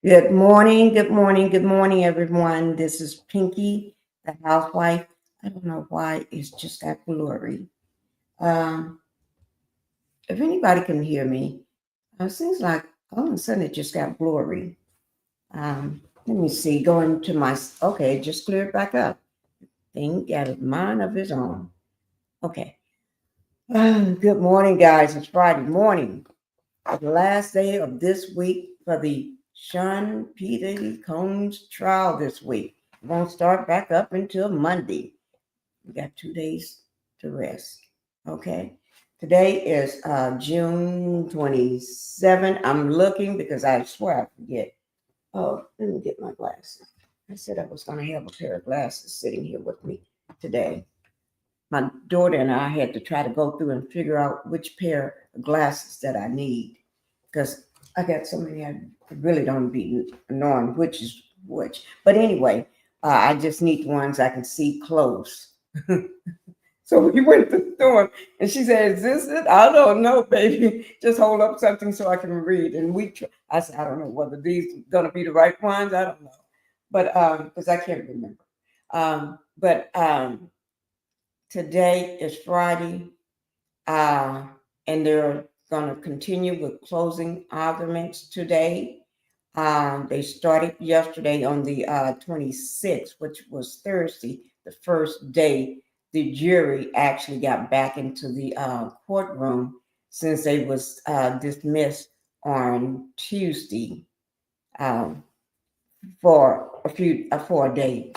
Good morning, good morning, good morning, everyone. This is Pinkie, the housewife. I don't know why it's just that blurry. If anybody can hear me, it seems like all of a sudden it just got blurry. Let me see, going to okay, it just cleared back up. Thing got a mind of its own. Okay. Good morning, guys. It's Friday morning, the last day of this week for the Sean Diddy Combs trial this week. It won't start back up until Monday. We got 2 days to rest. Okay. Today is June 27. I'm looking because I swear I forget. Oh, let me get my glasses. I said I was going to have a pair of glasses sitting here with me today. My daughter and I had to try to go through and figure out which pair of glasses that I need because I got so many I really don't be knowing which is which. But anyway, I just need ones I can see close. So we went to the store and she said, "Is this it?" I don't know, baby. Just hold up something so I can read. And I said, "I don't know whether these are going to be the right ones. I don't know." But because I can't remember. But today is Friday, and they're going to continue with closing arguments today. They started yesterday on the 26th, which was Thursday, the first day the jury actually got back into the courtroom since they was dismissed on Tuesday for a day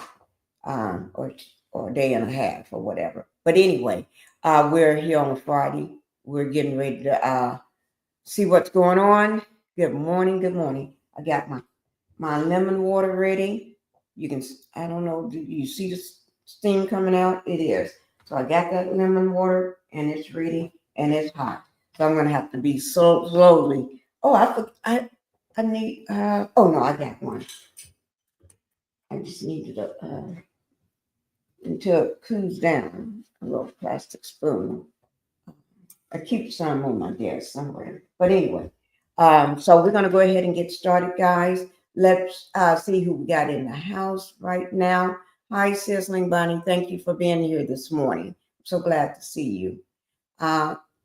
or a day and a half or whatever. But anyway, we're here on Friday. We're getting ready to see what's going on. Good morning. Good morning. I got my lemon water ready. You can, I don't know, do you see the steam coming out? It is. So I got that lemon water and it's ready and it's hot. So I'm going to have to be so slowly. Oh, I need, oh no, I got one. I just needed until it cools down, a little plastic spoon. I keep some on my desk somewhere. But anyway, so we're going to go ahead and get started, guys. Let's see who we got in the house right now. Hi, Sizzling Bunny. Thank you for being here this morning. I'm so glad to see you.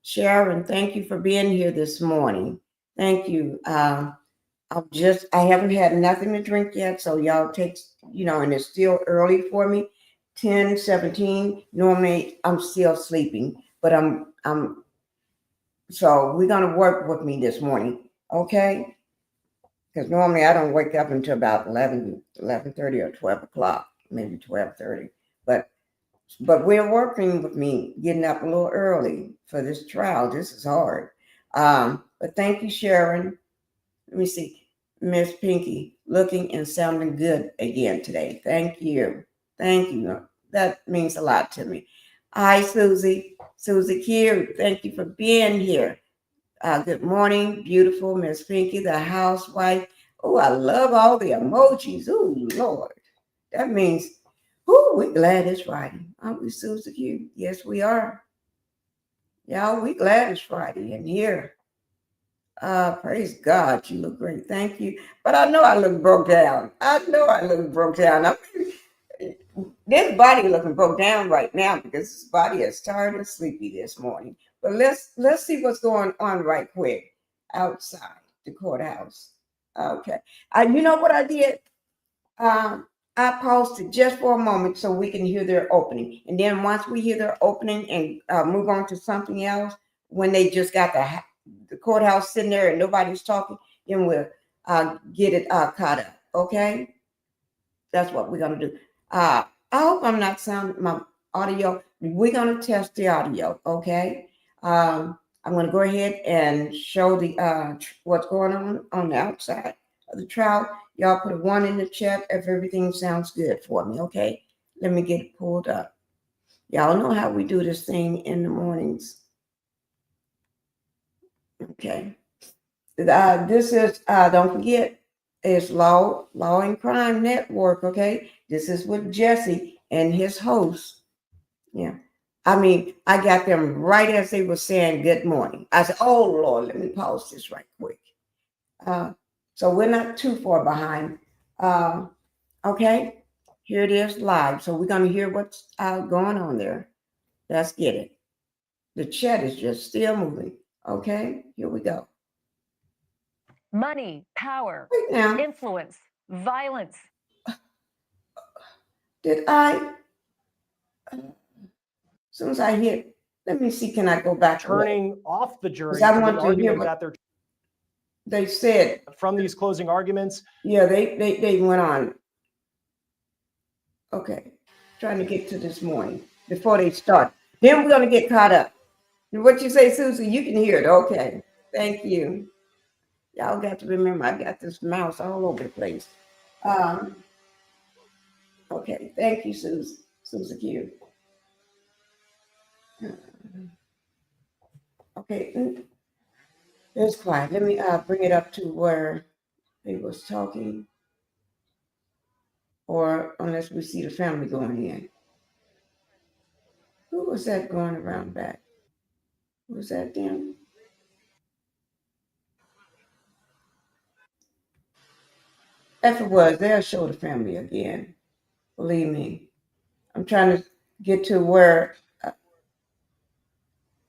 Sharon, thank you for being here this morning. Thank you. I haven't had nothing to drink yet, so y'all take, and it's still early for me. 10:17. Normally I'm still sleeping, but so we're going to work with me this morning, okay? Because normally I don't wake up until about 11:30 or 12 o'clock, maybe 12:30. But we're working with me, getting up a little early for this trial. This is hard. But thank you, Sharon. Let me see. Miss Pinkie, looking and sounding good again today. Thank you. Thank you. That means a lot to me. Hi, Susie. Susie Q, thank you for being here. Good morning, beautiful Miss Pinkie, the housewife. Oh, I love all the emojis. Oh, Lord. That means, we're glad it's Friday. Aren't we, Susie Q? Yes, we are. Y'all, we glad it's Friday in here. Praise God, you look great. Thank you. But I know I look broke down. I mean, this body looking broke down right now because this body is tired and sleepy this morning. But let's see what's going on right quick outside the courthouse. Okay. You know what I did? I paused it just for a moment so we can hear their opening. And then once we hear their opening and move on to something else, when they just got the courthouse sitting there and nobody's talking, then we'll get it caught up. Okay? That's what we're going to do. I hope I'm not sounding my audio. We're going to test the audio. Okay? I'm going to go ahead and show the what's going on the outside of the trial. Y'all put a 1 in the chat if everything sounds good for me, okay? Let me get it pulled up. Y'all know how we do this thing in the mornings. Okay. This is, don't forget, it's Law&Crime Network, okay? This is with Jesse and his host. Yeah. I mean, I got them right as they were saying good morning. I said, oh, Lord, let me pause this right quick. So we're not too far behind. Okay, here it is live. So we're going to hear what's going on there. Let's get it. The chat is just still moving. Okay, here we go. Money, power, influence, violence. Did I? As soon as I hit, let me see, can I go back? Turning off the jury I to want the to argument hear that they're they said from these closing arguments. Yeah, they went on. Okay, trying to get to this morning before they start. Then we're going to get caught up. What you say, Susie? You can hear it. Okay, thank you. Y'all got to remember, I got this mouse all over the place. Okay, thank you, Susie Q. Okay, it's quiet. Let me bring it up to where they was talking, or unless we see the family going in. Who was that going around back? Was that them? If it was, they'll show the family again. Believe me. I'm trying to get to where.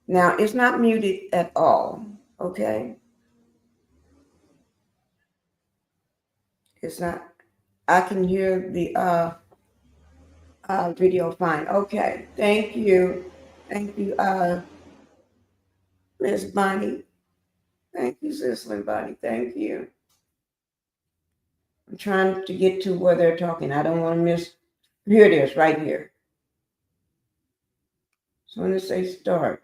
Now, it's not muted at all, okay? It's not. I can hear the video fine. Okay, thank you. Thank you, Miss Bonnie. Thank you, Sister Bonnie. Thank you. I'm trying to get to where they're talking. I don't want to miss. Here it is, right here. So when they say start,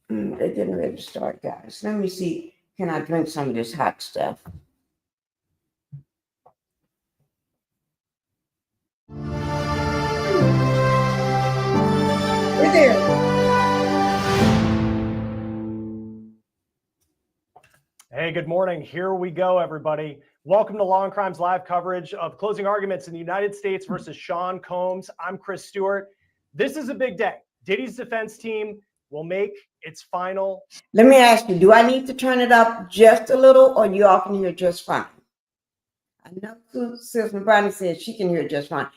they're getting ready to start, guys. Let me see. Can I drink some of this hot stuff? We're there. Hey, good morning. Here we go, everybody. Welcome to Law&Crime's live coverage of closing arguments in the United States versus Sean Combs. I'm Chris Stewart. This is a big day. Diddy's defense team will make its final. Let me ask you, do I need to turn it up just a little, or you all can hear just fine? I know Susan Brownie said she can hear just fine.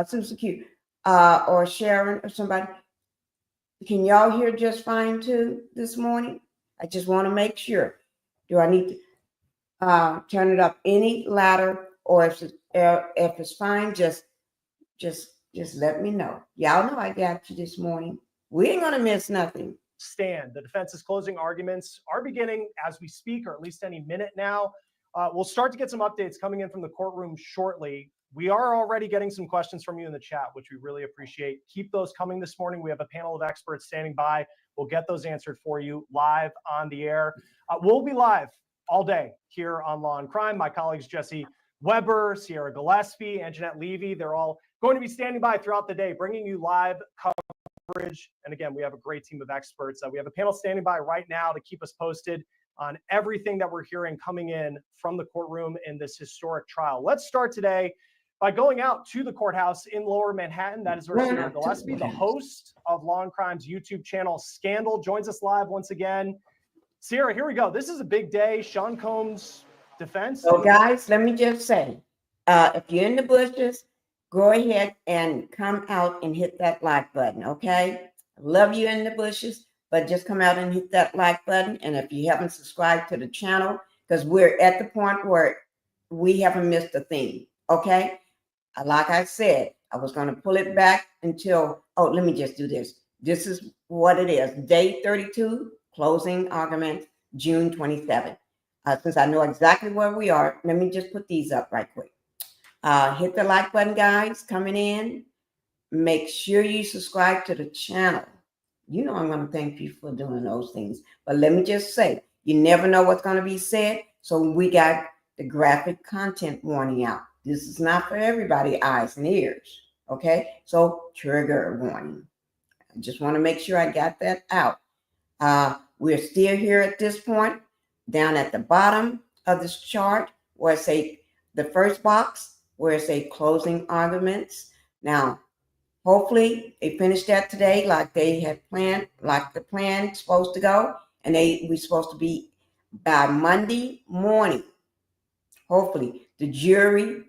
Susan Q, or Sharon or somebody. Can y'all hear just fine too this morning? I just want to make sure. Do I need to turn it up any louder, or if it's fine, just let me know. Y'all know I got you this morning. We ain't gonna miss nothing. Stand. The defense's closing arguments are beginning as we speak, or at least any minute now. We'll start to get some updates coming in from the courtroom shortly. We are already getting some questions from you in the chat, which we really appreciate. Keep those coming this morning. We have a panel of experts standing by. We'll get those answered for you live on the air. We'll be live all day here on Law&Crime. My colleagues Jesse Weber, Sierra Gillespie, and Jeanette Levy, they're all going to be standing by throughout the day, bringing you live coverage. And again, we have a great team of experts. We have a panel standing by right now to keep us posted on everything that we're hearing coming in from the courtroom in this historic trial. Let's start today by going out to the courthouse in Lower Manhattan. That is where Sierra Gillespie, the host of Law&Crime's YouTube channel Scandal, joins us live once again. Sierra, here we go. This is a big day. Sean Combs' defense. So guys, let me just say, if you're in the bushes, go ahead and come out and hit that like button, okay? I love you in the bushes, but just come out and hit that like button. And if you haven't subscribed to the channel, because we're at the point where we haven't missed a thing. Okay. Like I said, I was going to pull it back until, let me just do this. This is what it is. Day 32, closing argument, June 27th. Since I know exactly where we are, let me just put these up right quick. Hit the like button, guys, coming in. Make sure you subscribe to the channel. You know I'm going to thank you for doing those things. But let me just say, you never know what's going to be said. So we got the graphic content warning out. This is not for everybody, eyes and ears. Okay? So trigger warning. I just want to make sure I got that out. We're still here at this point. Down at the bottom of this chart, where it say the first box, where it say closing arguments. Now, hopefully they finished that today like they had planned, like the plan is supposed to go. And we're supposed to be by Monday morning. Hopefully, the jury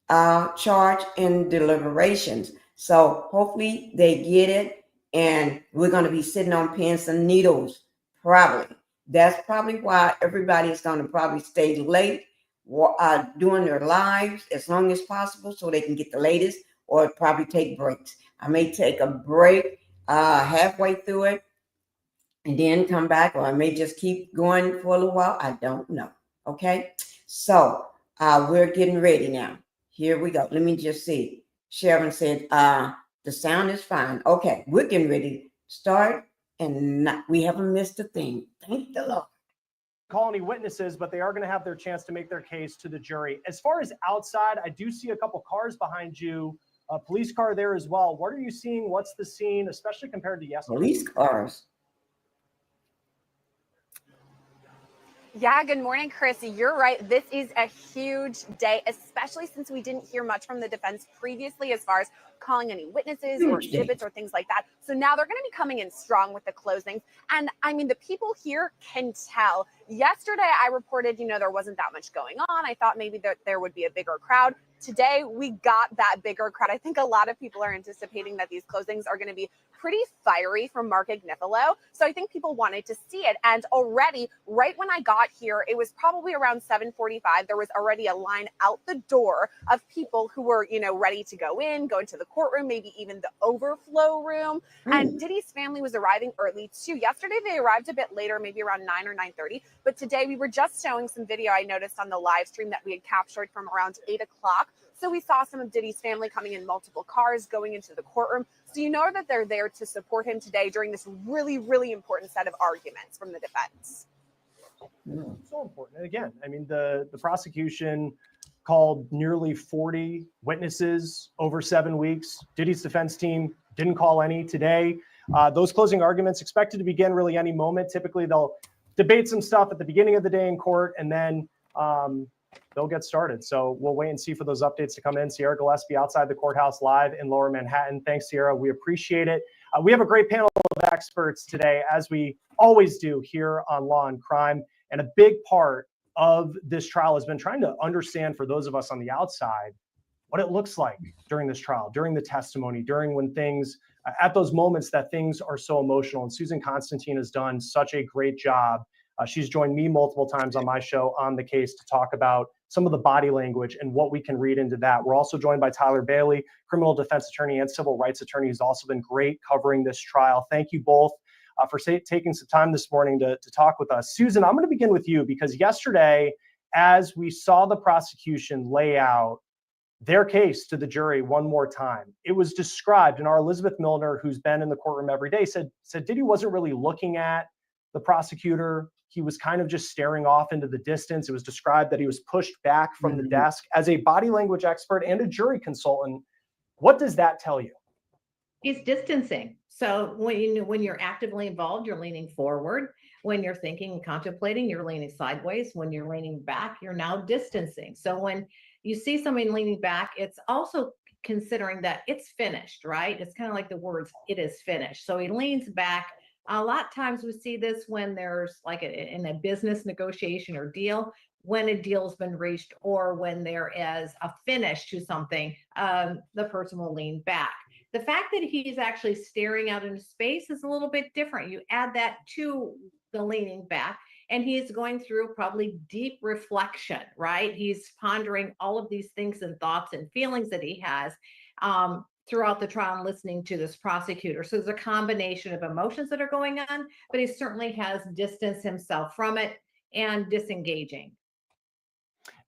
charge and deliberations. So hopefully they get it, and we're going to be sitting on pins and needles. Probably. That's probably why everybody is going to probably stay late doing their lives as long as possible so they can get the latest, or probably take breaks. I may take a break halfway through it and then come back, or I may just keep going for a little while. I don't know. Okay. So we're getting ready now. Here we go. Let me just see. Sharon said, the sound is fine. Okay. We're getting ready to start, and we haven't missed a thing. Thank the Lord. Call any witnesses, but they are going to have their chance to make their case to the jury. As far as outside, I do see a couple cars behind you, a police car there as well. What are you seeing? What's the scene, especially compared to yesterday? Police cars. Yeah, good morning, Chris. You're right. This is a huge day, especially since we didn't hear much from the defense previously as far as calling any witnesses or exhibits or things like that. So now they're going to be coming in strong with the closings. And I mean, the people here can tell. Yesterday, I reported, there wasn't that much going on. I thought maybe there would be a bigger crowd. Today, we got that bigger crowd. I think a lot of people are anticipating that these closings are going to be pretty fiery from Mark Agnifilo. So I think people wanted to see it. And already, right when I got here, it was probably around 7:45. There was already a line out the door of people who were, ready to go into the courtroom, maybe even the overflow room. And Diddy's family was arriving early too. Yesterday, they arrived a bit later, maybe around 9 or 9:30. But today, we were just showing some video I noticed on the live stream that we had captured from around 8 o'clock. So we saw some of Diddy's family coming in multiple cars going into the courtroom. So you know that they're there to support him today during this really, really important set of arguments from the defense. So important. And again, I mean, the prosecution called nearly 40 witnesses over 7 weeks. Diddy's defense team didn't call any today. Those closing arguments expected to begin really any moment. Typically, they'll debate some stuff at the beginning of the day in court, and then they'll get started. So we'll wait and see for those updates to come in. Sierra Gillespie outside the courthouse live in Lower Manhattan. Thanks, Sierra. We appreciate it. We have a great panel of experts today, as we always do here on Law and Crime. And a big part of this trial has been trying to understand, for those of us on the outside, what it looks like during this trial, during the testimony, during when things, at those moments that things are so emotional. And Susan Constantine has done such a great job. She's joined me multiple times on my show On the Case to talk about some of the body language and what we can read into that. We're also joined by Tyler Bailey, criminal defense attorney and civil rights attorney, who's also been great covering this trial. Thank you both for taking some time this morning to talk with us. Susan, I'm going to begin with you, because yesterday, as we saw the prosecution lay out their case to the jury one more time, it was described, and our Elizabeth Milner, who's been in the courtroom every day, said Diddy wasn't really looking at the prosecutor. He was kind of just staring off into the distance. It was described that he was pushed back from the desk. As a body language expert and a jury consultant, what does that tell you? He's distancing. So when you're actively involved, you're leaning forward. When you're thinking and contemplating, you're leaning sideways. When you're leaning back, you're now distancing. So when you see somebody leaning back, it's also considering that it's finished, right? It's kind of like the words, it is finished. So he leans back. A lot of times we see this when there's like in a business negotiation or deal, when a deal's been reached, or when there is a finish to something, the person will lean back. The fact that he's actually staring out into space is a little bit different. You add that to the leaning back, And he's going through probably deep reflection, right? He's pondering all of these things and thoughts and feelings that he has throughout the trial and listening to this prosecutor. So there's a combination of emotions that are going on, but he certainly has distanced himself from it and disengaging.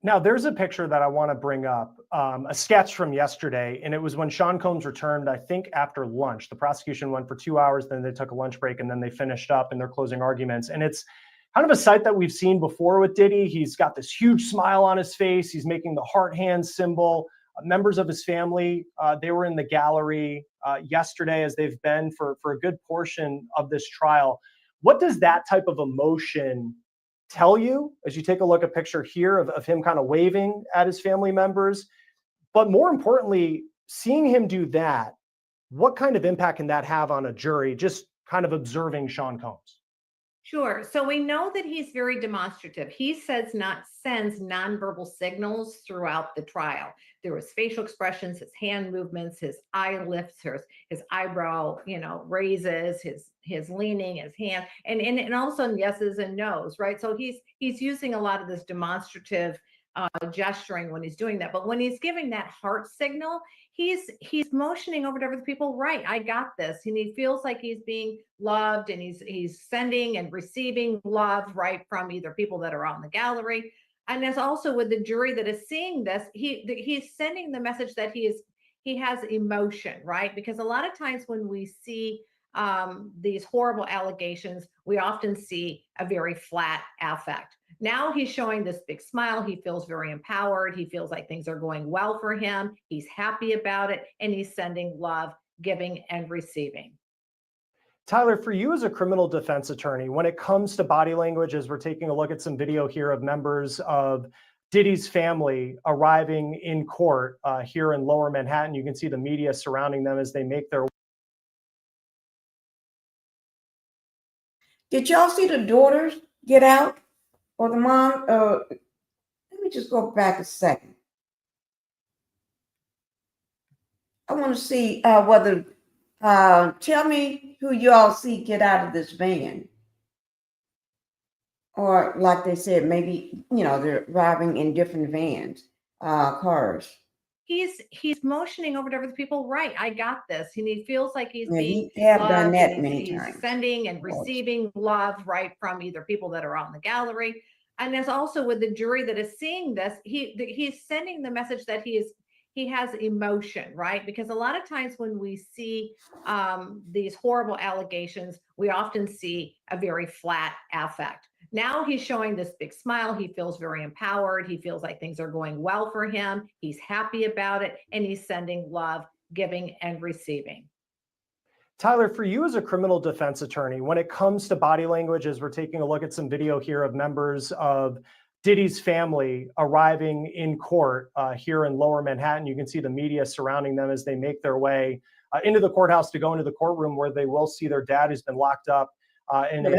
Now, there's a picture that I want to bring up, a sketch from yesterday, and it was when Sean Combs returned, I think, after lunch. The prosecution went for 2 hours, then they took a lunch break, and then they finished up in their closing arguments. And it's kind of a sight that we've seen before with Diddy. He's got this huge smile on his face. He's making the heart hand symbol. Members of his family, they were in the gallery yesterday, as they've been for a good portion of this trial. What does that type of emotion tell you as you take a look at a picture here of him kind of waving at his family members? But more importantly, seeing him do that, what kind of impact can that have on a jury, just kind of observing Sean Combs? Sure. So we know that he's very demonstrative. He sends nonverbal signals throughout the trial. There was facial expressions, his hand movements, his eye lifts, his eyebrow, raises, his leaning, his hand, and all of a sudden yeses and nos, right? So he's using a lot of this demonstrative gesturing when he's doing that. But when he's giving that heart signal, he's motioning over to other people, right? I got this. And he feels like he's being loved, and he's sending and receiving love, right, from either people that are out in the gallery. And there's also with the jury that is seeing this, he's sending the message that he has emotion, right? Because a lot of times when we see these horrible allegations, we often see a very flat affect. Now he's showing this big smile. He feels very empowered. He feels like things are going well for him. He's happy about it, and he's sending love, giving and receiving. Tyler, for you as a criminal defense attorney, when it comes to body language, as we're taking a look at some video here of members of Diddy's family arriving in court here in Lower Manhattan, you can see the media surrounding them as they make their way. Did y'all see the daughters get out? Or the mom? Let me just go back a second. I want to see whether, tell me who you all see get out of this van. Or like they said, maybe, they're arriving in different vans, cars. He's motioning over to other people, right? I got this. And he feels like he's being have done loved, that and many he's times. sending and receiving love, right, from either people that are out in the gallery. And there's also with the jury that is seeing this, he's sending the message that he has emotion, right? Because a lot of times when we see these horrible allegations, we often see a very flat affect. Now he's showing this big smile. He feels very empowered. He feels like things are going well for him. He's happy about it, and he's sending love, giving and receiving. Tyler, for you as a criminal defense attorney, when it comes to body language, as we're taking a look at some video here of members of Diddy's family arriving in court here in Lower Manhattan, you can see the media surrounding them as they make their way into the courthouse to go into the courtroom where they will see their dad, who's been locked up in a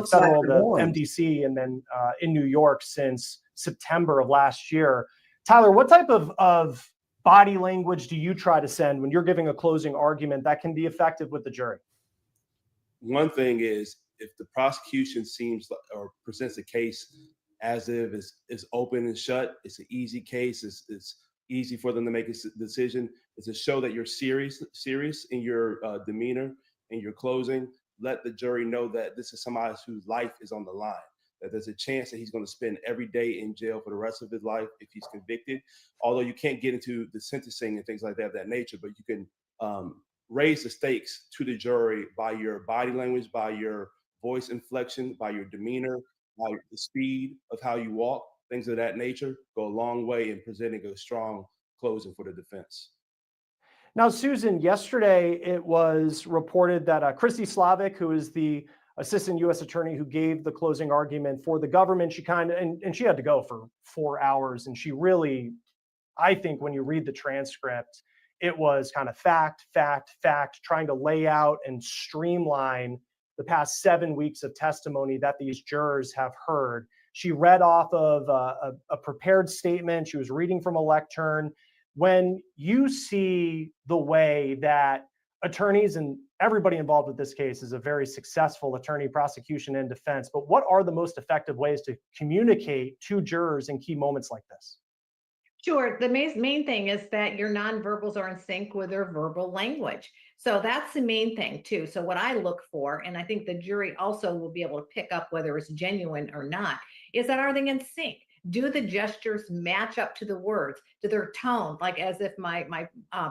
federal MDC and then in New York since September of last year. Tyler, what type of body language do you try to send when you're giving a closing argument that can be effective with the jury? One thing is, if the prosecution seems or presents a case as if it's open and shut, it's an easy case, it's easy for them to make a decision, it's to show that you're serious in your demeanor and your closing. Let the jury know that this is somebody whose life is on the line, that there's a chance that he's going to spend every day in jail for the rest of his life if he's convicted. Although you can't get into the sentencing and things like that of that nature, but you can raise the stakes to the jury by your body language, by your voice inflection, by your demeanor, by the speed of how you walk, things of that nature go a long way in presenting a strong closing for the defense. Now, Susan, yesterday it was reported that Christy Slavic, who is the assistant U.S. attorney who gave the closing argument for the government, she and she had to go for 4 hours. And she really, I think when you read the transcript, it was kind of fact, trying to lay out and streamline the past 7 weeks of testimony that these jurors have heard. She read off of a prepared statement. She was reading from a lectern. When you see the way that attorneys and everybody involved with this case is a very successful attorney, prosecution, and defense. But what are the most effective ways to communicate to jurors in key moments like this? Sure. The main thing is that your nonverbals are in sync with their verbal language. So that's the main thing too. So what I look for, and I think the jury also will be able to pick up whether it's genuine or not, is that are they in sync? Do the gestures match up to the words, to their tone? Like as if my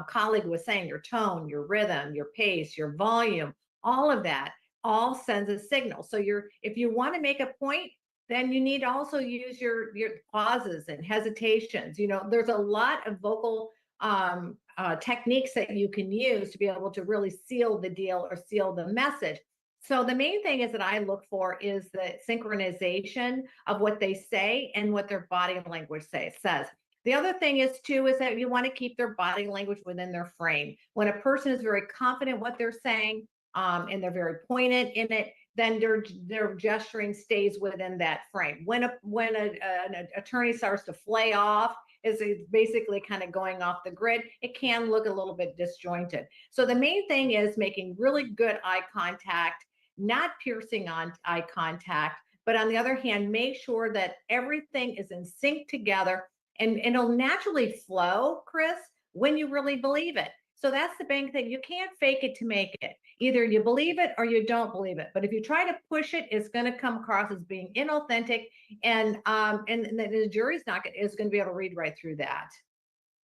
colleague was saying, your tone, your rhythm, your pace, your volume, all of that all sends a signal. So if you want to make a point, then you need to also use your pauses and hesitations. You know, there's a lot of vocal techniques that you can use to be able to really seal the deal or seal the message. So the main thing is that I look for is the synchronization of what they say and what their body language says. The other thing is that you want to keep their body language within their frame. When a person is very confident what they're saying, and they're very pointed in it, then their gesturing stays within that frame. When an attorney starts to flay off, is basically kind of going off the grid, it can look a little bit disjointed. So the main thing is making really good eye contact, not piercing on eye contact, but on the other hand, make sure that everything is in sync together, and it'll naturally flow, Chris, when you really believe it. So that's the big thing. You can't fake it to make it. Either you believe it or you don't believe it. But if you try to push it, it's going to come across as being inauthentic, and the jury's is going to be able to read right through that.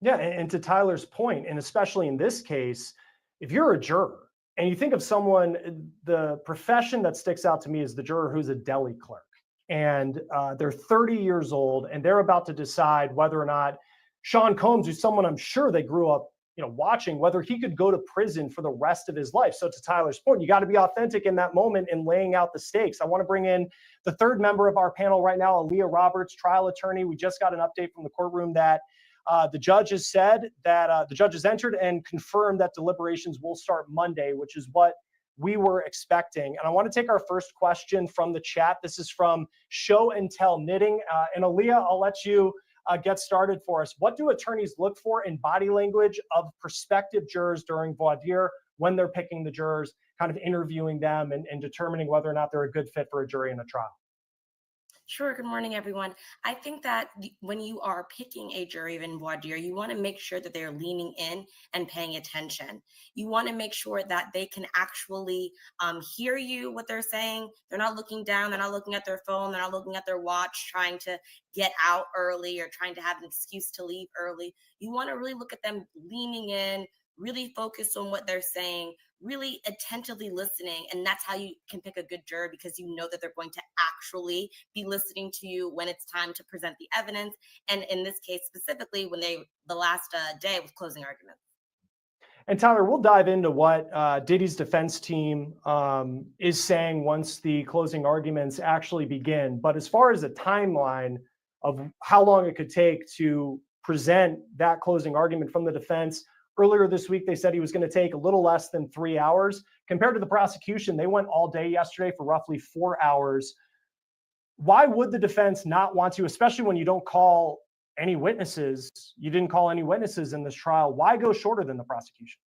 Yeah, and to Tyler's point, and especially in this case, if you're a juror and you think of someone, the profession that sticks out to me is the juror who's a deli clerk, and they're 30 years old, and they're about to decide whether or not Sean Combs, who's someone I'm sure they grew up watching, whether he could go to prison for the rest of his life. So to Tyler's point, you got to be authentic in that moment in laying out the stakes. I want to bring in the third member of our panel right now, Aaliyah Roberts, trial attorney. We just got an update from the courtroom that the judge has said that the judge has entered and confirmed that deliberations will start Monday, which is what we were expecting. And I want to take our first question from the chat. This is from Show and Tell Knitting. And Aaliyah, I'll let you get started for us. What do attorneys look for in body language of prospective jurors during voir dire when they're picking the jurors, kind of interviewing them and determining whether or not they're a good fit for a jury in a trial? Sure. Good morning, everyone. I think that when you are picking a jury in voir dire, you want to make sure that they're leaning in and paying attention. You want to make sure that they can actually hear you, what they're saying. They're not looking down. They're not looking at their phone. They're not looking at their watch, trying to get out early or trying to have an excuse to leave early. You want to really look at them leaning in, really focus on what they're saying, really attentively listening. And that's how you can pick a good juror, because you know that they're going to actually be listening to you when it's time to present the evidence. And in this case, specifically, when the last day was closing arguments. And Tyler, we'll dive into what Diddy's defense team is saying once the closing arguments actually begin. But as far as a timeline of how long it could take to present that closing argument from the defense, earlier this week, they said he was going to take a little less than 3 hours. Compared to the prosecution, they went all day yesterday for roughly 4 hours. Why would the defense not want to, especially when you don't call any witnesses? You didn't call any witnesses in this trial. Why go shorter than the prosecution?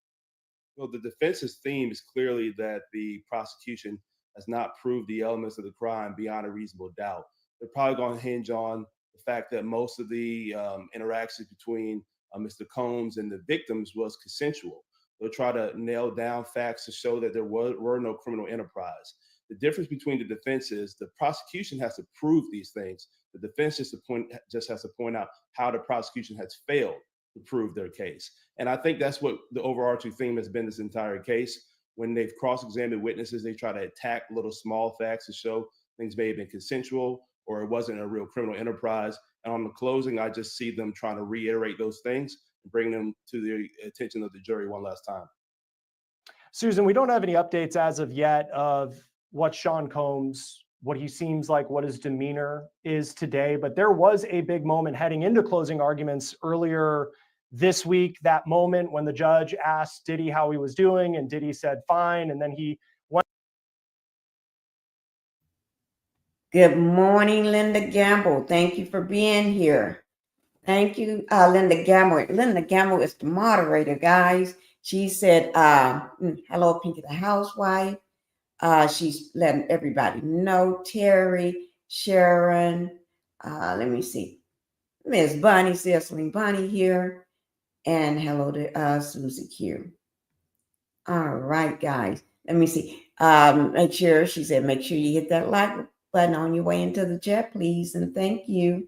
Well, the defense's theme is clearly that the prosecution has not proved the elements of the crime beyond a reasonable doubt. They're probably going to hinge on the fact that most of the interactions between Mr. Combs and the victims was consensual. They'll try to nail down facts to show that there were no criminal enterprise. The difference between the defense is the prosecution has to prove these things. The defense just has to point out how the prosecution has failed to prove their case. And I think that's what the overarching theme has been this entire case. When they've cross-examined witnesses, they try to attack little small facts to show things may have been consensual or it wasn't a real criminal enterprise. And on the closing, I just see them trying to reiterate those things and bring them to the attention of the jury one last time. Susan, we don't have any updates as of yet of what Sean Combs, what he seems like, what his demeanor is today. But there was a big moment heading into closing arguments earlier this week, that moment when the judge asked Diddy how he was doing, and Diddy said fine. And then he went. Good morning, Linda Gamble. Thank you for being here. Thank you, Linda Gamble. Linda Gamble is the moderator, guys. She said, hello, Pinkie the Housewife. She's letting everybody know. Terry, Sharon, let me see. Miss Bunny, Cecily Bunny here. And hello to Susie Q. All right, guys. Let me see. Make sure, she said, make sure you hit that like button on your way into the chat, please. And thank you.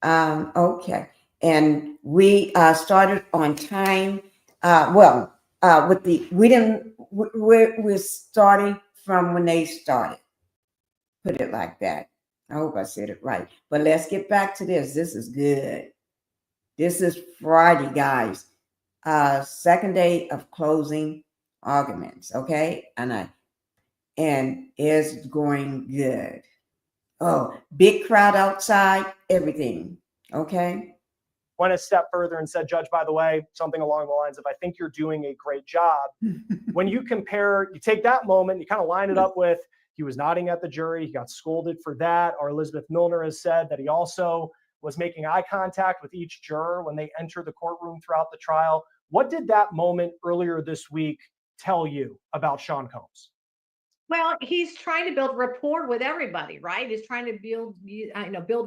Okay. And we started on time. We're starting from when they started. Put it like that. I hope I said it right. But let's get back to this. This is good. This is Friday, guys. Second day of closing arguments. Okay. And it's going good. Oh, big crowd outside, everything. Okay. Went a step further and said, Judge, by the way, something along the lines of, I think you're doing a great job. When you compare, you take that moment, you kind of line it up with, he was nodding at the jury, he got scolded for that. Or Elizabeth Milner has said that he also was making eye contact with each juror when they enter the courtroom throughout the trial. What did that moment earlier this week tell you about Sean Combs? Well, he's trying to build rapport with everybody, right? He's trying to build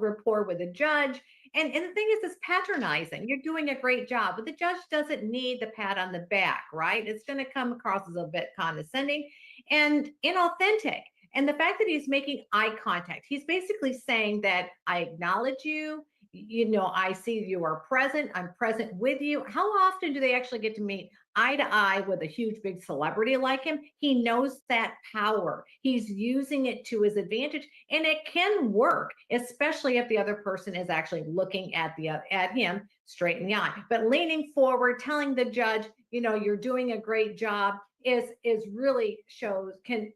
rapport with the judge. And the thing is, it's patronizing. You're doing a great job, but the judge doesn't need the pat on the back, right? It's going to come across as a bit condescending and inauthentic. And the fact that he's making eye contact, he's basically saying that I acknowledge you. I see you are present. I'm present with you. How often do they actually get to meet eye to eye with a huge, big celebrity like him? He knows that power. He's using it to his advantage, and it can work, especially if the other person is actually looking at him straight in the eye. But leaning forward, telling the judge, you're doing a great job is really shows can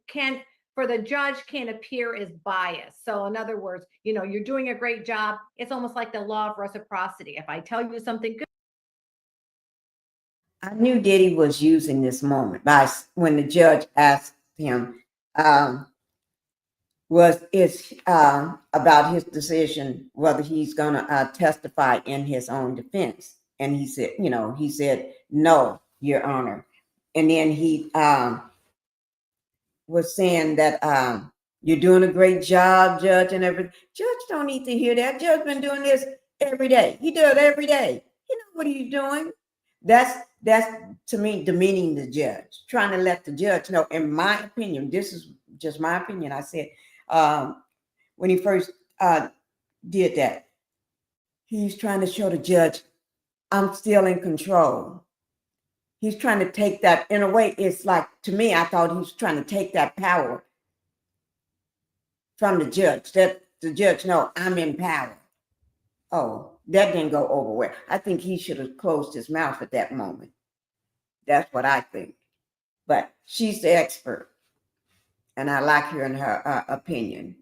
for the judge can appear as biased. So in other words, you're doing a great job. It's almost like the law of reciprocity. If I tell you something good. I knew Diddy was using this moment when the judge asked him, about his decision, whether he's going to testify in his own defense. And he said, no, Your Honor. And then he was saying that you're doing a great job, Judge, and everything. Judge don't need to hear that. Judge been doing this every day. He does it every day. What are you doing? That's to me demeaning the judge, trying to let the judge know. In my opinion, this is just my opinion. I said when he first did that, he's trying to show the judge, I'm still in control. He's trying to take that, in a way, it's like, to me, I thought he was trying to take that power from the judge, that the judge know I'm in power. Oh, that didn't go over well. I think he should have closed his mouth at that moment. That's what I think. But she's the expert, and I like hearing her opinion.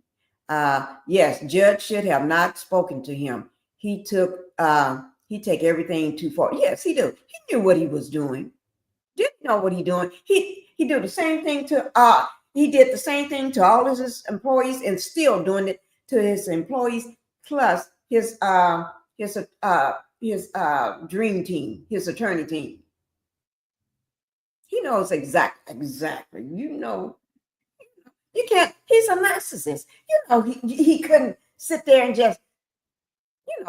Yes, judge should have not spoken to him. He take everything too far. Yes, he do. He knew what he was doing. Didn't know what he doing. He did the same thing to he did the same thing to all of his employees, and still doing it to his employees, plus his dream team, his attorney team. He knows exactly. You can't. He's a narcissist. He couldn't sit there and just,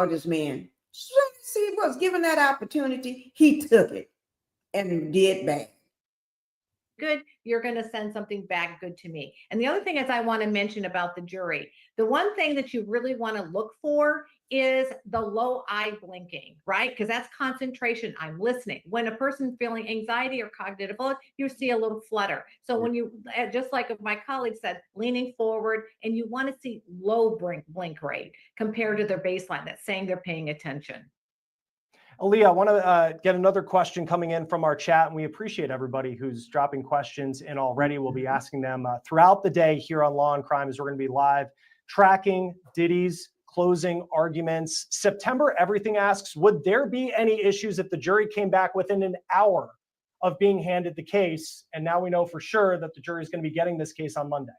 this man. So he was given that opportunity. He took it and did bad. Good, you're going to send something back good to me. And the other thing is I want to mention about the jury. The one thing that you really want to look for is the low eye blinking, right? Because that's concentration. I'm listening. When a person's feeling anxiety or cognitive load, you see a little flutter. So when you, just like my colleague said, leaning forward, and you want to see low blink rate compared to their baseline, that's saying they're paying attention. Aaliyah, I want to get another question coming in from our chat, and we appreciate everybody who's dropping questions in already. We'll be asking them throughout the day here on Law and Crime, as we're going to be live tracking Diddy's closing arguments. September Everything asks, would there be any issues if the jury came back within an hour of being handed the case? And now we know for sure that the jury is going to be getting this case on Monday.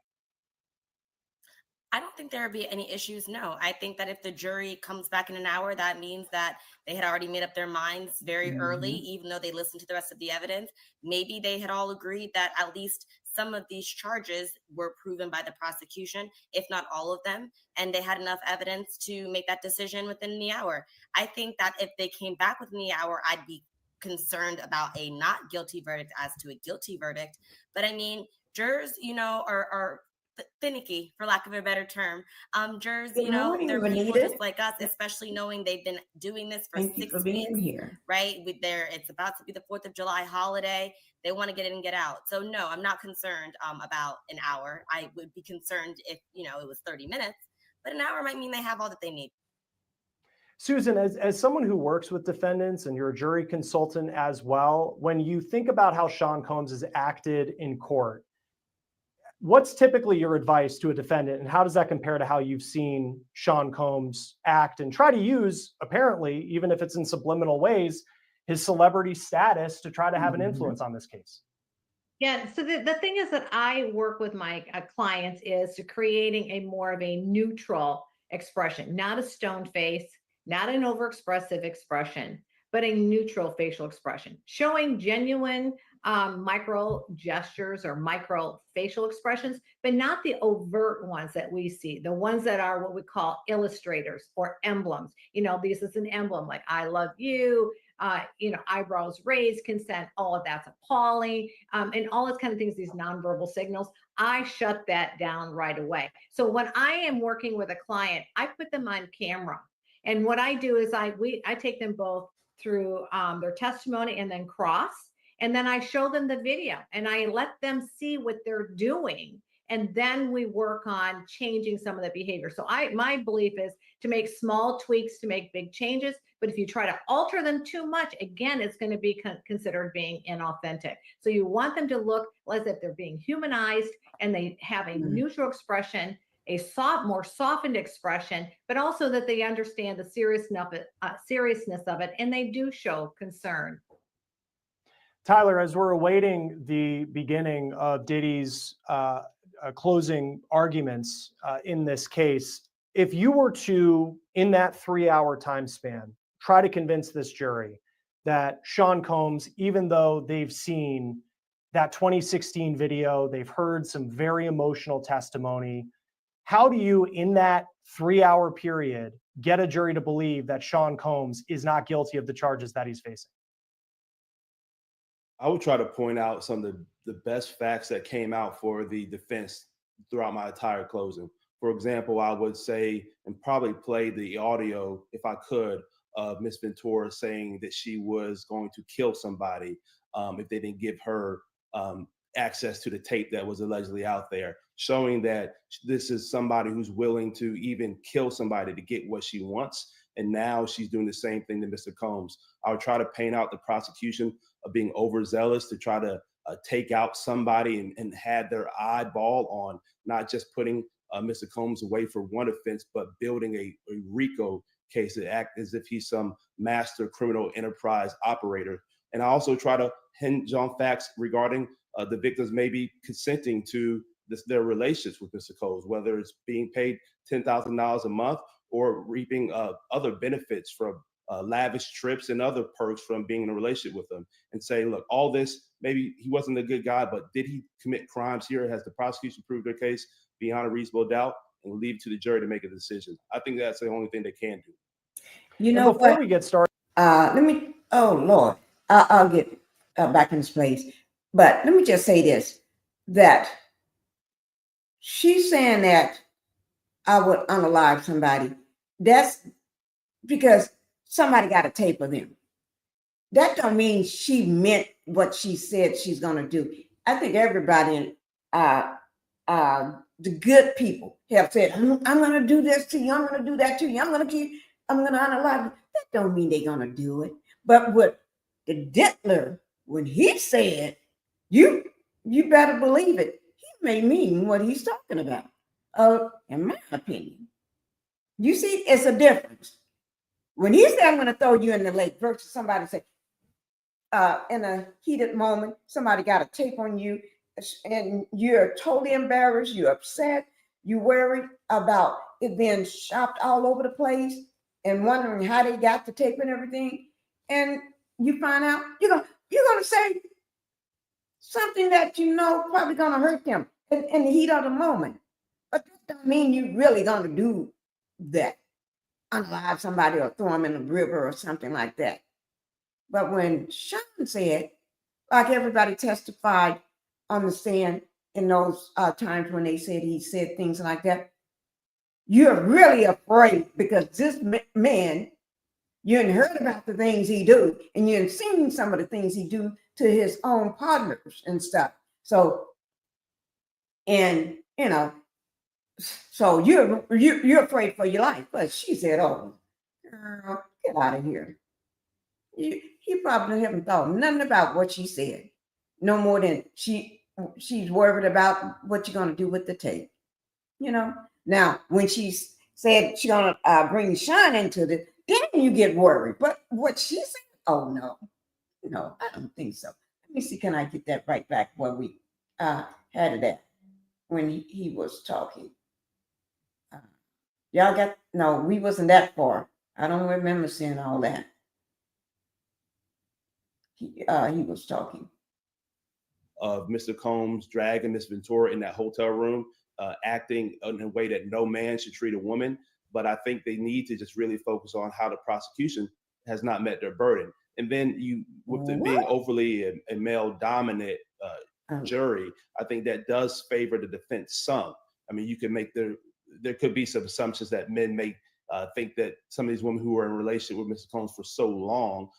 I don't think there would be any issues. No, I think that if the jury comes back in an hour, that means that they had already made up their minds very early, even though they listened to the rest of the evidence. Maybe they had all agreed that at least some of these charges were proven by the prosecution, if not all of them, and they had enough evidence to make that decision within the hour. I think that if they came back within the hour, I'd be concerned about a not guilty verdict as to a guilty verdict. But I mean, jurors, are finicky, for lack of a better term. Jurors, Good morning, they're people Renita. just like us, especially knowing they've been doing this for Thank you 6 for being weeks, here. right? It's about to be the 4th of July holiday. They want to get in and get out. So no, I'm not concerned about an hour. I would be concerned if, it was 30 minutes, but an hour might mean they have all that they need. Susan, as someone who works with defendants and you're a jury consultant as well, when you think about how Sean Combs has acted in court, what's typically your advice to a defendant, and how does that compare to how you've seen Sean Combs act and try to use, apparently, even if it's in subliminal ways, his celebrity status to try to have an influence on this case? Yeah, so the thing is that I work with my clients is to creating a more of a neutral expression, not a stone face, not an overexpressive expression, but a neutral facial expression, showing genuine micro gestures or micro facial expressions, but not the overt ones that we see, the ones that are what we call illustrators or emblems. This is an emblem like I love you, eyebrows raised, consent, all of that's appalling, and all those kind of things, these nonverbal signals. I shut that down right away. So when I am working with a client, I put them on camera. And what I do is I take them both through their testimony and then cross. And then I show them the video and I let them see what they're doing. And then we work on changing some of the behavior. So my belief is to make small tweaks to make big changes. But if you try to alter them too much, again, it's going to be considered being inauthentic. So you want them to look as if they're being humanized and they have a neutral expression, a more softened expression, but also that they understand the seriousness of it, and they do show concern. Tyler, as we're awaiting the beginning of Diddy's closing arguments in this case, if you were to, in that 3-hour time span, try to convince this jury that Sean Combs, even though they've seen that 2016 video, they've heard some very emotional testimony, how do you, in that 3-hour period, get a jury to believe that Sean Combs is not guilty of the charges that he's facing? I would try to point out some of the best facts that came out for the defense throughout my entire closing. For example, I would say and probably play the audio, if I could, of Miss Ventura saying that she was going to kill somebody if they didn't give her access to the tape that was allegedly out there, showing that this is somebody who's willing to even kill somebody to get what she wants. And now she's doing the same thing to Mr. Combs. I would try to paint out the prosecution of being overzealous to try to take out somebody and had their eyeball on not just putting Mr. Combs away for one offense, but building a RICO case to act as if he's some master criminal enterprise operator. And I also try to hinge on facts regarding the victims maybe consenting to their relationships with Mr. Combs, whether it's being paid $10,000 a month or reaping other benefits from lavish trips and other perks from being in a relationship with them, and say, look, all this, maybe he wasn't a good guy, but did he commit crimes here? Has the prosecution proved their case beyond a reasonable doubt? And leave it to the jury to make a decision. I think that's the only thing they can do. You know, before what? we get started, Oh Lord, I'll get back in this place. But let me just say this, that she's saying that I would unalive somebody. That's because somebody got a tape of him. That don't mean she meant what she said she's going to do. I think everybody, the good people have said, I'm going to do this to you. I'm going to do that to you. I'm going to unalive you. That don't mean they're going to do it. But what the Dittler, when he said, you better believe it, he may mean what he's talking about. In my opinion, you see, it's a difference. When he said, I'm going to throw you in the lake, versus somebody say, in a heated moment, somebody got a tape on you and you're totally embarrassed, you're upset, You worried about it being shopped all over the place and wondering how they got the tape and everything. And you find out you're gonna say something that you know probably gonna hurt them in the heat of the moment. But that don't mean you really gonna do that. Unalive somebody or throw them in the river or something like that. But when Sean said, like everybody testified on the stand in those times when they said he said things like that, you're really afraid because this man, you hadn't heard about the things he do, and you hadn't seen some of the things he do to his own partners and stuff. So, and you know, so you're afraid for your life. But she said, "Oh, girl, get out of here." He probably haven't thought nothing about what she said, no more than she's worried about what you're gonna do with the tape. You know. Now, when she said she's gonna bring Sean into this, then you get worried. But what she said, oh no, I don't think so. Let me see, can I get that right back where we had it at when he was talking? Y'all got no, we wasn't that far. I don't remember seeing all that. He was talking of Mr. Combs dragging Miss Ventura in that hotel room, acting in a way that no man should treat a woman. But I think they need to just really focus on how the prosecution has not met their burden. And then with it being overly a male dominant jury, I think that does favor the defense some. I mean, you can make there could be some assumptions that men may think that some of these women who were in a relationship with Mr. Combs for so long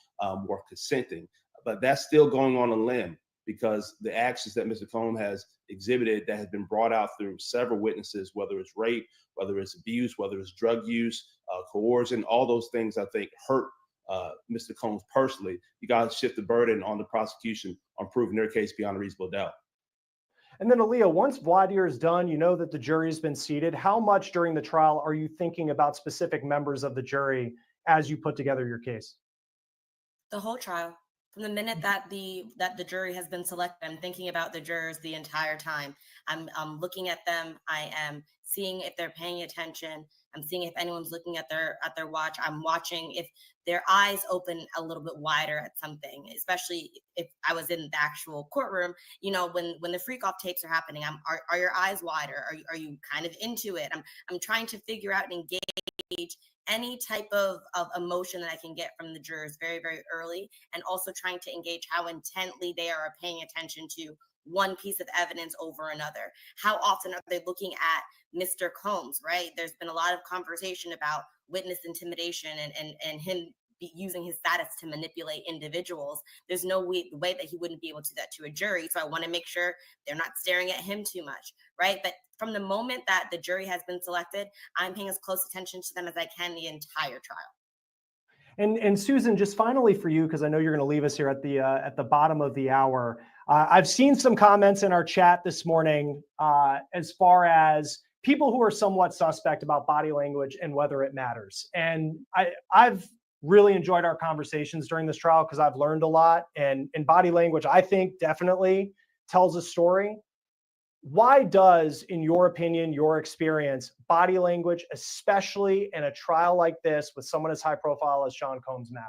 were consenting. But that's still going on a limb, because the actions that Mr. Combs has exhibited that has been brought out through several witnesses, whether it's rape, whether it's abuse, whether it's drug use, coercion, all those things I think hurt Mr. Combs personally. You got to shift the burden on the prosecution on proving their case beyond a reasonable doubt. And then Aaliyah, once voir dire is done, you know that the jury's been seated. How much during the trial are you thinking about specific members of the jury as you put together your case? The whole trial. From the minute that the jury has been selected, I'm thinking about the jurors the entire time. I'm looking at them. I am seeing if they're paying attention. I'm seeing if anyone's looking at their watch. I'm watching if their eyes open a little bit wider at something, especially if I was in the actual courtroom. You know, when the freak off tapes are happening, are your eyes wider? Are you kind of into it? I'm trying to figure out and engage any type of emotion that I can get from the jurors very, very early, and also trying to engage how intently they are paying attention to one piece of evidence over another. How often are they looking at Mr. Combs, right? There's been a lot of conversation about witness intimidation and him using his status to manipulate individuals. There's no way that he wouldn't be able to do that to a jury. So I want to make sure they're not staring at him too much, right? But from the moment that the jury has been selected, I'm paying as close attention to them as I can the entire trial. And Susan, just finally for you, because I know you're going to leave us here at the bottom of the hour. I've seen some comments in our chat this morning as far as people who are somewhat suspect about body language and whether it matters. And I've really enjoyed our conversations during this trial because I've learned a lot. And body language, I think, definitely tells a story. Why does, in your opinion, your experience, body language, especially in a trial like this with someone as high profile as Sean Combs, matter?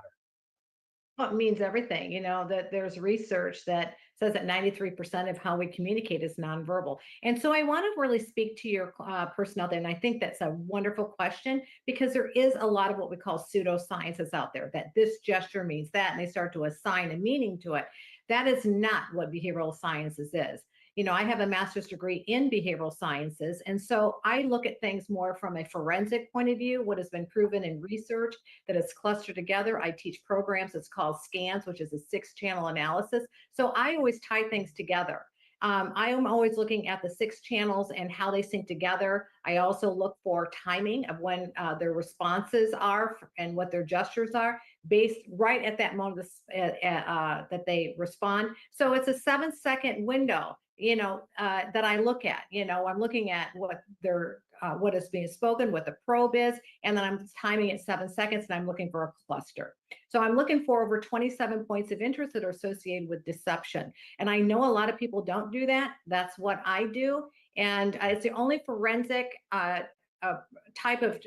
Well, it means everything. You know, that there's research that says that 93% of how we communicate is nonverbal. And so I want to really speak to your person out there. And I think that's a wonderful question, because there is a lot of what we call pseudosciences out there, that this gesture means that, and they start to assign a meaning to it. That is not what behavioral sciences is. You know, I have a master's degree in behavioral sciences. And so I look at things more from a forensic point of view, what has been proven in research that is clustered together. I teach programs. It's called SCANS, which is a 6-channel analysis. So I always tie things together. I am always looking at the 6 channels and how they sync together. I also look for timing of when their responses are and what their gestures are, based right at that moment that they respond. So it's a 7-second window, you know, that I look at. You know, I'm looking at what is being spoken, what the probe is, and then I'm timing it 7 seconds, and I'm looking for a cluster. So I'm looking for over 27 points of interest that are associated with deception. And I know a lot of people don't do that. That's what I do. And it's the only forensic type of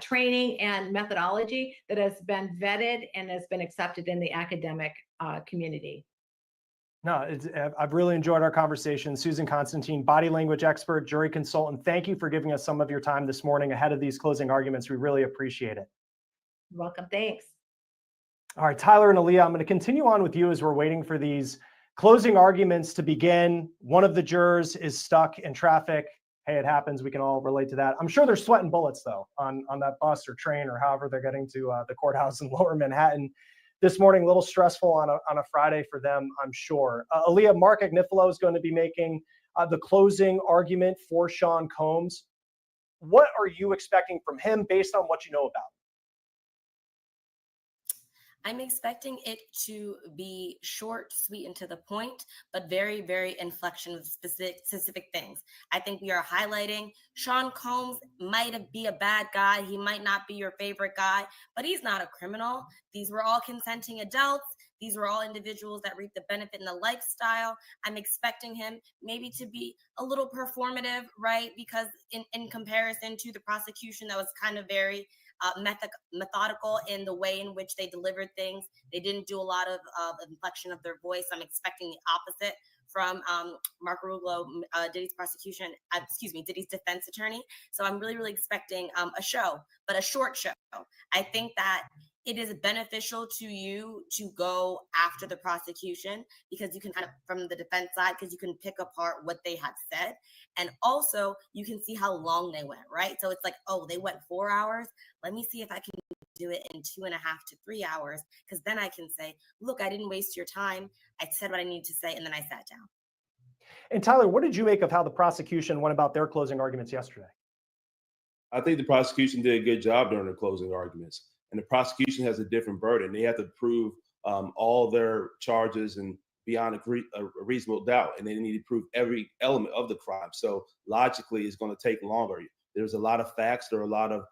training and methodology that has been vetted and has been accepted in the academic community. No, I've really enjoyed our conversation. Susan Constantine, body language expert, jury consultant. Thank you for giving us some of your time this morning ahead of these closing arguments. We really appreciate it. You're welcome. Thanks. All right, Tyler and Aaliyah, I'm going to continue on with you as we're waiting for these closing arguments to begin. One of the jurors is stuck in traffic. Hey, it happens. We can all relate to that. I'm sure they're sweating bullets, though, on that bus or train or however they're getting to the courthouse in Lower Manhattan. This morning, a little stressful on a Friday for them, I'm sure. Aaliyah, Mark Agnifilo is going to be making the closing argument for Sean Combs. What are you expecting from him based on what you know about him? I'm expecting it to be short, sweet, and to the point, but very, very inflection with specific things. I think we are highlighting Sean Combs might be a bad guy. He might not be your favorite guy, but he's not a criminal. These were all consenting adults. These were all individuals that reap the benefit in the lifestyle. I'm expecting him maybe to be a little performative, right? Because in comparison to the prosecution that was kind of very methodical in the way in which they delivered things. They didn't do a lot of inflection of their voice. I'm expecting the opposite from Mark Ruglo, Diddy's Diddy's defense attorney. So I'm really, really expecting a show, but a short show. I think that it is beneficial to you to go after the prosecution because you can kind of, from the defense side, because you can pick apart what they have said. And also you can see how long they went, right? So it's like, oh, they went 4 hours. Let me see if I can do it in 2.5 to 3 hours. Because then I can say, look, I didn't waste your time. I said what I needed to say. And then I sat down. And Tyler, what did you make of how the prosecution went about their closing arguments yesterday? I think the prosecution did a good job during the closing arguments. And the prosecution has a different burden. They have to prove all their charges and beyond a reasonable doubt. And they need to prove every element of the crime. So logically, it's going to take longer. There's a lot of facts. There are a lot of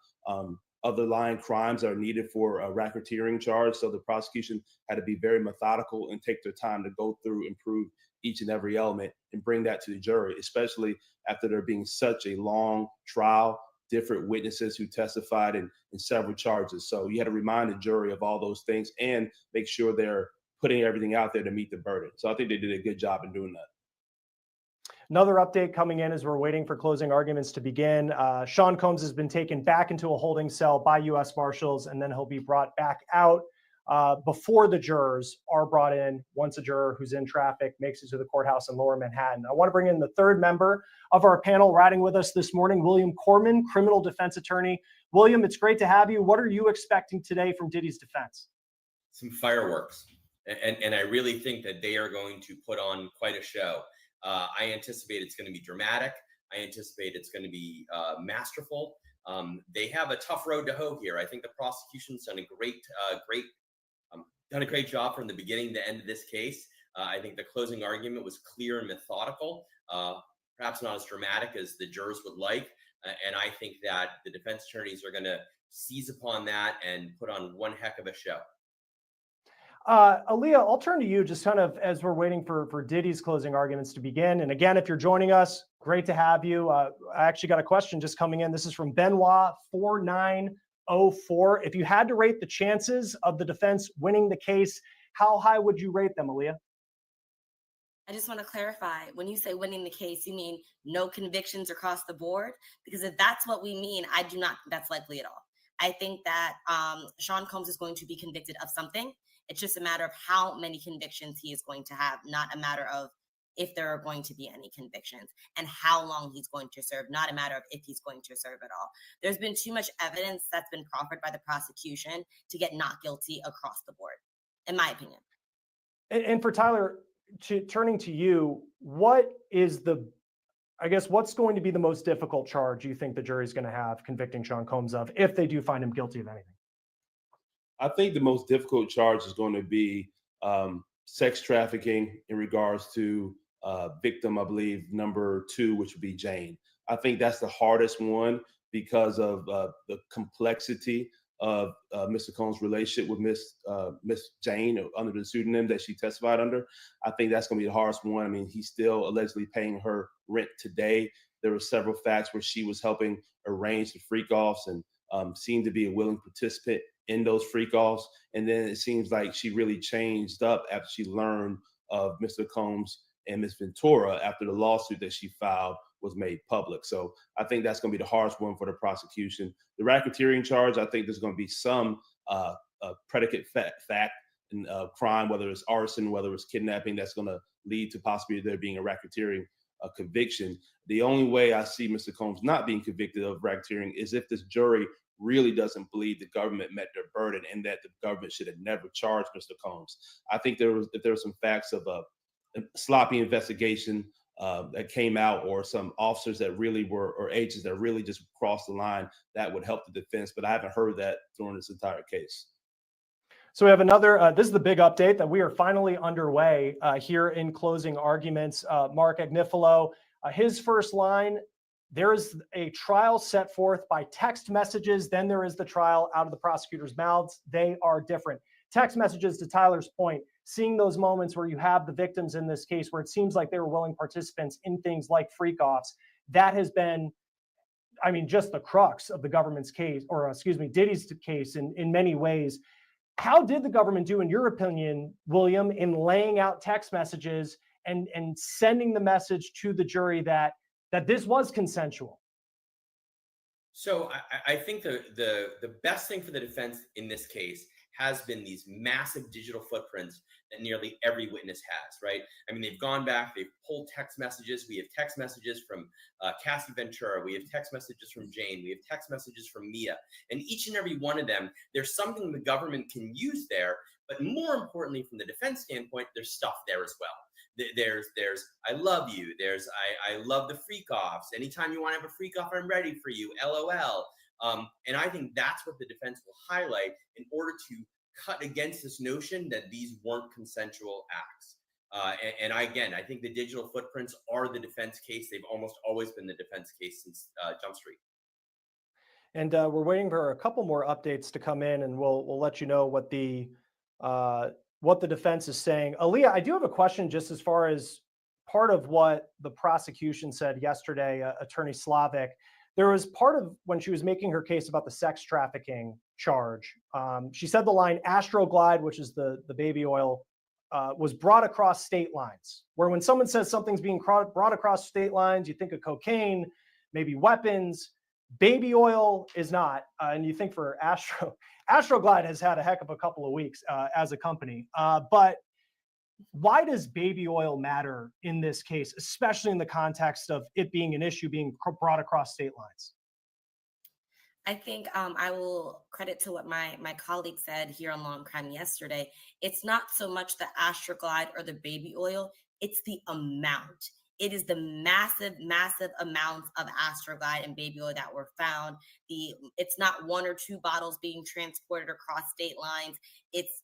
underlying crimes that are needed for a racketeering charge. So the prosecution had to be very methodical and take their time to go through and prove each and every element and bring that to the jury, especially after there being such a long trial, different witnesses who testified in several charges. So you had to remind the jury of all those things and make sure they're putting everything out there to meet the burden. So I think they did a good job in doing that. Another update coming in as we're waiting for closing arguments to begin. Sean Combs has been taken back into a holding cell by U.S. Marshals, and then he'll be brought back out before the jurors are brought in once a juror who's in traffic makes it to the courthouse in Lower Manhattan. I want to bring in the third member of our panel riding with us this morning, William Corman, criminal defense attorney. William, it's great to have you. What are you expecting today from Diddy's defense? Some fireworks. And I really think that they are going to put on quite a show. I anticipate it's going to be dramatic. I anticipate it's going to be masterful. They have a tough road to hoe here. I think the prosecution's done a great job from the beginning to end of this case. I think the closing argument was clear and methodical, perhaps not as dramatic as the jurors would like. And I think that the defense attorneys are going to seize upon that and put on one heck of a show. Aaliyah, I'll turn to you just kind of as we're waiting for Diddy's closing arguments to begin. And again, if you're joining us, great to have you. I actually got a question just coming in. This is from Benoit 4904. If you had to rate the chances of the defense winning the case, how high would you rate them, Aaliyah? I just want to clarify, when you say winning the case, you mean no convictions across the board? Because if that's what we mean, I do not think that's likely at all. I think that Sean Combs is going to be convicted of something. It's just a matter of how many convictions he is going to have, not a matter of if there are going to be any convictions and how long he's going to serve, not a matter of if he's going to serve at all. There's been too much evidence that's been proffered by the prosecution to get not guilty across the board, in my opinion. And for Tyler, turning to you, what is what's going to be the most difficult charge you think the jury's going to have convicting Sean Combs of if they do find him guilty of anything? I think the most difficult charge is going to be sex trafficking in regards to victim, I believe, number 2, which would be Jane. I think that's the hardest one because of the complexity of Mr. Combs' relationship with Miss Jane under the pseudonym that she testified under. I think that's going to be the hardest one. I mean, he's still allegedly paying her rent today. there were several facts where she was helping arrange the freak-offs and seemed to be a willing participant in those freak-offs. And then it seems like she really changed up after she learned of Mr. Combs and Ms. Ventura after the lawsuit that she filed was made public. So I think that's going to be the hardest one for the prosecution. The racketeering charge, I think there's going to be some predicate fact and crime, whether it's arson, whether it's kidnapping, that's going to lead to possibly there being a racketeering conviction. The only way I see Mr. Combs not being convicted of racketeering is if this jury really doesn't believe the government met their burden and that the government should have never charged Mr. Combs. I think if there were some facts of a sloppy investigation that came out, or some officers that really were, or agents that really just crossed the line, that would help the defense. But I haven't heard that during this entire case. So we have another, this is the big update that we are finally underway here in closing arguments. Mark Agnifilo, his first line, there is a trial set forth by text messages. Then there is the trial out of the prosecutor's mouths. They are different. Text messages, to Tyler's point, seeing those moments where you have the victims in this case, where it seems like they were willing participants in things like freak-offs, that has been, I mean, just the crux of the government's case, or excuse me, Diddy's case in many ways. How did the government do, in your opinion, William, in laying out text messages and sending the message to the jury that this was consensual? So I think the best thing for the defense in this case has been these massive digital footprints that nearly every witness has, right? I mean, they've gone back, they've pulled text messages. We have text messages from Cassie Ventura. We have text messages from Jane. We have text messages from Mia. And each and every one of them, there's something the government can use there. But more importantly, from the defense standpoint, there's stuff there as well. There's I love you. There's I love the freak-offs. Anytime you want to have a freak-off, I'm ready for you. LOL. And I think that's what the defense will highlight in order to cut against this notion that these weren't consensual acts. Again, I think the digital footprints are the defense case. They've almost always been the defense case since Jump Street. And we're waiting for a couple more updates to come in, and we'll let you know what the defense is saying. Aaliyah, I do have a question just as far as part of what the prosecution said yesterday, Attorney Slavic. There was part of when she was making her case about the sex trafficking charge. She said the line Astroglide, which is the baby oil, was brought across state lines, where when someone says something's being brought across state lines, you think of cocaine, maybe weapons. Baby oil is not. And you think for Astroglide has had a heck of a couple of weeks as a company. But why does baby oil matter in this case, especially in the context of it being an issue being brought across state lines? I think I will credit to what my colleague said here on Law&Crime yesterday. It's not so much the Astroglide or the baby oil, it's the amount. It is the massive, massive amounts of Astroglide and baby oil that were found. It's not 1 or 2 bottles being transported across state lines. It's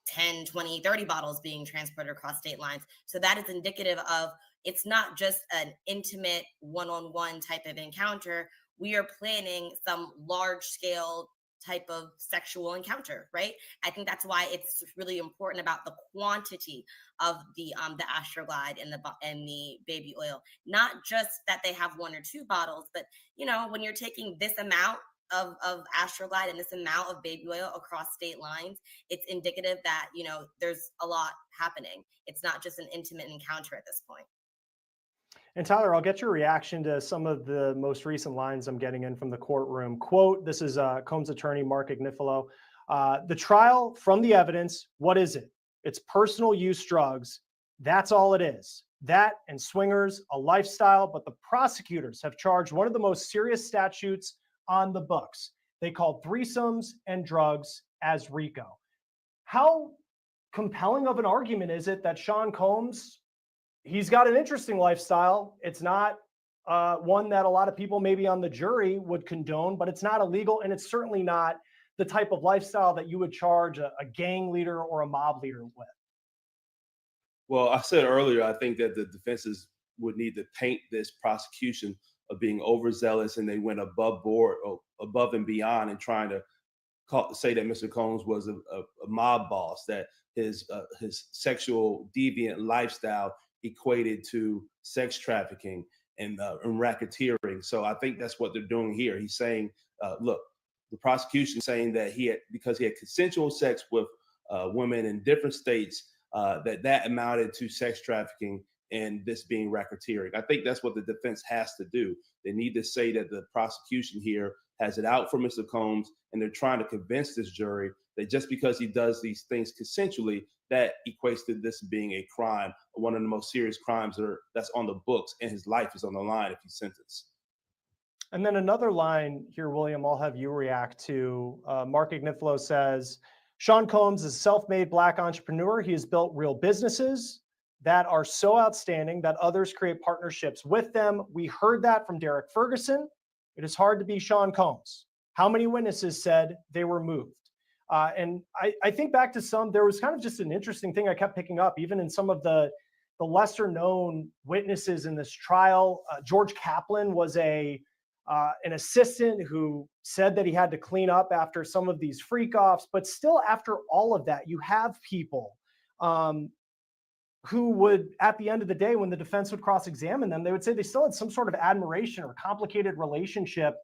10, 20, 30 bottles being transported across state lines. So that is indicative of it's not just an intimate one-on-one type of encounter. We are planning some large scale type of sexual encounter, right? I think that's why it's really important about the quantity of the Astroglide and the baby oil. Not just that they have 1 or 2 bottles, but when you're taking this amount of Astroglide and this amount of baby oil across state lines, it's indicative that there's a lot happening. It's not just an intimate encounter at this point. And Tyler, I'll get your reaction to some of the most recent lines I'm getting in from the courtroom. Quote, this is Combs attorney Mark Agnifilo. The trial from the evidence, what is it? It's personal use drugs. That's all it is. That and swingers, a lifestyle, but the prosecutors have charged one of the most serious statutes on the books. They called threesomes and drugs as RICO. How compelling of an argument is it that Sean Combs, he's got an interesting lifestyle. It's not one that a lot of people maybe on the jury would condone, but it's not illegal, and it's certainly not the type of lifestyle that you would charge a gang leader or a mob leader with. Well, I said earlier, I think that the defenses would need to paint this prosecution of being overzealous, and they went above board or above and beyond in trying to say that Mr. Combs was a mob boss, that his sexual deviant lifestyle equated to sex trafficking. and racketeering. So I think that's what they're doing here. He's saying, look, the prosecution saying that because he had consensual sex with women in different states, that amounted to sex trafficking and this being racketeering. I think that's what the defense has to do. They need to say that the prosecution here has it out for Mr. Combs, and they're trying to convince this jury that just because he does these things consensually, that equates to this being a crime, one of the most serious crimes that's on the books, and his life is on the line if he's sentenced. And then another line here, William, I'll have you react to. Mark Ignifilo says, Sean Combs is a self-made Black entrepreneur. He has built real businesses that are so outstanding that others create partnerships with them. We heard that from Derek Ferguson. It is hard to be Sean Combs. How many witnesses said they were moved? And I think back to there was kind of just an interesting thing I kept picking up, even in some of the lesser known witnesses in this trial. George Kaplan was an assistant who said that he had to clean up after some of these freak offs, but still after all of that, you have people who would, at the end of the day, when the defense would cross-examine them, they would say they still had some sort of admiration or complicated relationship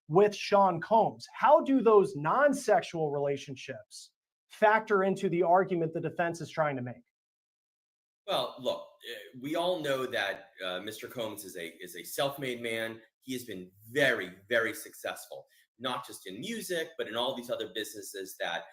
with Sean Combs. How do those non-sexual relationships factor into the argument the defense is trying to make? Well, look, we all know that Mr. Combs is a self-made man. He has been very, very successful, not just in music, but in all these other businesses that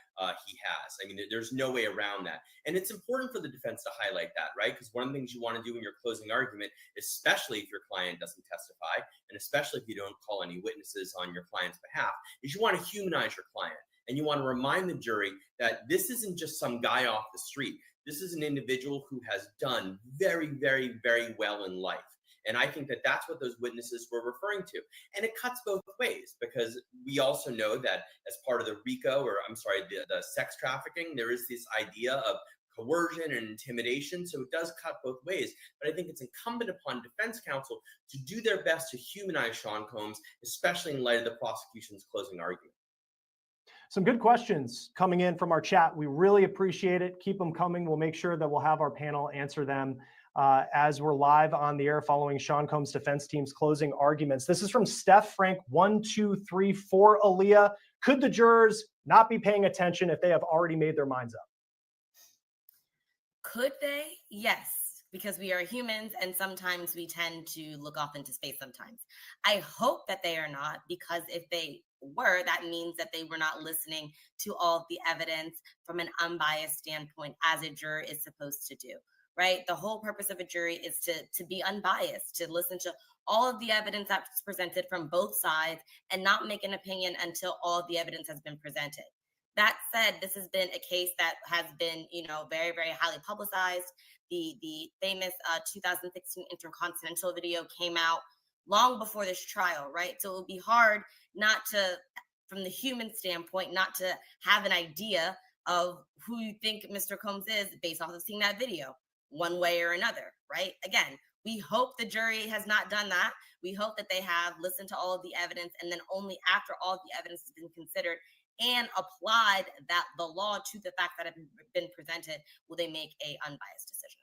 he has. I mean, there's no way around that. And it's important for the defense to highlight that, right? Because one of the things you want to do in your closing argument, especially if your client doesn't testify, and especially if you don't call any witnesses on your client's behalf, is you want to humanize your client. And you want to remind the jury that this isn't just some guy off the street. This is an individual who has done very, very, very well in life. And I think that that's what those witnesses were referring to. And it cuts both ways, because we also know that as part of the the sex trafficking, there is this idea of coercion and intimidation. So it does cut both ways. But I think it's incumbent upon defense counsel to do their best to humanize Sean Combs, especially in light of the prosecution's closing argument. Some good questions coming in from our chat. We really appreciate it. Keep them coming. We'll make sure that we'll have our panel answer them as we're live on the air following Sean Combs' defense team's closing arguments. This is from Steph Frank 1234. Aaliyah, could the jurors not be paying attention if they have already made their minds up? Could they? Yes, because we are humans and sometimes we tend to look off into space sometimes. I hope that they are not, because if they were, that means that they were not listening to all of the evidence from an unbiased standpoint, as a juror is supposed to do, right? The whole purpose of a jury is to be unbiased, to listen to all of the evidence that's presented from both sides and not make an opinion until all of the evidence has been presented. That said, this has been a case that has been, very, very highly publicized. The famous 2016 Intercontinental video came out long before this trial, right? So it would be hard not to, from the human standpoint, not to have an idea of who you think Mr. Combs is based off of seeing that video one way or another, right? Again, we hope the jury has not done that. We hope that they have listened to all of the evidence, and then only after all of the evidence has been considered and applied the law to the facts that have been presented, will they make an unbiased decision.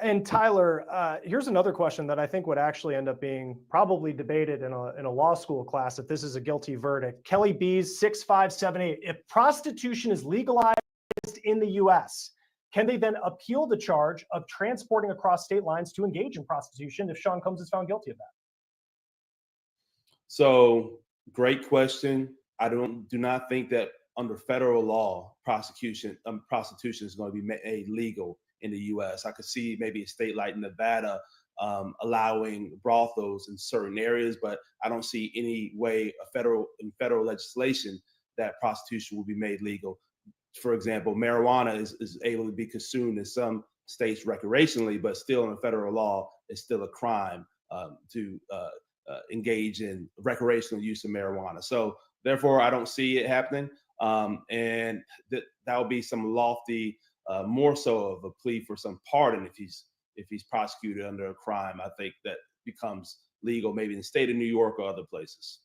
And Tyler, here's another question that I think would actually end up being probably debated in a law school class if this is a guilty verdict. Kelly B's 6578. If prostitution is legalized in the U.S., can they then appeal the charge of transporting across state lines to engage in prostitution if Sean Combs is found guilty of that? So, great question. I do not think that under federal law, prostitution is going to be made legal in the U.S. I could see maybe a state like Nevada allowing brothels in certain areas, but I don't see any way in federal legislation that prostitution will be made legal. For example, marijuana is able to be consumed in some states recreationally, but still in federal law, it's still a crime to engage in recreational use of marijuana. So therefore, I don't see it happening. And that would be some lofty, more so of a plea for some pardon if he's prosecuted under a crime. I think that becomes legal maybe in the state of New York or other places.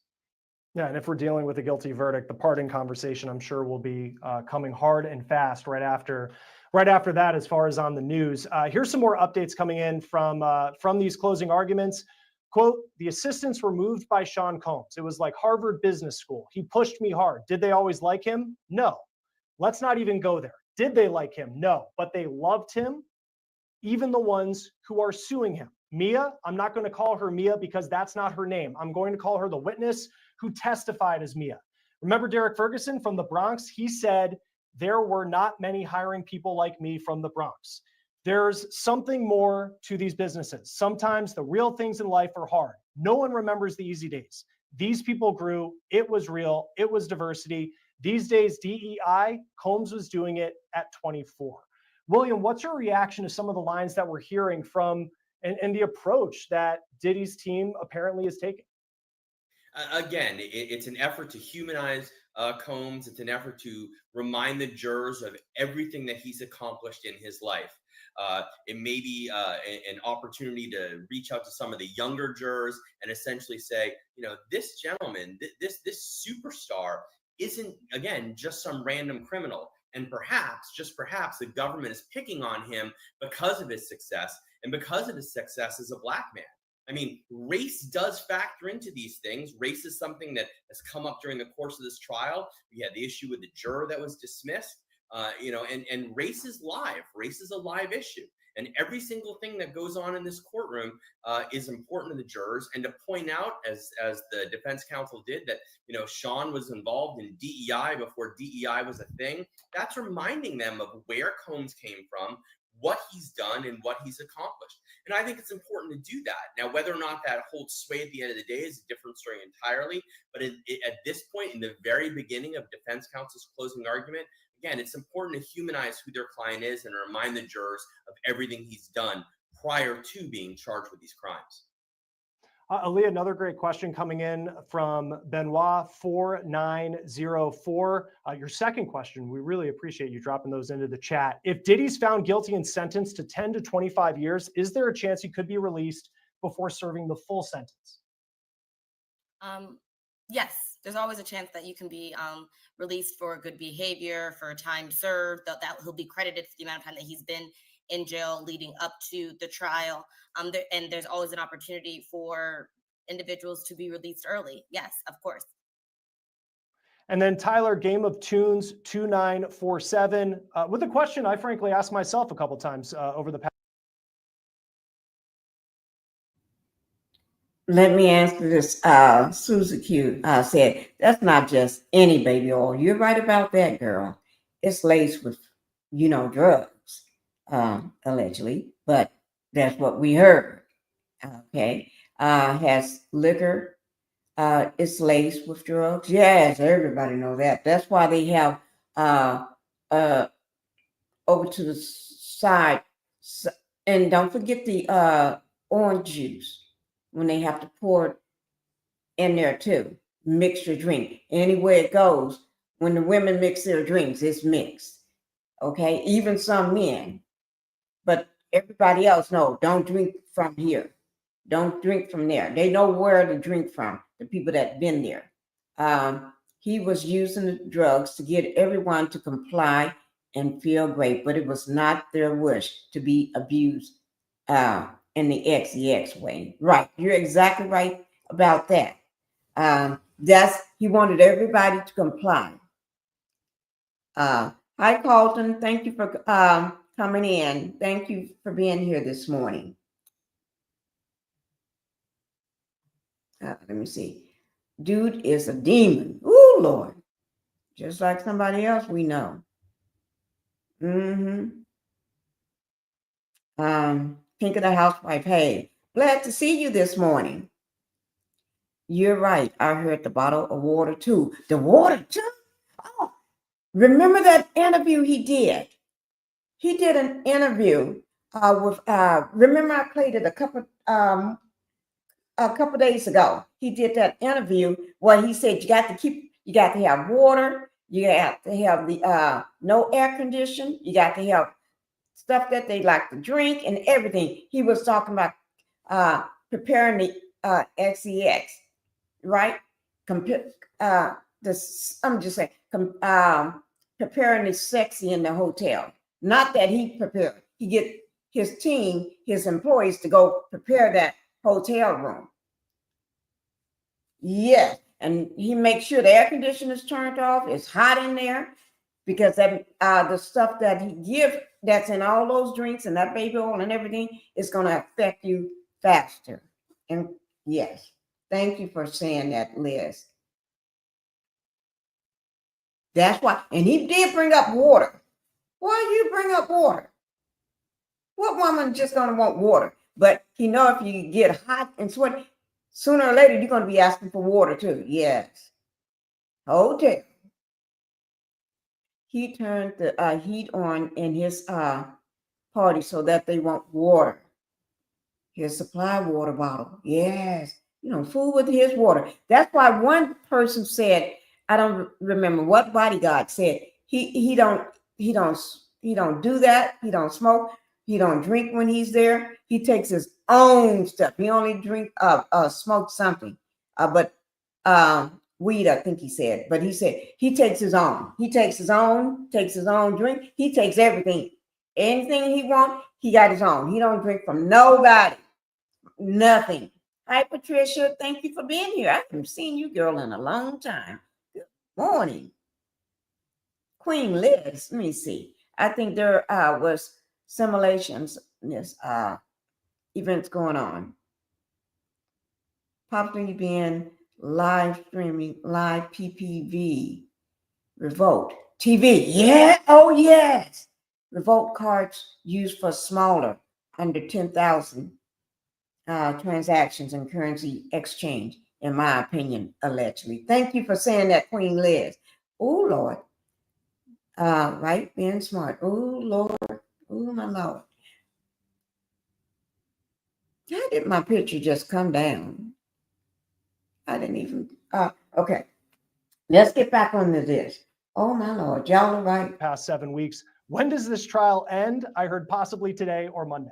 Yeah, and if we're dealing with a guilty verdict, the pardon conversation, I'm sure, will be coming hard and fast right after Right after that, as far as on the news, here's some more updates coming in from these closing arguments. Quote, the assistants were moved by Sean Combs. It was like Harvard Business School. He pushed me hard. Did they always like him? No. Let's not even go there. Did they like him? No. But they loved him, even the ones who are suing him. Mia, I'm not going to call her Mia because that's not her name. I'm going to call her the witness who testified as Mia. Remember Derek Ferguson from the Bronx? He said, there were not many hiring people like me from the Bronx. There's something more to these businesses. Sometimes the real things in life are hard. No one remembers the easy days. These people grew. It was real. It was diversity. These days, DEI, Combs was doing it at 24. William, what's your reaction to some of the lines that we're hearing from and the approach that Diddy's team apparently is taking? Again, it's an effort to humanize Combs. It's an effort to remind the jurors of everything that he's accomplished in his life. It may be an opportunity to reach out to some of the younger jurors and essentially say, this gentleman, this superstar isn't, again, just some random criminal. And perhaps, just perhaps, the government is picking on him because of his success and because of his success as a black man. I mean, race does factor into these things. Race is something that has come up during the course of this trial. We had the issue with the juror that was dismissed, and race is live. Race is a live issue. And every single thing that goes on in this courtroom is important to the jurors. And to point out, as the defense counsel did, that Sean was involved in DEI before DEI was a thing. That's reminding them of where Combs came from, what he's done, and what he's accomplished. And I think it's important to do that. Now, whether or not that holds sway at the end of the day is a different story entirely. But at this point, in the very beginning of defense counsel's closing argument, again, it's important to humanize who their client is and remind the jurors of everything he's done prior to being charged with these crimes. Aaliyah, another great question coming in from Benoit 4904. Your second question, we really appreciate you dropping those into the chat. If Diddy's found guilty and sentenced to 10 to 25 years, is there a chance he could be released before serving the full sentence? Yes, there's always a chance that you can be released for good behavior, for time served, that he'll be credited for the amount of time that he's been in jail leading up to the trial. And there's always an opportunity for individuals to be released early. Yes, of course. And then Tyler, Game of Tunes 2947, with a question I frankly asked myself a couple times over the past. Let me answer this. Susie Q said, that's not just any baby oil. You're right about that, girl. It's laced with, drugs, allegedly, but that's what we heard. Okay. Has liquor. It's laced with drugs. Yes, everybody know that. That's why they have over to the side. And don't forget the orange juice when they have to pour it in there too. Mix your drink. Anywhere it goes, when the women mix their drinks, it's mixed. Okay, even some men. But everybody else, no, don't drink from here. Don't drink from there. They know where to drink from, the people that been there. He was using the drugs to get everyone to comply and feel great, but it was not their wish to be abused in the XEX way. Right. You're exactly right about that. He wanted everybody to comply. Hi, Colton. Thank you for coming in. Thank you for being here this morning. Let me see. Dude is a demon. Ooh, Lord. Just like somebody else we know. Pinkie the Housewife. Hey, glad to see you this morning. You're right. I heard the bottle of water too. The water too? Oh, remember that interview he did? He did an interview with, remember I played it a couple days ago. He did that interview where he said you got to have water, you have to have the no air condition, you got to have stuff that they like to drink and everything. He was talking about preparing the XEX, right? I'm just saying, preparing the sexy in the hotel. Not that he prepared. He get his team, his employees to go prepare that hotel room. Yes, and he makes sure the air conditioner is turned off. It's hot in there because that the stuff that he gives that's in all those drinks and that baby oil and everything is going to affect you faster. And yes, thank you for saying that, Liz. That's why, and he did bring up water. Why do you bring up water? What woman just gonna want water? But you know, if you get hot and sweaty, sooner or later you're gonna be asking for water too. Yes. Hotel. He turned the heat on in his party so that they want water. His supply water bottle. Yes. You know, food with his water. That's why one person said, I don't remember what bodyguard said, he don't do that. He don't smoke. He don't drink when he's there. He takes his own stuff. He only smoke something. But weed, I think he said. But he said he takes his own. He takes his own drink. He takes everything. Anything he wants, he got his own. He don't drink from nobody. Nothing. Hi, Patricia. Thank you for being here. I haven't seen you, girl, in a long time. Good morning. Queen Liz, let me see. I think there was simulations, this events going on. Possibly being live streaming, live PPV, Revolt, TV. Yeah, oh yes. Revolt cards used for smaller, under 10,000 transactions and currency exchange, in my opinion, allegedly. Thank you for saying that, Queen Liz. Oh, Lord. Right, being smart. Oh, Lord. Oh, my Lord. How did my picture just come down? I didn't even, okay. Let's get back on to this. Oh, my Lord. Y'all are right. Past 7 weeks. When does this trial end? I heard possibly today or Monday.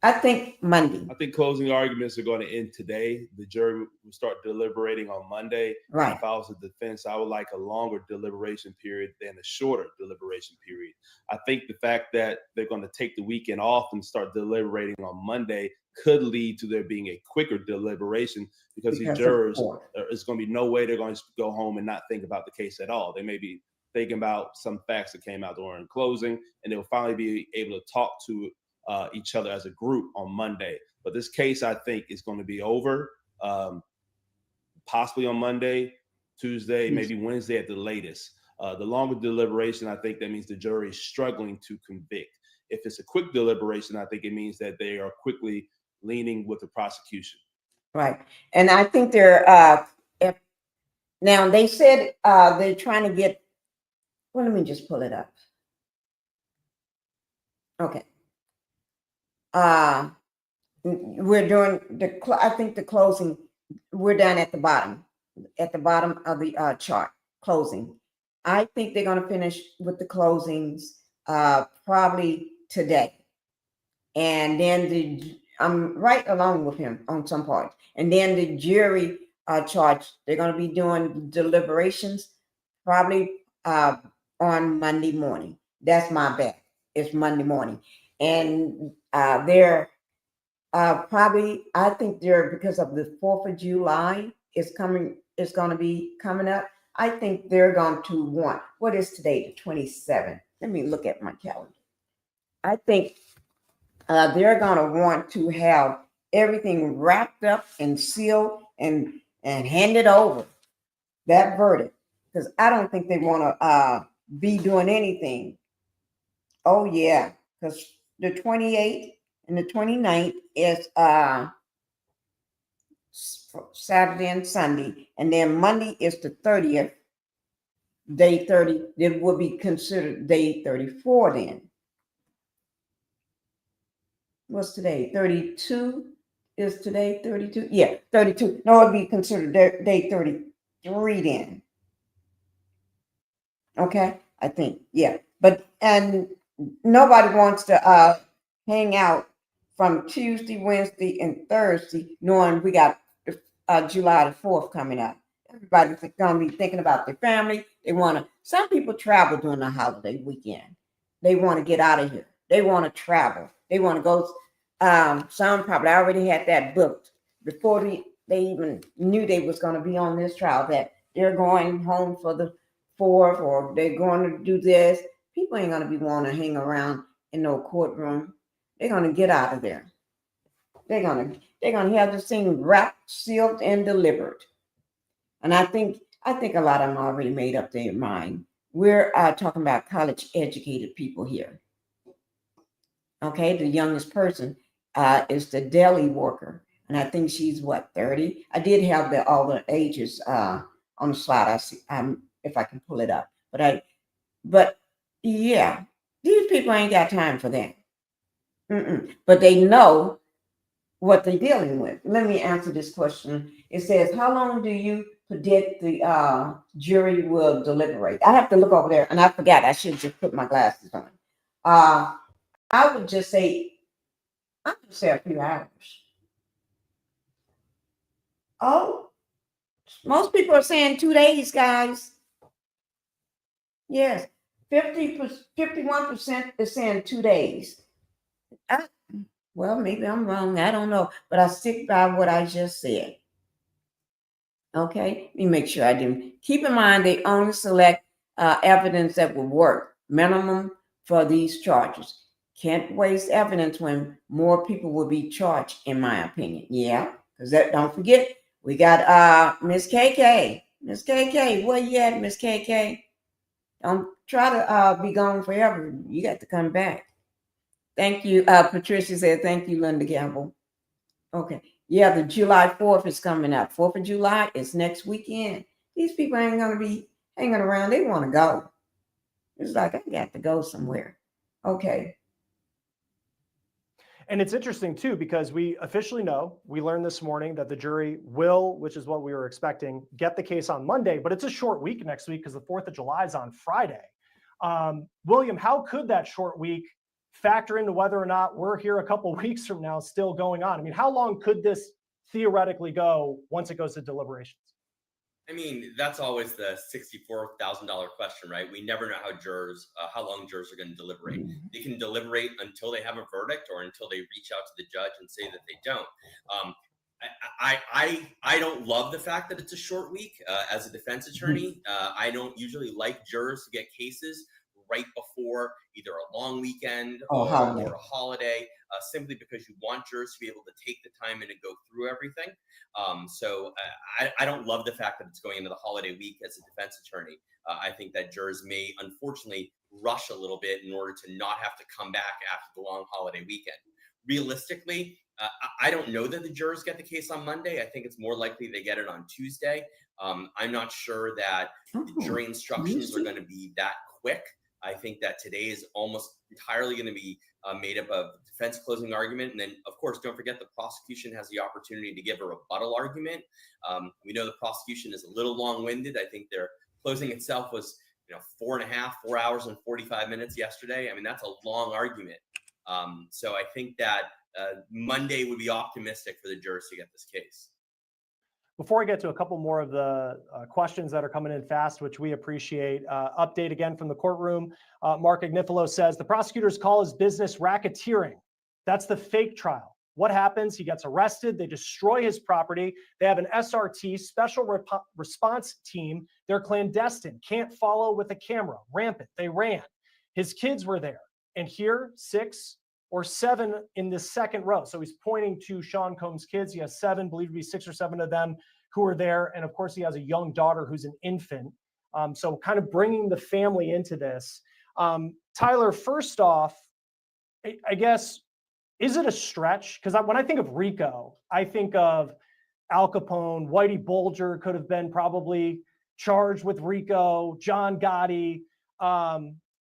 I think Monday. I think closing arguments are going to end today. The jury will start deliberating on Monday. Right. If I was a defense, I would like a longer deliberation period than a shorter deliberation period. I think the fact that they're going to take the weekend off and start deliberating on Monday could lead to there being a quicker deliberation because these jurors, there's going to be no way they're going to go home and not think about the case at all. They may be thinking about some facts that came out during closing, and they'll finally be able to talk to each other as a group on Monday. But this case, I think, is going to be over possibly on Monday, Tuesday, maybe Wednesday at the latest. The longer deliberation, I think that means the jury is struggling to convict. If it's a quick deliberation, I think it means that they are quickly leaning with the prosecution. Right. And I think they're, now they said they're trying to get, well, let me just pull it up. Okay. We're doing I think the closing, we're down at the bottom of the chart, closing. I think they're going to finish with the closings probably today. And then I'm right along with him on some parts. And then the jury charge, they're going to be doing deliberations probably on Monday morning. That's my bet. It's Monday morning. And they're probably, I think they're, because of the 4th of July is going to be coming up. I think they're going to want, what is today, the 27th? Let me look at my calendar. I think they're going to want to have everything wrapped up and sealed and handed over, that verdict, because I don't think they want to be doing anything. Oh, yeah, because the 28th and the 29th is Saturday and Sunday, and then Monday is the 30th, day 30. It will be considered day 34 then. What's today? 32? Is today 32? Yeah, 32. No, it'll be considered day 33 then. Okay, I think, yeah. But, and nobody wants to hang out from Tuesday, Wednesday, and Thursday, knowing we got July the 4th coming up. Everybody's going to be thinking about their family. They want to, some people travel during the holiday weekend. they want to get out of here. They want to travel. They want to go. Some probably already had that booked before they even knew they was going to be on this trial, that they're going home for the 4th, or they're going to do this. People ain't going to be wanting to hang around in no courtroom. They're going to get out of there. They're going to have this thing wrapped, sealed, and delivered. And I think a lot of them already made up their mind. We're talking about college educated people here. Okay, the youngest person is the deli worker, and I think she's what, 30. I did have all the ages on the slide. I see, if I can pull it up, but yeah, these people ain't got time for that. But they know what they're dealing with. Let me answer this question. It says, how long do you predict the jury will deliberate? I have to look over there, and I forgot. I should just put my glasses on. I would just say, a few hours. Oh, most people are saying 2 days, guys. Yes, 51% is saying 2 days. Well, maybe I'm wrong. I don't know, but I stick by what I just said. Okay, let me make sure I didn't. Keep in mind, they only select evidence that will work, minimum for these charges. Can't waste evidence when more people will be charged, in my opinion. Yeah, because don't forget, we got Miss KK. Miss KK, where you at, Miss KK? Don't try to be gone forever. You got to come back. Thank you. Patricia said, thank you, Linda Campbell. Okay. Yeah, the July 4th is coming up. 4th of July is next weekend. These people ain't going to be hanging around. They want to go. It's like, I got to go somewhere. Okay. And it's interesting too, because we officially know, we learned this morning that the jury will, which is what we were expecting, get the case on Monday, but it's a short week next week because the 4th of July is on Friday. William, how could that short week factor into whether or not we're here a couple weeks from now still going on? I mean, how long could this theoretically go once it goes to deliberations? I mean, that's always the $64,000 question, right? We never know how long jurors are going to deliberate. They can deliberate until they have a verdict or until they reach out to the judge and say that they don't. I don't love the fact that it's a short week. As a defense attorney, I don't usually like jurors to get cases right before either a long weekend or a holiday, simply because you want jurors to be able to take the time and to go through everything. So I don't love the fact that it's going into the holiday week as a defense attorney. I think that jurors may unfortunately rush a little bit in order to not have to come back after the long holiday weekend. Realistically, I don't know that the jurors get the case on Monday. I think it's more likely they get it on Tuesday. I'm not sure that the jury instructions are going to be that quick. I think that today is almost entirely going to be made up of defense closing argument. And then, of course, don't forget the prosecution has the opportunity to give a rebuttal argument. We know the prosecution is a little long-winded. I think their closing itself was 4 hours and 45 minutes yesterday. I mean, that's a long argument. So I think that Monday would be optimistic for the jurors to get this case. Before I get to a couple more of the questions that are coming in fast, which we appreciate, update again from the courtroom. Mark Agnifilo says, the prosecutors call his business racketeering. That's the fake trial. What happens? He gets arrested. They destroy his property. They have an SRT, special response team. They're clandestine, can't follow with a camera, rampant. They ran. His kids were there. And here, 6 or 7 in the second row. So he's pointing to Sean Combs' kids. He has 7, believed to be 6 or 7 of them who are there. And of course, he has a young daughter who's an infant. So kind of bringing the family into this. Tyler, first off, I guess, is it a stretch? Because when I think of RICO, I think of Al Capone, Whitey Bulger could have been probably charged with RICO, John Gotti,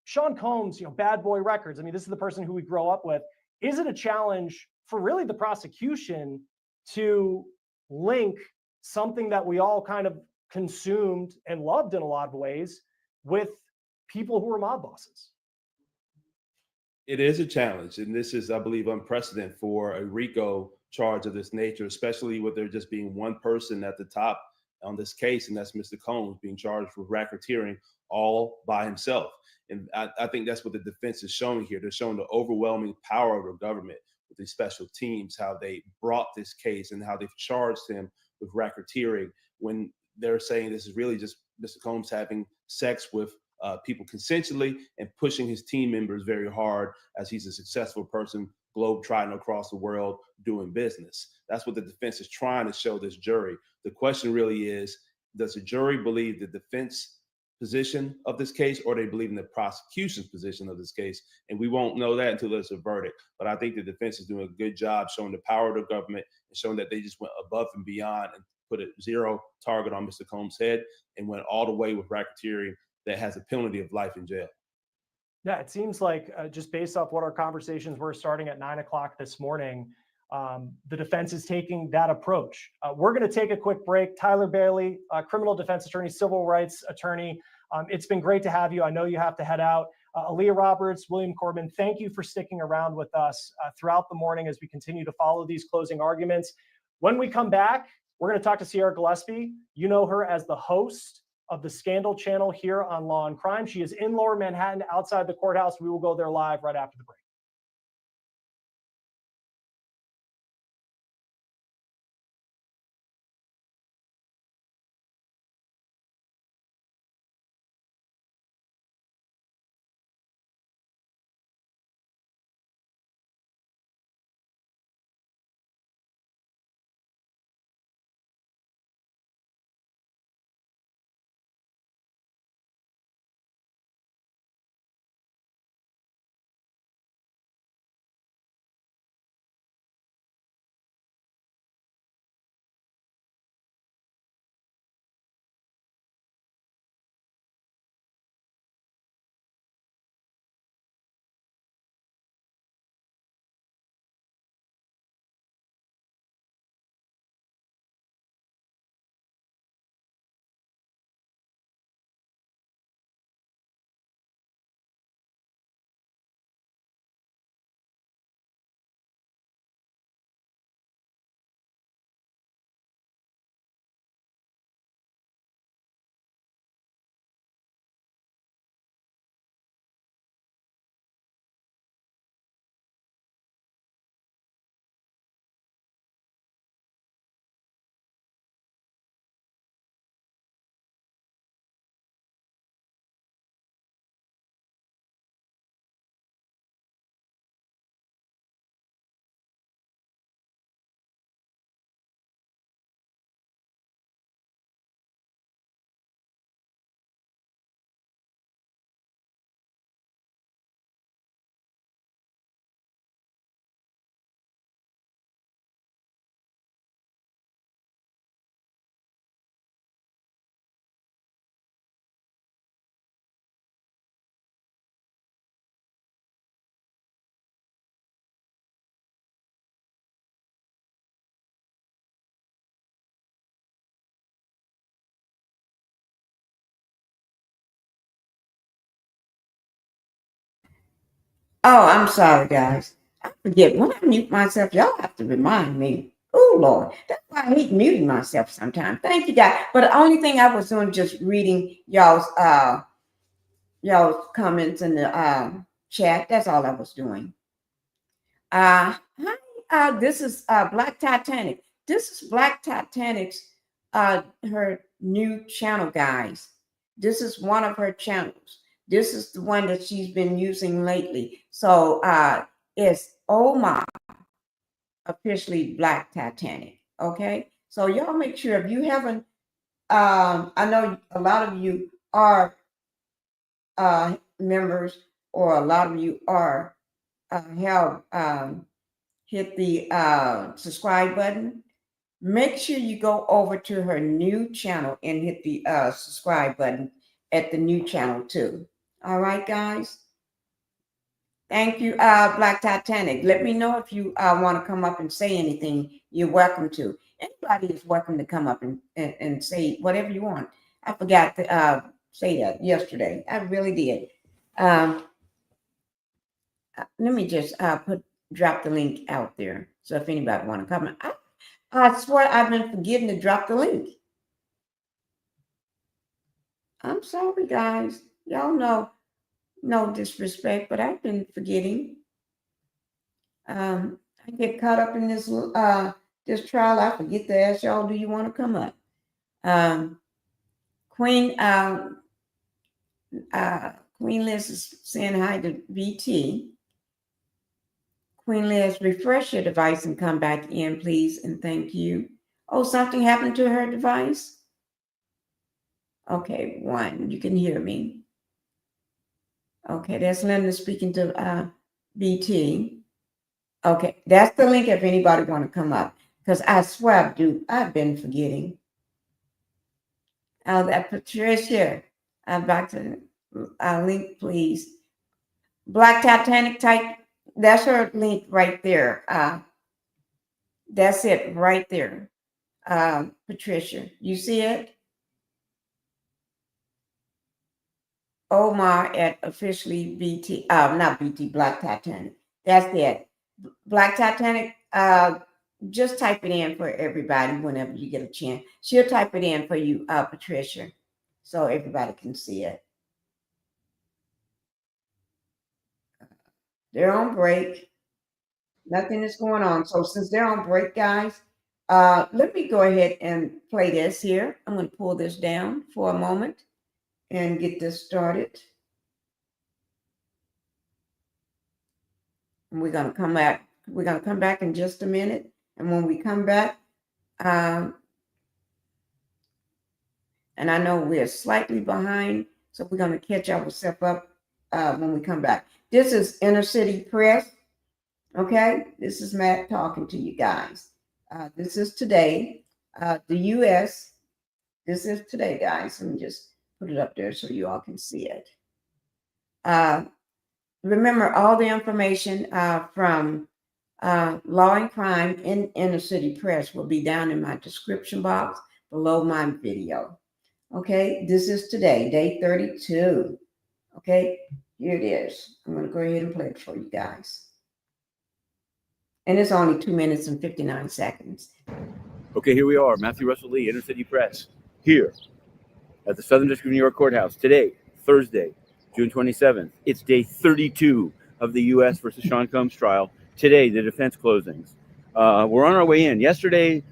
Sean Combs, bad boy records. I mean, this is the person who we grow up with. Is it a challenge for really the prosecution to link something that we all kind of consumed and loved in a lot of ways with people who are mob bosses? It is a challenge. And this is, I believe, unprecedented for a RICO charge of this nature, especially with there just being one person at the top on this case, and that's Mr. Combs being charged with racketeering all by himself. And I think that's what the defense is showing here. They're showing the overwhelming power of the government with these special teams, how they brought this case and how they've charged him with racketeering when they're saying this is really just Mr. Combs having sex with people consensually and pushing his team members very hard as he's a successful person globe-trotting across the world doing business. That's what the defense is trying to show this jury. The question really is, does the jury believe the defense position of this case, or they believe in the prosecution's position of this case? And we won't know that until there's a verdict. But I think the defense is doing a good job showing the power of the government and showing that they just went above and beyond and put a zero target on Mr. Combs' head and went all the way with racketeering that has a penalty of life in jail. Yeah, it seems like just based off what our conversations were starting at 9 o'clock this morning, the defense is taking that approach. We're going to take a quick break. Tyler Bailey, criminal defense attorney, civil rights attorney. It's been great to have you. I know you have to head out. Aaliyah Roberts, William Corbin, thank you for sticking around with us throughout the morning as we continue to follow these closing arguments. When we come back, we're going to talk to Sierra Gillespie. You know her as the host of the Scandal channel here on Law and Crime. She is in Lower Manhattan outside the courthouse. We will go there live right after the break. Oh, I'm sorry, guys. I forget when I mute myself. Y'all have to remind me. Oh Lord, that's why I hate muting myself sometimes. Thank you, guys. But the only thing I was doing just reading y'all's comments in the chat. That's all I was doing. Hi, this is Black Titanic. This is Black Titanic's her new channel, guys. This is one of her channels. This is the one that she's been using lately. So it's Oma, officially Black Titanic. Okay. So y'all make sure if you haven't, I know a lot of you are members, or a lot of you are have hit the subscribe button. Make sure you go over to her new channel and hit the subscribe button at the new channel too. All right, guys. Thank you, Black Titanic. Let me know if you want to come up and say anything. You're welcome to. Anybody is welcome to come up and say whatever you want. I forgot to say that yesterday. I really did. Let me just drop the link out there. So if anybody want to comment, I swear I've been forgetting to drop the link. I'm sorry, guys. Y'all know no disrespect, but I've been forgetting. I get caught up in this this trial. I forget to ask y'all, do you want to come up? Queen Queen Liz is saying hi to BT. Queen Liz, refresh your device and come back in, please, and thank you. Oh, something happened to her device? Okay, one, you can hear me. Okay, that's Linda speaking to BT. Okay, that's the link if anybody want to come up, because I swear, I've been forgetting. That Patricia, I'm back to link, please. Black Titanic type, that's her link right there. That's it right there. Patricia, you see it? Omar at officially BT, not BT, Black Titanic. That's it. Black Titanic, just type it in for everybody whenever you get a chance. She'll type it in for you, Patricia, so everybody can see it. They're on break. Nothing is going on. So since they're on break, guys, let me go ahead and play this here. I'm going to pull this down for a moment and get this started. And we're going to come back. We're going to come back in just a minute. And when we come back, and I know we're slightly behind, so we're going to catch ourselves up when we come back. This is InnerCity Press. Okay, this is Matt talking to you guys. This is today. The U.S. This is today, guys. Let me just put it up there so you all can see it. Remember, all the information from Law&Crime in InnerCity Press will be down in my description box below my video. Okay, this is today, day 32. Okay, here it is. I'm going to go ahead and play it for you guys. And it's only 2 minutes and 59 seconds. Okay, here we are, Matthew Russell Lee, InnerCity Press, here at the Southern District of New York Courthouse today, Thursday, June 27th. It's day 32 of the U.S. versus Sean Combs trial. Today, the defense closings. We're on our way in. Yesterday,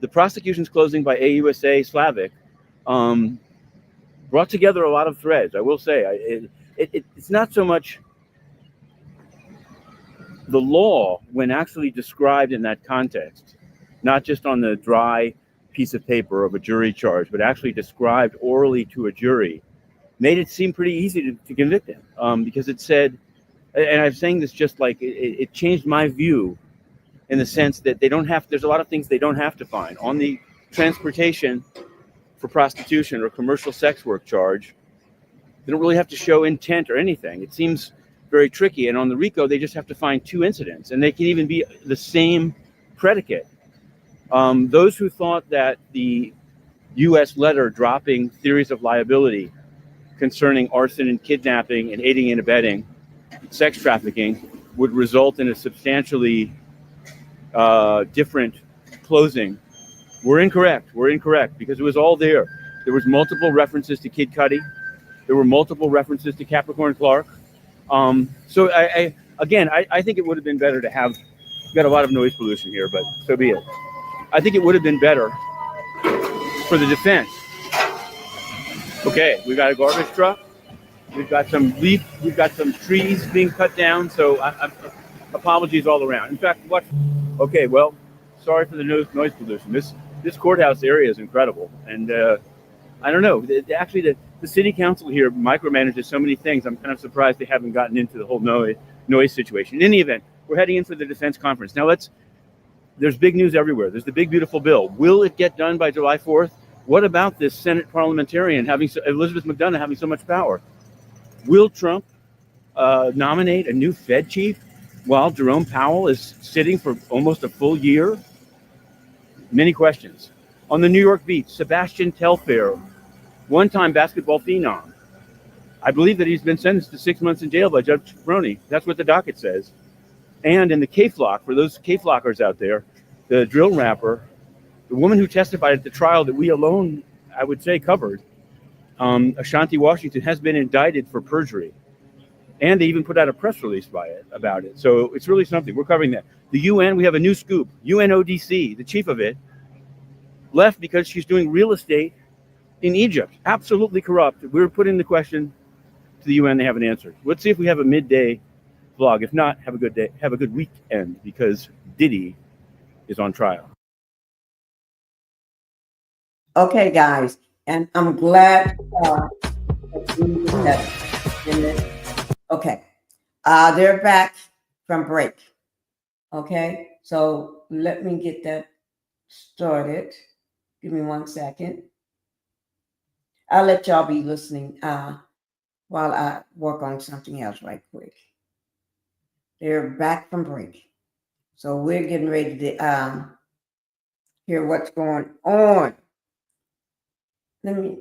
the prosecution's closing by AUSA Slavic brought together a lot of threads. I will say, it's not so much the law when actually described in that context, not just on the dry piece of paper of a jury charge, but actually described orally to a jury, made it seem pretty easy to convict him, because it said, and I'm saying this just like it changed my view in the sense that there's a lot of things they don't have to find. On the transportation for prostitution or commercial sex work charge, they don't really have to show intent or anything. It seems very tricky. And on the RICO, they just have to find 2 incidents, and they can even be the same predicate. Those who thought that the U.S. letter dropping theories of liability concerning arson and kidnapping and aiding and abetting sex trafficking would result in a substantially different closing, we're incorrect. We're incorrect, because it was all there. There was multiple references to Kid Cudi. There were multiple references to Capricorn Clark. So I think it would have been better to have, got a lot of noise pollution here, but so be it. I think it would have been better for the defense. Okay, we got a garbage truck. We've got some we've got some trees being cut down. So apologies all around. In fact, okay, well, sorry for the noise pollution. This courthouse area is incredible. And I don't know, actually the city council here micromanages so many things. I'm kind of surprised they haven't gotten into the whole noise situation. In any event, we're heading in for the defense conference. Now there's big news everywhere. There's the big, beautiful bill. Will it get done by July 4th? What about this Senate parliamentarian Elizabeth McDonough having so much power? Will Trump nominate a new Fed chief while Jerome Powell is sitting for almost a full year? Many questions. On the New York beach, Sebastian Telfair, one-time basketball phenom. I believe that he's been sentenced to 6 months in jail by Judge Brony. That's what the docket says. And in the K-Flock, for those K-Flockers out there, the drill rapper, the woman who testified at the trial that we alone, I would say, covered, Ashanti Washington has been indicted for perjury. And they even put out a press release about it. So it's really something. We're covering that. The UN, we have a new scoop. UNODC, the chief of it, left because she's doing real estate in Egypt. Absolutely corrupt. We're putting the question to the UN. They haven't answered. Let's see if we have a midday vlog. If not, have a good day. Have a good weekend because Diddy is on trial. Okay, guys. And I'm glad okay. They're back from break. Okay. So let me get that started. Give me 1 second. I'll let y'all be listening while I work on something else right quick. They're back from break. So we're getting ready to hear what's going on. Let me,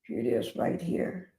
here it is right here.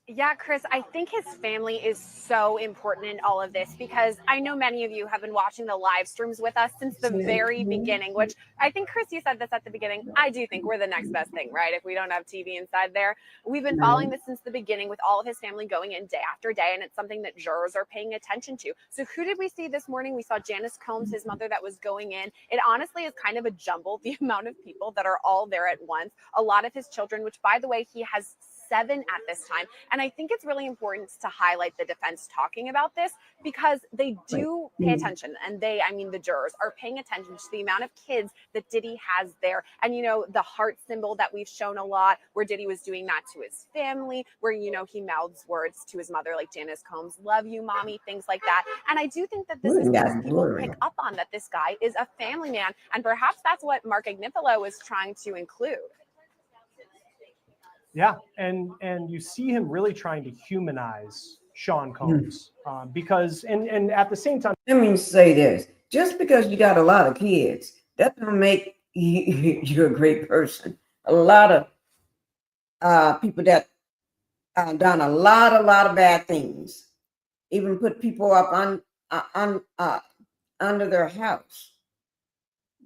Yeah, Chris, I think his family is so important in all of this because I know many of you have been watching the live streams with us since the very beginning, which I think, Chris, you said this at the beginning. I do think we're the next best thing, right? If we don't have TV inside there. We've been following this since the beginning with all of his family going in day after day, and it's something that jurors are paying attention to. So who did we see this morning? We saw Janice Combs, his mother, that was going in. It honestly is kind of a jumble, the amount of people that are all there at once. A lot of his children, which, by the way, he has 7 at this time. And I think it's really important to highlight the defense talking about this because they do pay attention. And the jurors are paying attention to the amount of kids that Diddy has there. And, the heart symbol that we've shown a lot where Diddy was doing that to his family, where, he mouths words to his mother, like Janice Combs, love you, mommy, things like that. And I do think that this is things people pick up on, that this guy is a family man. And perhaps that's what Mark Agnifilo was trying to include. Yeah, and you see him really trying to humanize Sean Combs because, and at the same time, let me say this: just because you got a lot of kids, that don't make you a great person. A lot of people that done a lot of bad things, even put people up under their house,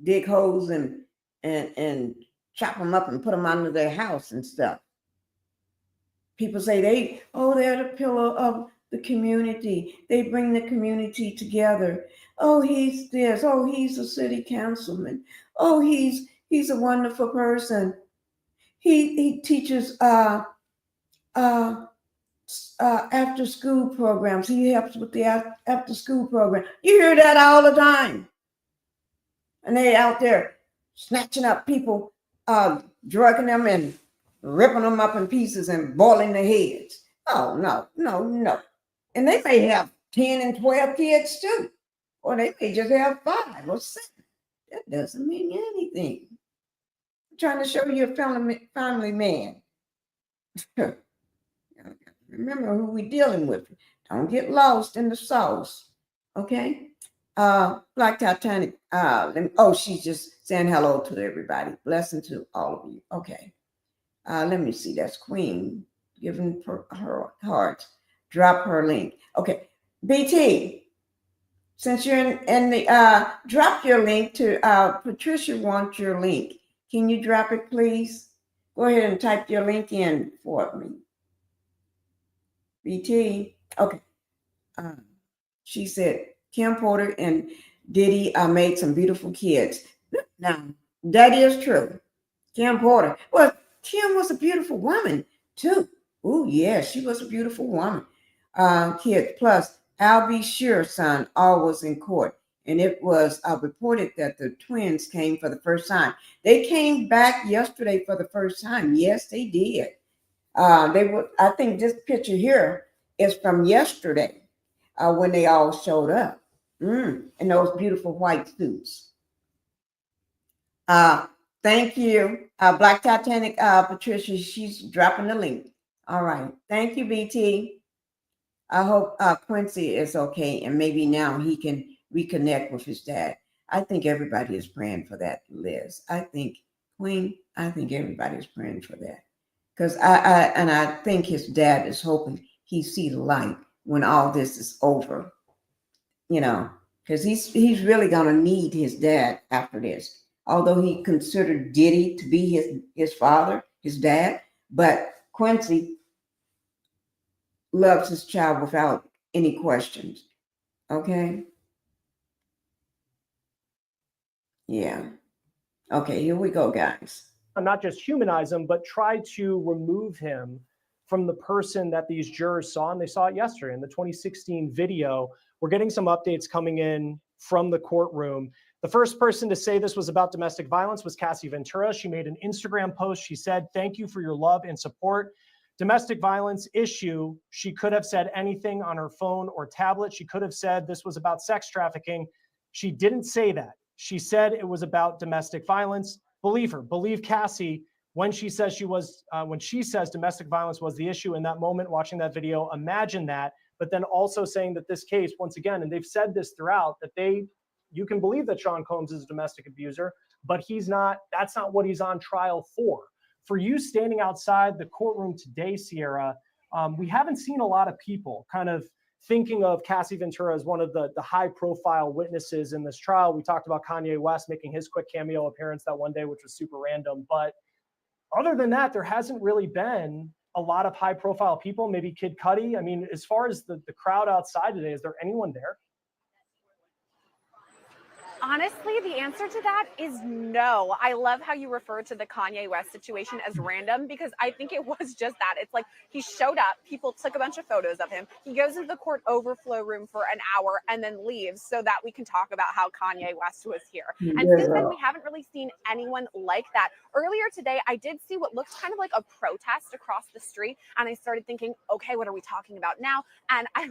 dig holes and chop them up and put them under their house and stuff. People say they're the pillar of the community. They bring the community together. Oh, he's this. Oh, he's a city councilman. Oh, he's a wonderful person. He teaches after school programs. He helps with the after school program. You hear that all the time. And they out there snatching up people, drugging them and ripping them up in pieces and boiling their heads. Oh, no. And they may have 10 and 12 kids too. Or they may just have 5 or 6. That doesn't mean anything. I'm trying to show you a family man. Remember who we're dealing with. Don't get lost in the sauce. Okay? Black Titanic. She's just saying hello to everybody. Blessing to all of you. Okay. Let me see. That's Queen giving her heart. Drop her link. Okay. BT, since you're in the drop your link to Patricia wants your link. Can you drop it, please? Go ahead and type your link in for me. BT. Okay. She said Kim Porter and Diddy made some beautiful kids. Now, that is true. Kim Porter. Well, Kim was a beautiful woman, too. Oh, yeah, she was a beautiful woman. Kids. Plus, I'll be sure son always in court. And it was reported that the twins came for the first time. They came back yesterday for the first time. Yes, they did. I think this picture here is from yesterday when they all showed up. In those beautiful white suits. Thank you. Black Titanic, Patricia, she's dropping the link. All right. Thank you, BT. I hope Quincy is okay and maybe now he can reconnect with his dad. I think everybody is praying for that, Liz. I think, Queen, I think everybody is praying for that. Because I think his dad is hoping he see the light when all this is over. because he's really gonna need his dad after this. Although he considered Diddy to be his father, his dad, but Quincy loves his child without any questions. Okay. Yeah. Okay, here we go, guys. Not just humanize him, but try to remove him from the person that these jurors saw. And they saw it yesterday in the 2016 video. We're getting some updates coming in from the courtroom. The first person to say this was about domestic violence was Cassie Ventura. She made an Instagram post. She said, "Thank you for your love and support. Domestic violence issue." She could have said anything on her phone or tablet. She could have said this was about sex trafficking. She didn't say that. She said it was about domestic violence. Believe her. Believe Cassie when she says when she says domestic violence was the issue in that moment. Watching that video, imagine that. But then also saying that this case, once again, and they've said this throughout, that you can believe that Sean Combs is a domestic abuser, but he's not. That's not what he's on trial for. For you standing outside the courtroom today, Sierra, we haven't seen a lot of people kind of thinking of Cassie Ventura as one of the high-profile witnesses in this trial. We talked about Kanye West making his quick cameo appearance that one day, which was super random. But other than that, there hasn't really been a lot of high-profile people, maybe Kid Cudi. I mean, as far as the crowd outside today, is there anyone there? Honestly, the answer to that is no. I love how you refer to the Kanye West situation as random, because I think it was just that. It's like he showed up, people took a bunch of photos of him. He goes into the court overflow room for an hour and then leaves so that we can talk about how Kanye West was here. And since then, we haven't really seen anyone like that. Earlier today, I did see what looked kind of like a protest across the street. And I started thinking, okay, what are we talking about now? And I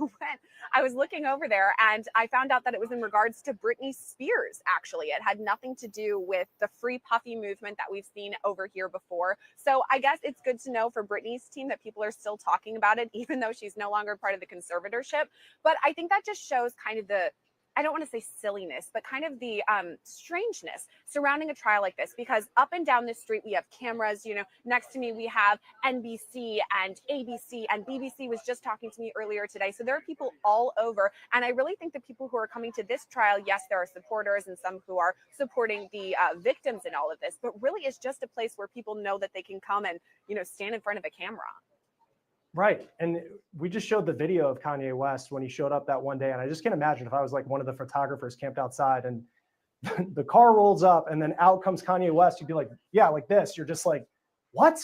was looking over there and I found out that it was in regards to Britney Spears. Actually, it had nothing to do with the Free Puffy movement that we've seen over here before. So I guess it's good to know for Britney's team that people are still talking about it, even though she's no longer part of the conservatorship. But I think that just shows kind of I don't want to say silliness, but kind of the strangeness surrounding a trial like this, because up and down the street, we have cameras, next to me, we have NBC and ABC, and BBC was just talking to me earlier today. So there are people all over. And I really think the people who are coming to this trial, yes, there are supporters and some who are supporting the victims in all of this, but really it's just a place where people know that they can come and, stand in front of a camera. Right. And we just showed the video of Kanye West when he showed up that one day. And I just can't imagine if I was like one of the photographers camped outside and the car rolls up and then out comes Kanye West. You'd be like, yeah, like this. You're just like, what?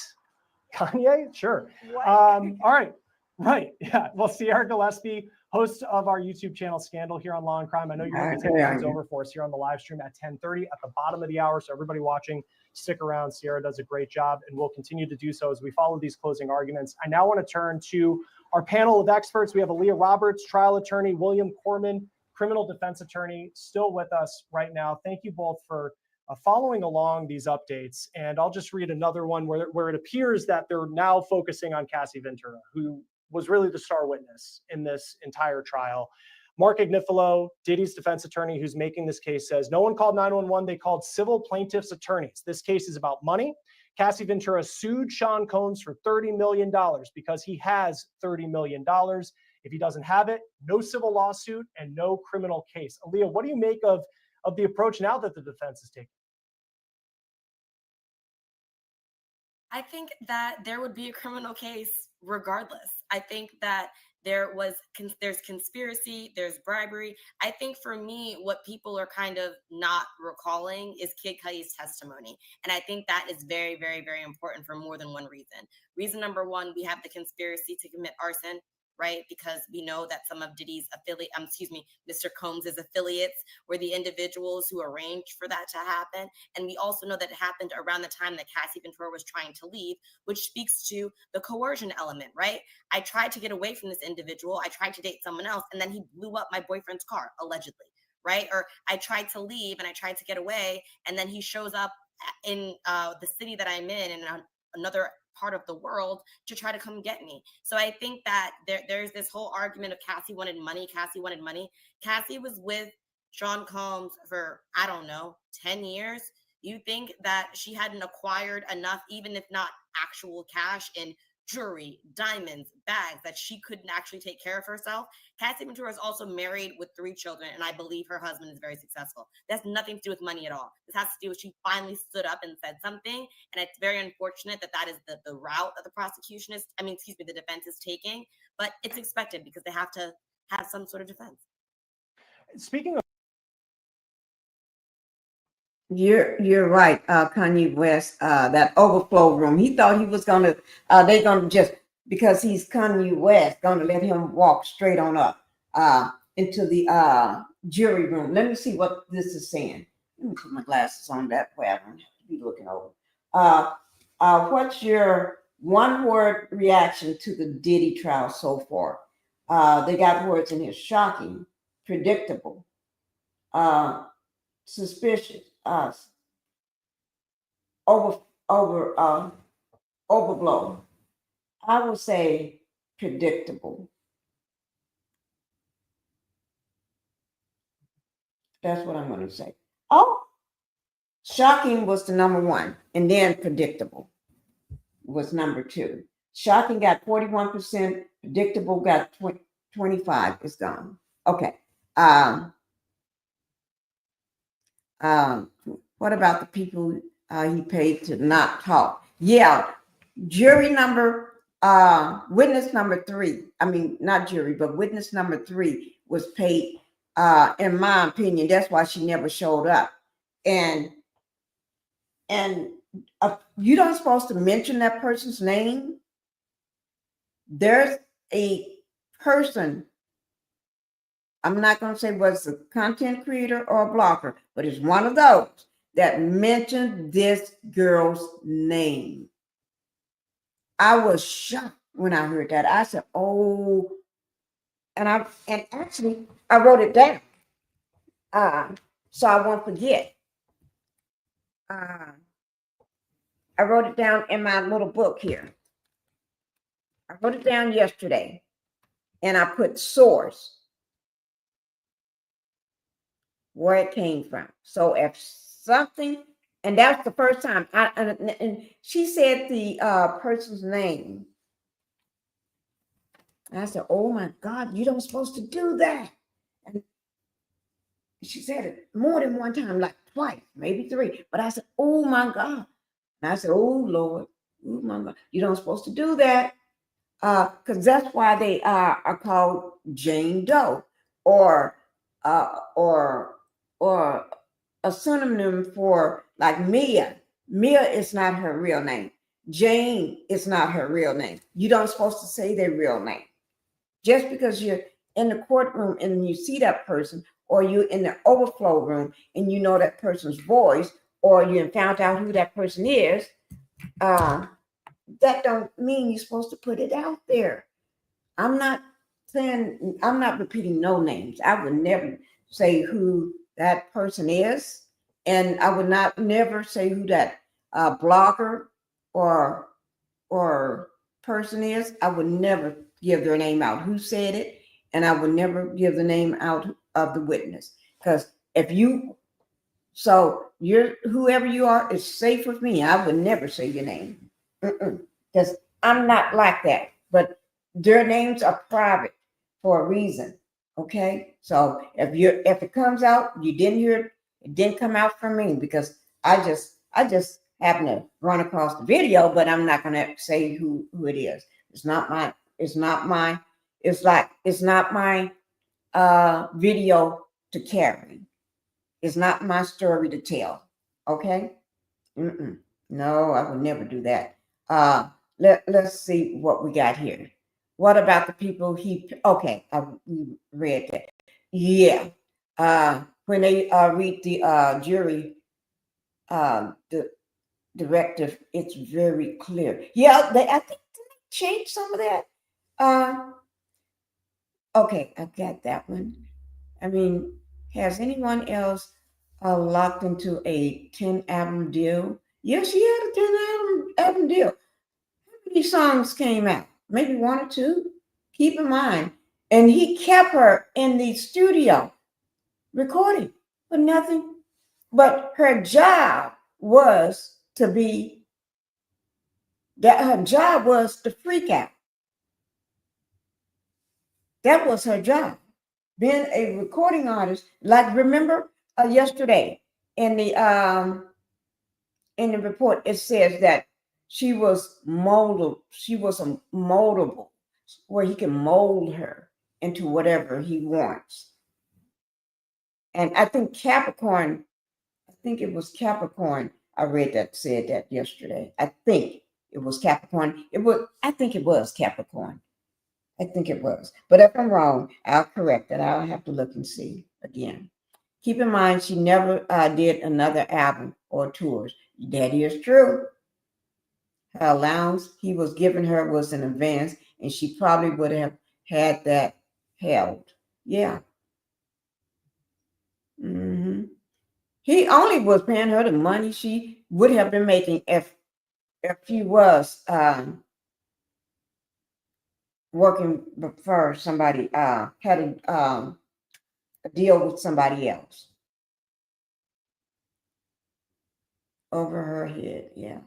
Kanye? Sure. All right. Right. Yeah. Well, Sierra Gillespie, host of our YouTube channel Scandal here on Law and Crime. I know you're going to be taking things over for us here on the live stream at 10:30 at the bottom of the hour. So everybody watching, stick around. Sierra does a great job and will continue to do so as we follow these closing arguments. I now want to turn to our panel of experts. We have Aaliyah Roberts, trial attorney, William Corman, criminal defense attorney, still with us right now. Thank you both for following along these updates. And I'll just read another one where it appears that they're now focusing on Cassie Ventura, who was really the star witness in this entire trial. Mark Agnifilo, Diddy's defense attorney who's making this case, says, no one called 911. They called civil plaintiffs' attorneys. This case is about money. Cassie Ventura sued Sean Combs for $30 million because he has $30 million. If he doesn't have it, no civil lawsuit and no criminal case. Aaliyah, what do you make of the approach now that the defense is taking? I think that there would be a criminal case regardless. I think that there's conspiracy, there's bribery. I think for me, what people are kind of not recalling is Kid Cudi's testimony. And I think that is very, very, very important for more than one reason. Reason number one, we have the conspiracy to commit arson, right? Because we know that some of Diddy's Mr. Combs' affiliates were the individuals who arranged for that to happen. And we also know that it happened around the time that Cassie Ventura was trying to leave, which speaks to the coercion element, right? I tried to get away from this individual. I tried to date someone else, and then he blew up my boyfriend's car, allegedly, right? Or I tried to leave and I tried to get away, and then he shows up in the city that I'm in another part of the world to try to come get me. So I think that there's this whole argument of Cassie wanted money. Cassie was with Sean Combs for, 10 years. You think that she hadn't acquired enough, even if not actual cash, in jewelry, diamonds, bags, that she couldn't actually take care of herself. Cassie Ventura is also married with 3 children, and I believe her husband is very successful. That's nothing to do with money at all. This has to do with she finally stood up and said something, and it's very unfortunate that that is the route that the prosecution is, the defense is taking, but it's expected because they have to have some sort of defense. Speaking of, You're right, Kanye West. That overflow room. He thought he was gonna. They're gonna just because he's Kanye West, gonna let him walk straight on up into the jury room. Let me see what this is saying. Let me put my glasses on that way. I don't have to be looking over. What's your one-word reaction to the Diddy trial so far? They got words in here: shocking, predictable, suspicious, overblown. I would say predictable. That's what I'm going to say. Oh, shocking was the number 1, and then predictable was number 2. Shocking got 41%. Predictable got 25. It's gone. Okay. What about the people he paid to not talk? Yeah, jury number, witness number 3. I mean, not jury, but witness number 3 was paid. In my opinion, that's why she never showed up. And you don't supposed to mention that person's name. There's a person. I'm not going to say was a content creator or a blogger, but it's one of those that mentioned this girl's name. I was shocked when I heard that. I said, "Oh," and actually I wrote it down, so I won't forget. I wrote it down in my little book here. I wrote it down yesterday, and I put source, where it came from. So if something, and that's the first time and she said the person's name. And I said, "Oh my God, you don't supposed to do that." And she said it more than one time, like twice, maybe 3. But I said, "Oh my God." And I said, "Oh Lord, oh my God, you don't supposed to do that." Because that's why they are called Jane Doe, or a synonym for like Mia. Mia is not her real name. Jane is not her real name. You don't supposed to say their real name. Just because you're in the courtroom and you see that person, or you're in the overflow room and you know that person's voice, or you found out who that person is, that don't mean you're supposed to put it out there. I'm not repeating no names. I would never say who that person is, and I would never say who that blogger or person is. I would never give their name out, who said it, and I would never give the name out of the witness. Because you're whoever you are is safe with me. I would never say your name, because I'm not like that. But their names are private for a reason. Okay, so if it comes out, you didn't hear it. It didn't come out from me, because I just happen to run across the video, but I'm not gonna say who it is. It's not my video to carry. It's not my story to tell. Okay. No, I would never do that. Let's see what we got here. What about the people okay, I read that. Yeah. When they read the jury the directive, it's very clear. Yeah, I think they changed some of that. Okay, I got that one. I mean, has anyone else locked into a 10-album deal? Yes, she had a 10-album deal. How many songs came out? Maybe 1 or 2. Keep in mind. And he kept her in the studio recording, but nothing. But her job was to be that her job was to freak out. That was her job. Being a recording artist, like remember yesterday in the report, it says that she was moldable. She was a moldable, where he can mold her into whatever he wants. And I think Capricorn, I think it was Capricorn. I read that said that yesterday. I think it was Capricorn. I think it was Capricorn. I think it was. But if I'm wrong, I'll correct it. I'll have to look and see again. Keep in mind, she never did another album or tours. That is true. Her allowance he was giving her was in advance, and she probably would have had that held. Yeah. Mm-hmm. He only was paying her the money she would have been making if he was working for somebody, had a deal with somebody else. Over her head, yeah.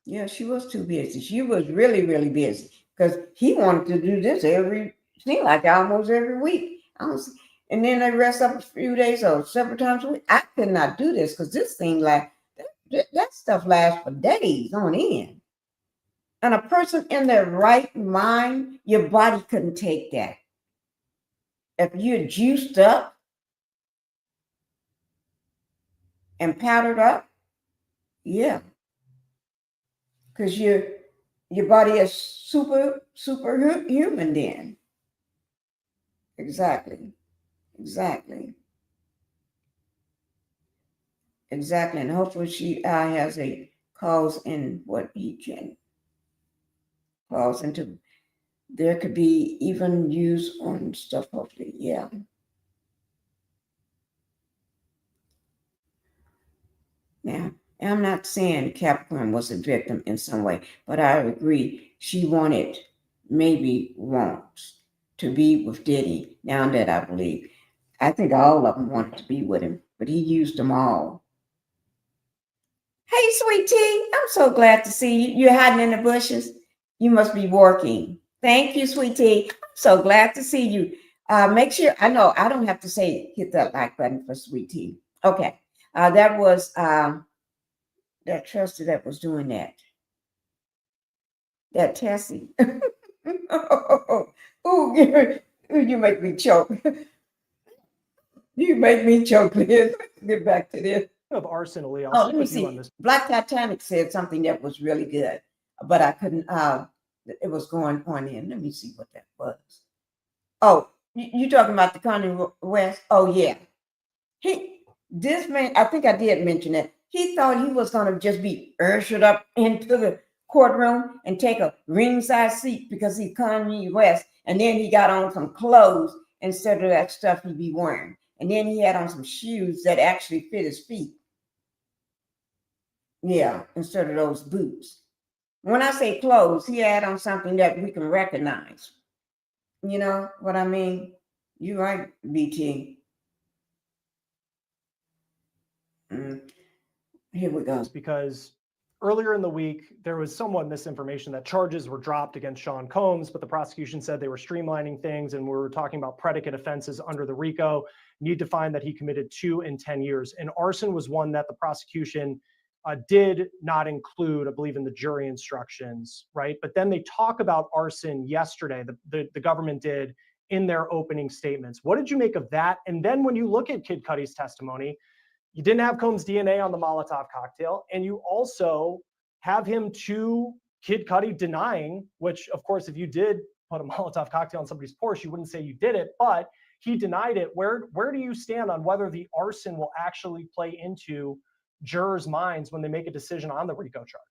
Yeah, she was too busy. She was really, really busy because he wanted to do this seemed like almost every week. And then they rest up a few days or several times a week. I could not do this because this thing that stuff lasts for days on end. And a person in their right mind, your body couldn't take that. If you're juiced up and powdered up, yeah. Because your body is superhuman then. Exactly. And hopefully she has a cause in what he can cause into. There could be even use on stuff, hopefully, yeah. Now, I'm not saying Capricorn was a victim in some way, but I agree she wants to be with Diddy. Now that I believe, I think all of them wanted to be with him, but he used them all. Hey, sweet tea, I'm so glad to see you. You're hiding in the bushes. You must be working. Thank you, sweet tea. I'm so glad to see you. Make sure, I know I don't have to say hit that like button for sweet tea. Okay, that was that Trusty that was doing that. That Tessie. Ooh, you make me choke. You make me choke, Liz. Get back to this. Of arson, Aaliyah. Let me see. Black Titanic said something that was really good, but I couldn't. It was going on in. Let me see what that was. Oh, you talking about the Kanye West? Oh yeah. This man, I think I did mention it. He thought he was going to just be ushered up into the courtroom and take a ringside seat because he's Kanye West, and then he got on some clothes instead of that stuff he'd be wearing, and then he had on some shoes that actually fit his feet. Yeah, instead of those boots. When I say clothes, he had on something that we can recognize. You know what I mean? You're right, BT. Here we go. Because earlier in the week, there was somewhat misinformation that charges were dropped against Sean Combs, but the prosecution said they were streamlining things, and we were talking about predicate offenses under the RICO. Need to find that he committed 2 and 10 years. And arson was one that the prosecution did not include, I believe, in the jury instructions, right? But then they talk about arson yesterday, the government did in their opening statements. What did you make of that? And then when you look at Kid Cudi's testimony, you didn't have Combs' DNA on the Molotov cocktail, and you also have him to Kid Cudi denying, which, of course, if you did put a Molotov cocktail on somebody's Porsche, you wouldn't say you did it, but he denied it. Where do you stand on whether the arson will actually play into jurors' minds when they make a decision on the RICO charge?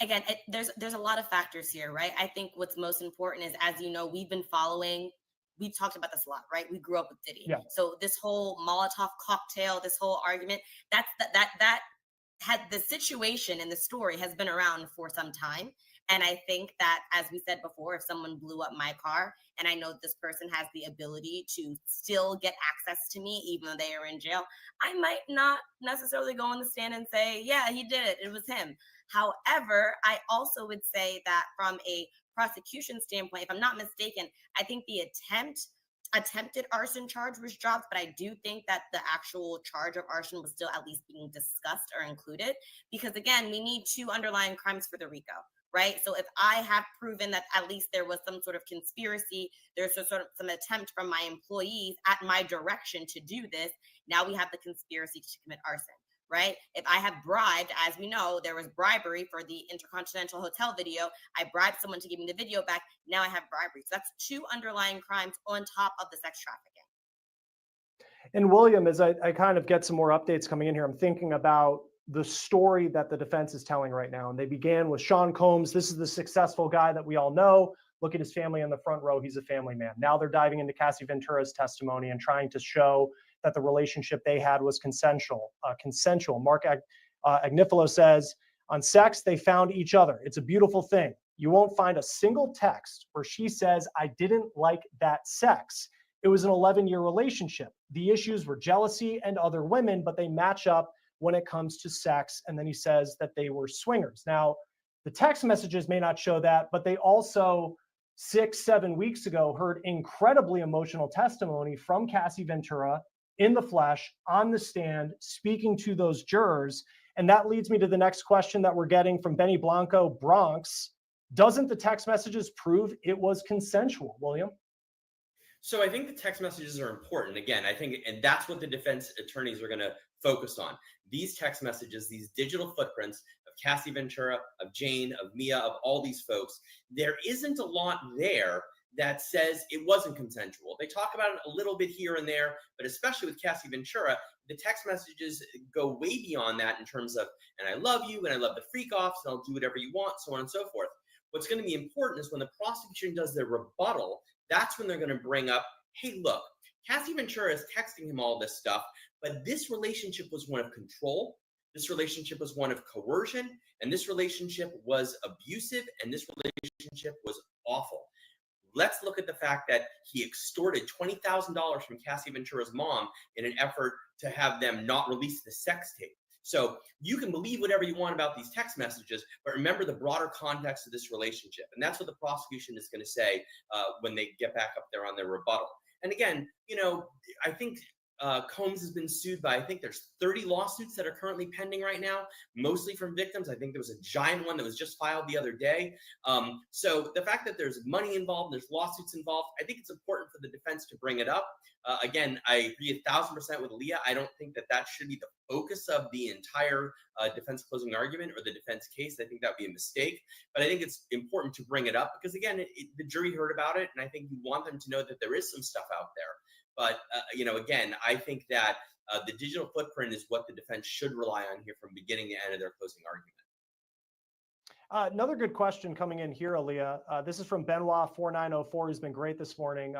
Again, there's a lot of factors here, right? I think what's most important is, as you know, we've talked about this a lot, right? We grew up with Diddy. Yeah. So this whole Molotov cocktail, this whole argument, that had the situation and the story has been around for some time. And I think that, as we said before, if someone blew up my car and I know this person has the ability to still get access to me, even though they are in jail, I might not necessarily go on the stand and say, yeah, he did it. It was him. However, I also would say that from a prosecution standpoint, if I'm not mistaken, I think the attempted arson charge was dropped, but I do think that the actual charge of arson was still at least being discussed or included, because again, we need 2 underlying crimes for the RICO, right? So if I have proven that at least there was some sort of conspiracy, there's sort of some attempt from my employees at my direction to do this, now we have the conspiracy to commit arson. Right? If I have bribed, as we know, there was bribery for the Intercontinental Hotel video. I bribed someone to give me the video back. Now I have bribery. So that's 2 underlying crimes on top of the sex trafficking. And William, as I kind of get some more updates coming in here, I'm thinking about the story that the defense is telling right now. And they began with Sean Combs. This is the successful guy that we all know. Look at his family in the front row. He's a family man. Now they're diving into Cassie Ventura's testimony and trying to show that the relationship they had was consensual. Mark Agnifilo says, on sex, they found each other. It's a beautiful thing. You won't find a single text where she says, I didn't like that sex. It was an 11-year relationship. The issues were jealousy and other women, but they match up when it comes to sex. And then he says that they were swingers. Now, the text messages may not show that, but they also 6-7 weeks ago heard incredibly emotional testimony from Cassie Ventura in the flesh, on the stand, speaking to those jurors. And that leads me to the next question that we're getting from Benny Blanco, Bronx. Doesn't the text messages prove it was consensual, William? So I think the text messages are important. Again, I think, and that's what the defense attorneys are going to focus on. These text messages, these digital footprints of Cassie Ventura, of Jane, of Mia, of all these folks, there isn't a lot there that says it wasn't consensual. They talk about it a little bit here and there, but especially with Cassie Ventura, the text messages go way beyond that in terms of, and I love you, and I love the freak offs, and I'll do whatever you want, so on and so forth. What's going to be important is when the prosecution does their rebuttal, that's when they're going to bring up, hey, look, Cassie Ventura is texting him all this stuff, but this relationship was one of control, this relationship was one of coercion, and this relationship was abusive, and this relationship was awful. Let's look at the fact that he extorted $20,000 from Cassie Ventura's mom in an effort to have them not release the sex tape. So you can believe whatever you want about these text messages, but remember the broader context of this relationship. And that's what the prosecution is going to say when they get back up there on their rebuttal. And again, you know, I think Combs has been sued by, I think there's 30 lawsuits that are currently pending right now, mostly from victims. I think there was a giant one that was just filed the other day. So the fact that there's money involved, there's lawsuits involved, I think it's important for the defense to bring it up. Again, I agree 1,000% with Leah. I don't think that that should be the focus of the entire defense closing argument or the defense case. I think that would be a mistake. But I think it's important to bring it up because, again, the jury heard about it, and I think you want them to know that there is some stuff out there. But, you know, again, I think that the digital footprint is what the defense should rely on here from beginning to end of their closing argument. Another good question coming in here, Aaliyah. This is from Benoit 4904, who's been great this morning,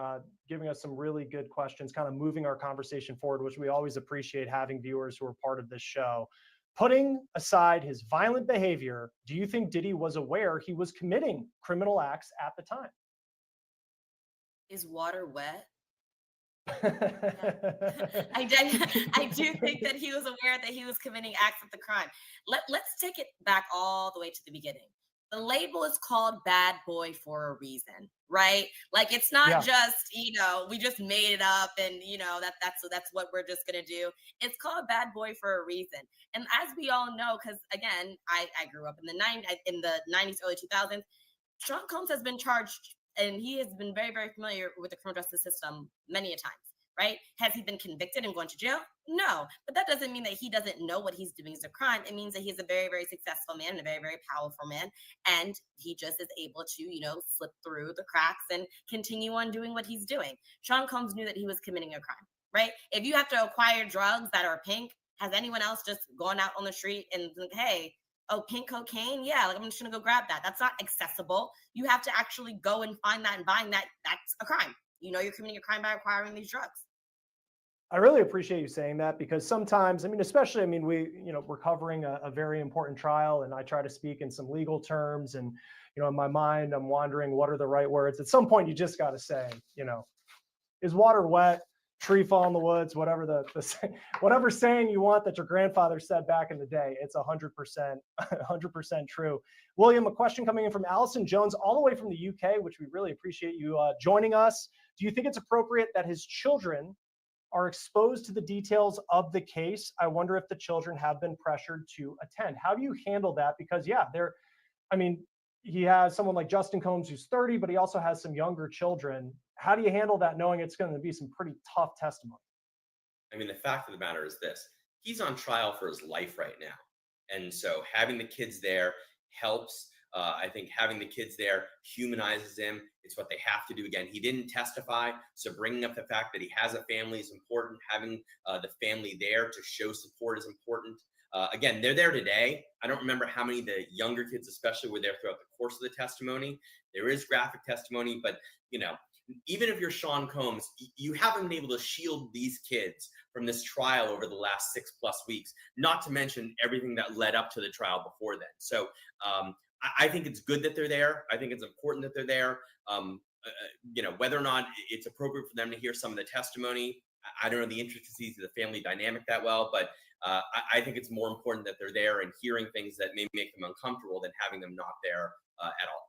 giving us some really good questions, kind of moving our conversation forward, which we always appreciate having viewers who are part of this show. Putting aside his violent behavior, do you think Diddy was aware he was committing criminal acts at the time? Is water wet? I do think that he was aware that he was committing acts of the crime. Let's take it back all the way to the beginning. The label is called bad boy for a reason, right? Like it's not just, you know, we just made it up and, you know, that's what we're just going to do. It's called bad boy for a reason. And as we all know, because again, I grew up in the 90s, early 2000s, Sean Combs has been charged and he has been very, very familiar with the criminal justice system many a times, right? Has he been convicted and gone to jail? No, but that doesn't mean that he doesn't know what he's doing is a crime. It means that he's a very, very successful man and a very, very powerful man. And he just is able to, you know, slip through the cracks and continue on doing what he's doing. Sean Combs knew that he was committing a crime, right? If you have to acquire drugs that are pink, has anyone else just gone out on the street and like, hey, oh, pink cocaine? Yeah, like I'm just gonna go grab that. That's not accessible. You have to actually go and find that and buying that. That's a crime. You know, you're committing a crime by acquiring these drugs. I really appreciate you saying that because sometimes, I mean, especially, I mean, we're covering a very important trial and I try to speak in some legal terms and, in my mind, I'm wondering what are the right words. At some point, you just got to say, is water wet? Tree fall in the woods, whatever whatever saying you want that your grandfather said back in the day, it's 100% true. William, a question coming in from Allison Jones, all the way from the UK, which we really appreciate you joining us. Do you think it's appropriate that his children are exposed to the details of the case? I wonder if the children have been pressured to attend. How do you handle that? Because he has someone like Justin Combs who's 30, but he also has some younger children. How do you handle that knowing it's going to be some pretty tough testimony? The fact of the matter is this: he's on trial for his life right now. And so having the kids there helps. I think having the kids there humanizes him. It's what they have to do. Again, he didn't testify. So bringing up the fact that he has a family is important. Having the family there to show support is important. Again, they're there today. I don't remember how many of the younger kids especially were there throughout the course of the testimony. There is graphic testimony, but even if you're Sean Combs, you haven't been able to shield these kids from this trial over the last 6+ weeks, not to mention everything that led up to the trial before then. So I think it's good that they're there. I think it's important that they're there. Whether or not it's appropriate for them to hear some of the testimony, I don't know the intricacies of the family dynamic that well, but I think it's more important that they're there and hearing things that may make them uncomfortable than having them not there at all.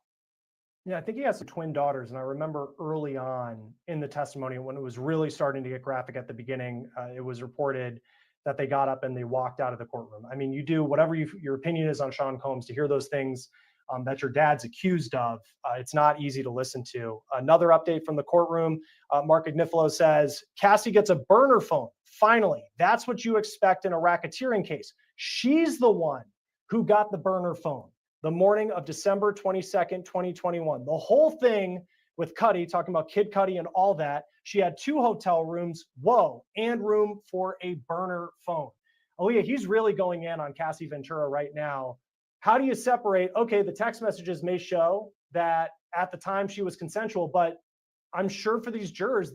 Yeah, I think he has some twin daughters. And I remember early on in the testimony, when it was really starting to get graphic at the beginning, it was reported that they got up and they walked out of the courtroom. You do whatever your opinion is on Sean Combs, to hear those things that your dad's accused of, it's not easy to listen to. Another update from the courtroom, Mark Agnifilo says, Cassie gets a burner phone. Finally, that's what you expect in a racketeering case. She's the one who got the burner phone the morning of December 22nd, 2021. The whole thing with Cuddy, talking about Kid Cudi and all that, she had 2 hotel rooms, and room for a burner phone. Aaliyah, he's really going in on Cassie Ventura right now. How do you separate, okay, the text messages may show that at the time she was consensual, but I'm sure for these jurors,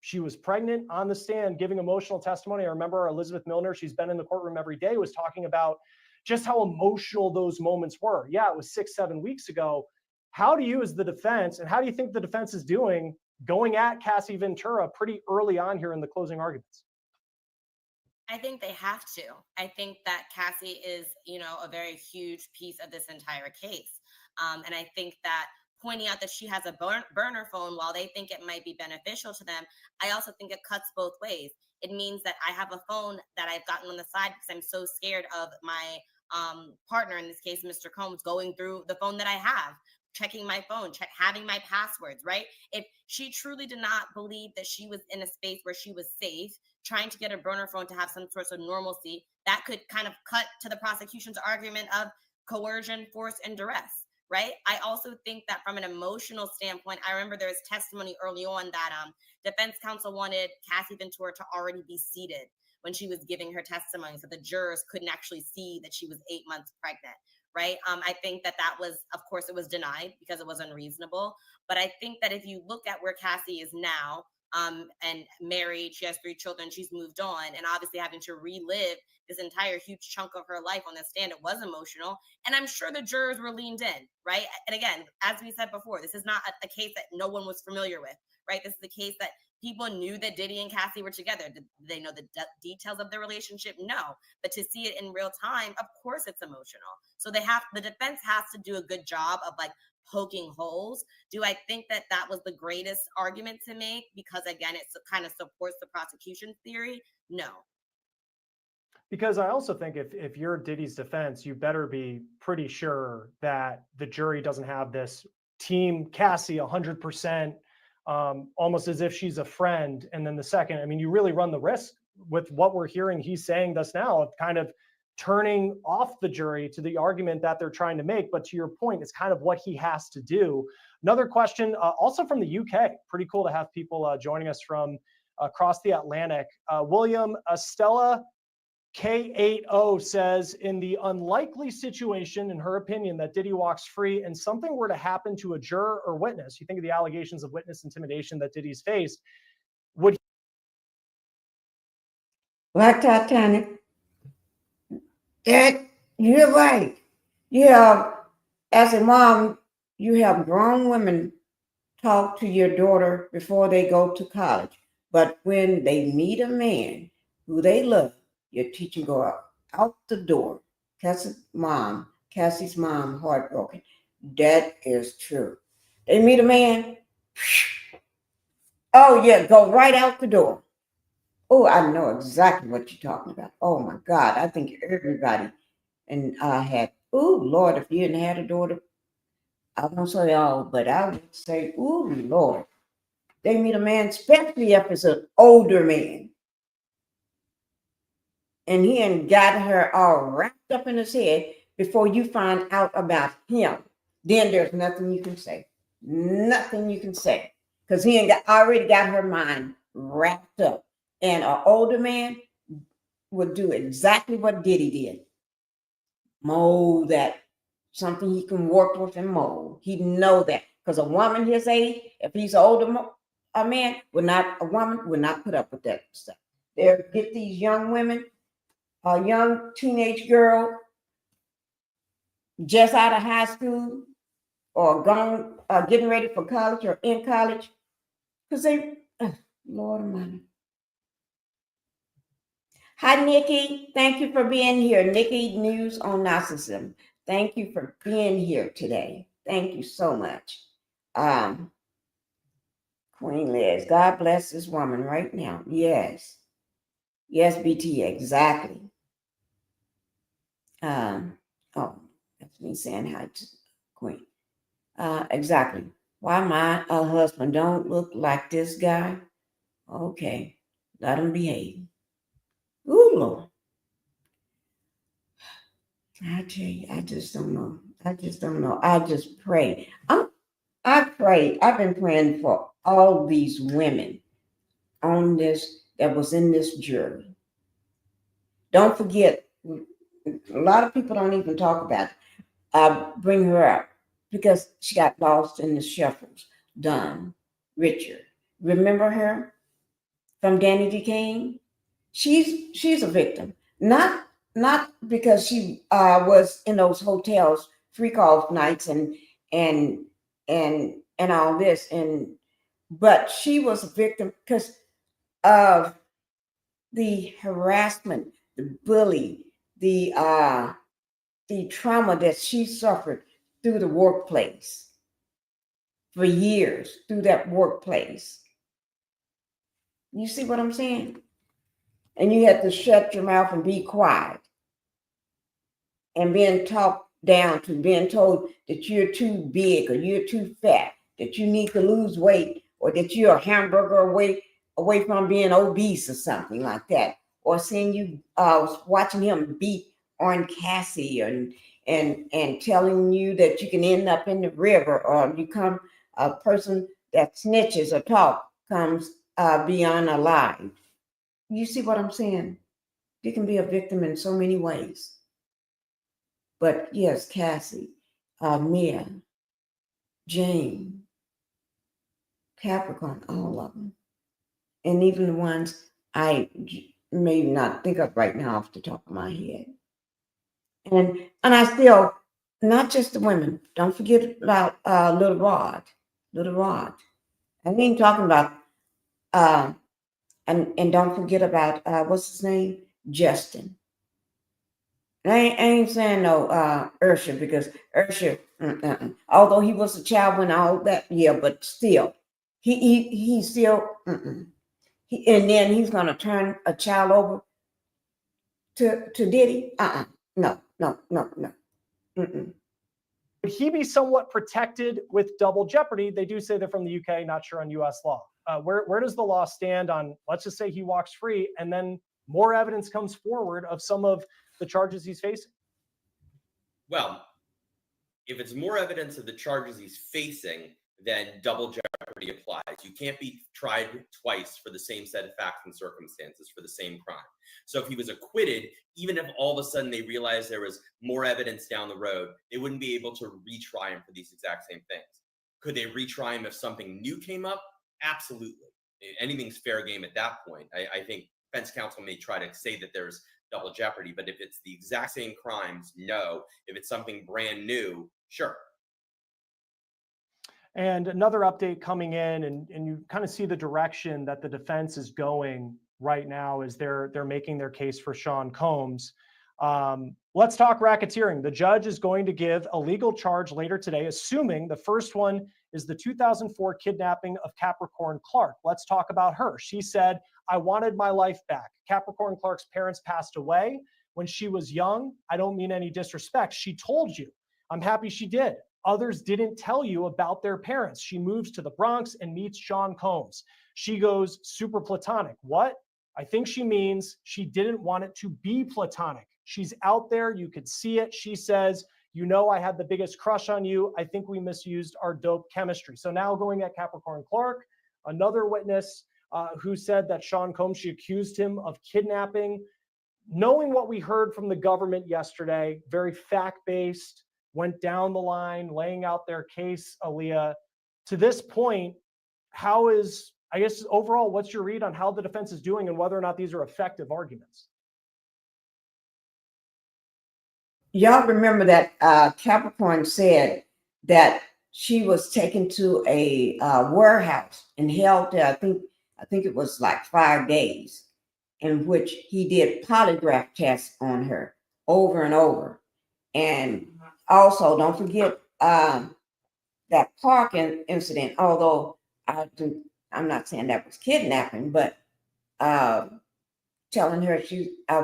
she was pregnant on the stand giving emotional testimony. I remember Elizabeth Milner, she's been in the courtroom every day, was talking about just how emotional those moments were. Yeah, it was 6-7 weeks ago. How do you, as the defense, and how do you think the defense is doing going at Cassie Ventura pretty early on here in the closing arguments? I think they have to. I think that Cassie is, a very huge piece of this entire case. And I think that pointing out that she has a burner phone, while they think it might be beneficial to them, I also think it cuts both ways. It means that I have a phone that I've gotten on the side because I'm so scared of my partner, in this case, Mr. Combs, going through the phone that I have, checking my phone, having my passwords, right? If she truly did not believe that she was in a space where she was safe, trying to get a burner phone to have some sort of normalcy, that could kind of cut to the prosecution's argument of coercion, force, and duress, right? I also think that from an emotional standpoint, I remember there was testimony early on that defense counsel wanted Cassie Ventura to already be seated when she was giving her testimony, so the jurors couldn't actually see that she was 8 months pregnant, right? I think that was, of course, it was denied because it was unreasonable. But I think that if you look at where Cassie is now, and married, she has 3 children, she's moved on, and obviously having to relive this entire huge chunk of her life on the stand, it was emotional. And I'm sure the jurors were leaned in, right? And again, as we said before, this is not a case that no one was familiar with, right? This is a case that people knew that Diddy and Cassie were together. Did they know the details of their relationship? No. But to see it in real time, of course it's emotional. So the defense has to do a good job of poking holes. Do I think that was the greatest argument to make? Because again, it kind of supports the prosecution's theory? No. Because I also think if you're Diddy's defense, you better be pretty sure that the jury doesn't have this team Cassie 100%, almost as if she's a friend. And then the second, you really run the risk with what we're hearing he's saying thus now of kind of turning off the jury to the argument that they're trying to make. But to your point, it's kind of what he has to do. Another question, also from the UK. Pretty cool to have people joining us from across the Atlantic. William, Stella K80 says, in the unlikely situation, in her opinion, that Diddy walks free and something were to happen to a juror or witness, you think of the allegations of witness intimidation that Diddy's faced, would Like Titanic. You're right. Yeah, as a mom, you have grown women talk to your daughter before they go to college, but when they meet a man who they love, your teacher go out the door. Cassie's mom, heartbroken. That is true. They meet a man. Oh yeah, go right out the door. Oh, I know exactly what you're talking about. Oh my God, I think everybody and had. Oh Lord, if you hadn't had a daughter, I won't say all, but I would say, oh Lord, they meet a man, especially if it's an older man, and he ain't got her all wrapped up in his head before you find out about him. Then there's nothing you can say. Nothing you can say. Because he ain't already got her mind wrapped up. And an older man would do exactly what Diddy did. Mold that. Something he can work with and mold. He'd know that. Because a woman his age, if he's an older a woman would not put up with that stuff. They'll get these young women, a young teenage girl just out of high school or gone, getting ready for college or in college, because they, Lord Almighty. Hi, Nikki. Thank you for being here. Nikki News on Narcissism. Thank you for being here today. Thank you so much. Queen Liz, God bless this woman right now. Yes. Yes, BT, exactly. Oh, that's me saying hi to Queen. Exactly. Why my husband don't look like this guy? Okay, let him behave. Ooh, Lord. I tell you, I just don't know. I just pray. I pray. I've been praying for all these women on this that was in this jury. Don't forget, a lot of people don't even talk about it. Bring her up because she got lost in the shuffles. Dawn Richard. Remember her from Danny D. Kane? She's a victim. Not because she was in those hotels, freak off nights and all this, but she was a victim because of the harassment, the bully, the trauma that she suffered through the workplace for years, through that workplace. You see what I'm saying? And you have to shut your mouth and be quiet. And being talked down to, being told that you're too big or you're too fat, that you need to lose weight, or that you're a hamburger away from being obese or something like that. Or seeing you watching him beat on Cassie and telling you that you can end up in the river or become a person that snitches or talk comes beyond alive. You see what I'm saying? You can be a victim in so many ways. But yes, Cassie, Mia, Jane, Capricorn, all of them. And even the ones I may not think of right now off the top of my head. And I still, not just the women, don't forget about Little Rod. Little Rod. I ain't talking about, and don't forget about, what's his name? Justin. I ain't saying no Ursha, because Ursha, although he was a child when all that, yeah, but still, he still, and then he's gonna turn a child over to Diddy. No. Would he be somewhat protected with double jeopardy? They do say they're from the UK, not sure on US law. Where does the law stand on, let's just say he walks free and then more evidence comes forward of some of the charges he's facing? Well, if it's more evidence of the charges he's facing, then double jeopardy applies. You can't be tried twice for the same set of facts and circumstances for the same crime. So if he was acquitted, even if all of a sudden they realized there was more evidence down the road, they wouldn't be able to retry him for these exact same things. Could they retry him if something new came up? Absolutely. Anything's fair game at that point. I think defense counsel may try to say that there's double jeopardy, but if it's the exact same crimes, no. If it's something brand new, sure. And another update coming in, and you kind of see the direction that the defense is going right now is they're making their case for Sean Combs. Let's talk racketeering. The judge is going to give a legal charge later today, assuming the first one is the 2004 kidnapping of Capricorn Clark. Let's talk about her. She said, "I wanted my life back." Capricorn Clark's parents passed away when she was young. I don't mean any disrespect. She told you. I'm happy she did. Others didn't tell you about their parents. She moves to the Bronx and meets Sean Combs. She goes super platonic. What? I think she means she didn't want it to be platonic. She's out there. You could see it. She says, "You know, I had the biggest crush on you. I think we misused our dope chemistry." So now going at Capricorn Clark, another witness who said that Sean Combs, she accused him of kidnapping. Knowing what we heard from the government yesterday, very fact-based, went down the line, laying out their case, Aaliyah. To this point, how is, I guess, overall, what's your read on how the defense is doing and whether or not these are effective arguments? Y'all remember that Capricorn said that she was taken to a warehouse and held there, I think it was like 5 days, in which he did polygraph tests on her over and over. And also, don't forget that park incident, although I'm not saying that was kidnapping, but telling her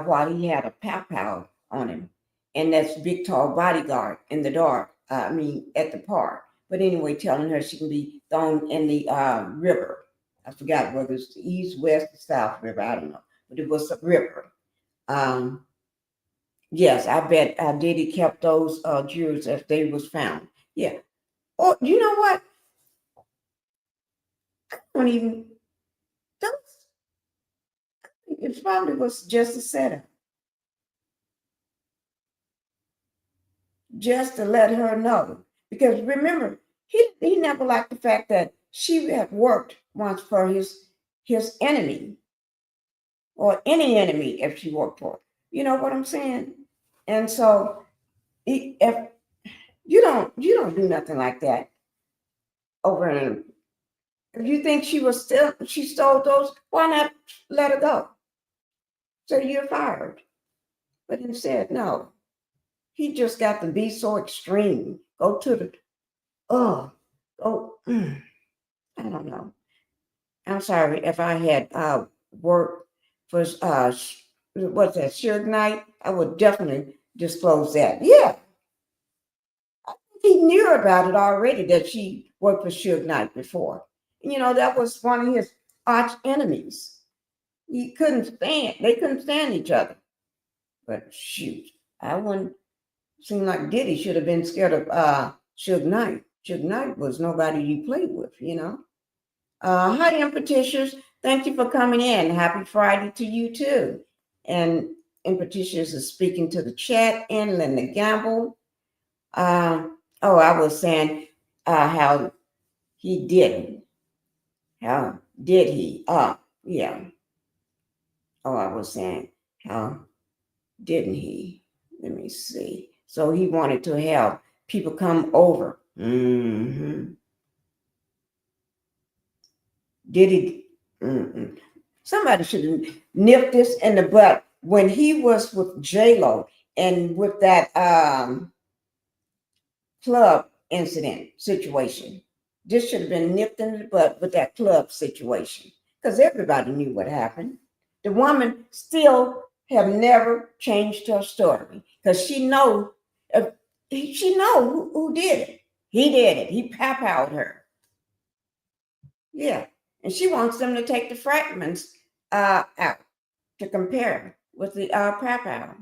why he had a pow-pow on him. And that's big, tall bodyguard in the dark, at the park. But anyway, telling her she can be thrown in the river. I forgot whether it's the east, west, or south river. I don't know. But it was a river. Yes, I bet Diddy kept those jewels if they was found. Yeah. Or you know what? I don't even. It probably was just a setup. Just to let her know. Because remember, he never liked the fact that she had worked once for his enemy. Or any enemy if she worked for. You know what I'm saying? And so if you don't do nothing like that over and if you think she stole those, why not let her go? So you're fired. But instead, no. He just got to be so extreme. Go to the I don't know. I'm sorry if I had worked for what's that, Suge Knight? I would definitely disclose that. Yeah. He knew about it already that she worked for Suge Knight before. You know, that was one of his arch enemies. They couldn't stand each other. But shoot, I wouldn't seem like Diddy should have been scared of Suge Knight. Suge Knight was nobody you played with, you know. Hi, Impetitious. Thank you for coming in. Happy Friday to you too. And Impetitious is speaking to the chat and Linda Gamble. I was saying how he didn't. How did he? Yeah. I was saying how didn't he? Let me see. So he wanted to have people come over. Mm-hmm. Did he? Mm-mm. Somebody should have nipped this in the butt when he was with J-Lo and with that club incident situation. This should have been nipped in the butt with that club situation because everybody knew what happened. The woman still have never changed her story because she know who did it. He did it. He pow-powed her. Yeah. And she wants them to take the fragments out to compare with the pow-pow.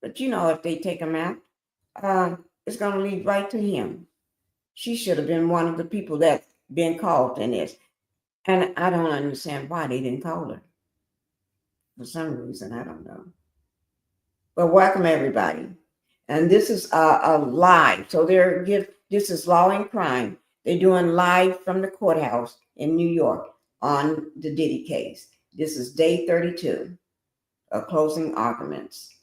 But you know, if they take them out, it's going to lead right to him. She should have been one of the people that's been called in this. And I don't understand why they didn't call her. For some reason, I don't know. But welcome, everybody. And this is a live. So this is Law&Crime. They're doing live from the courthouse in New York on the Diddy case. This is day 32 of closing arguments.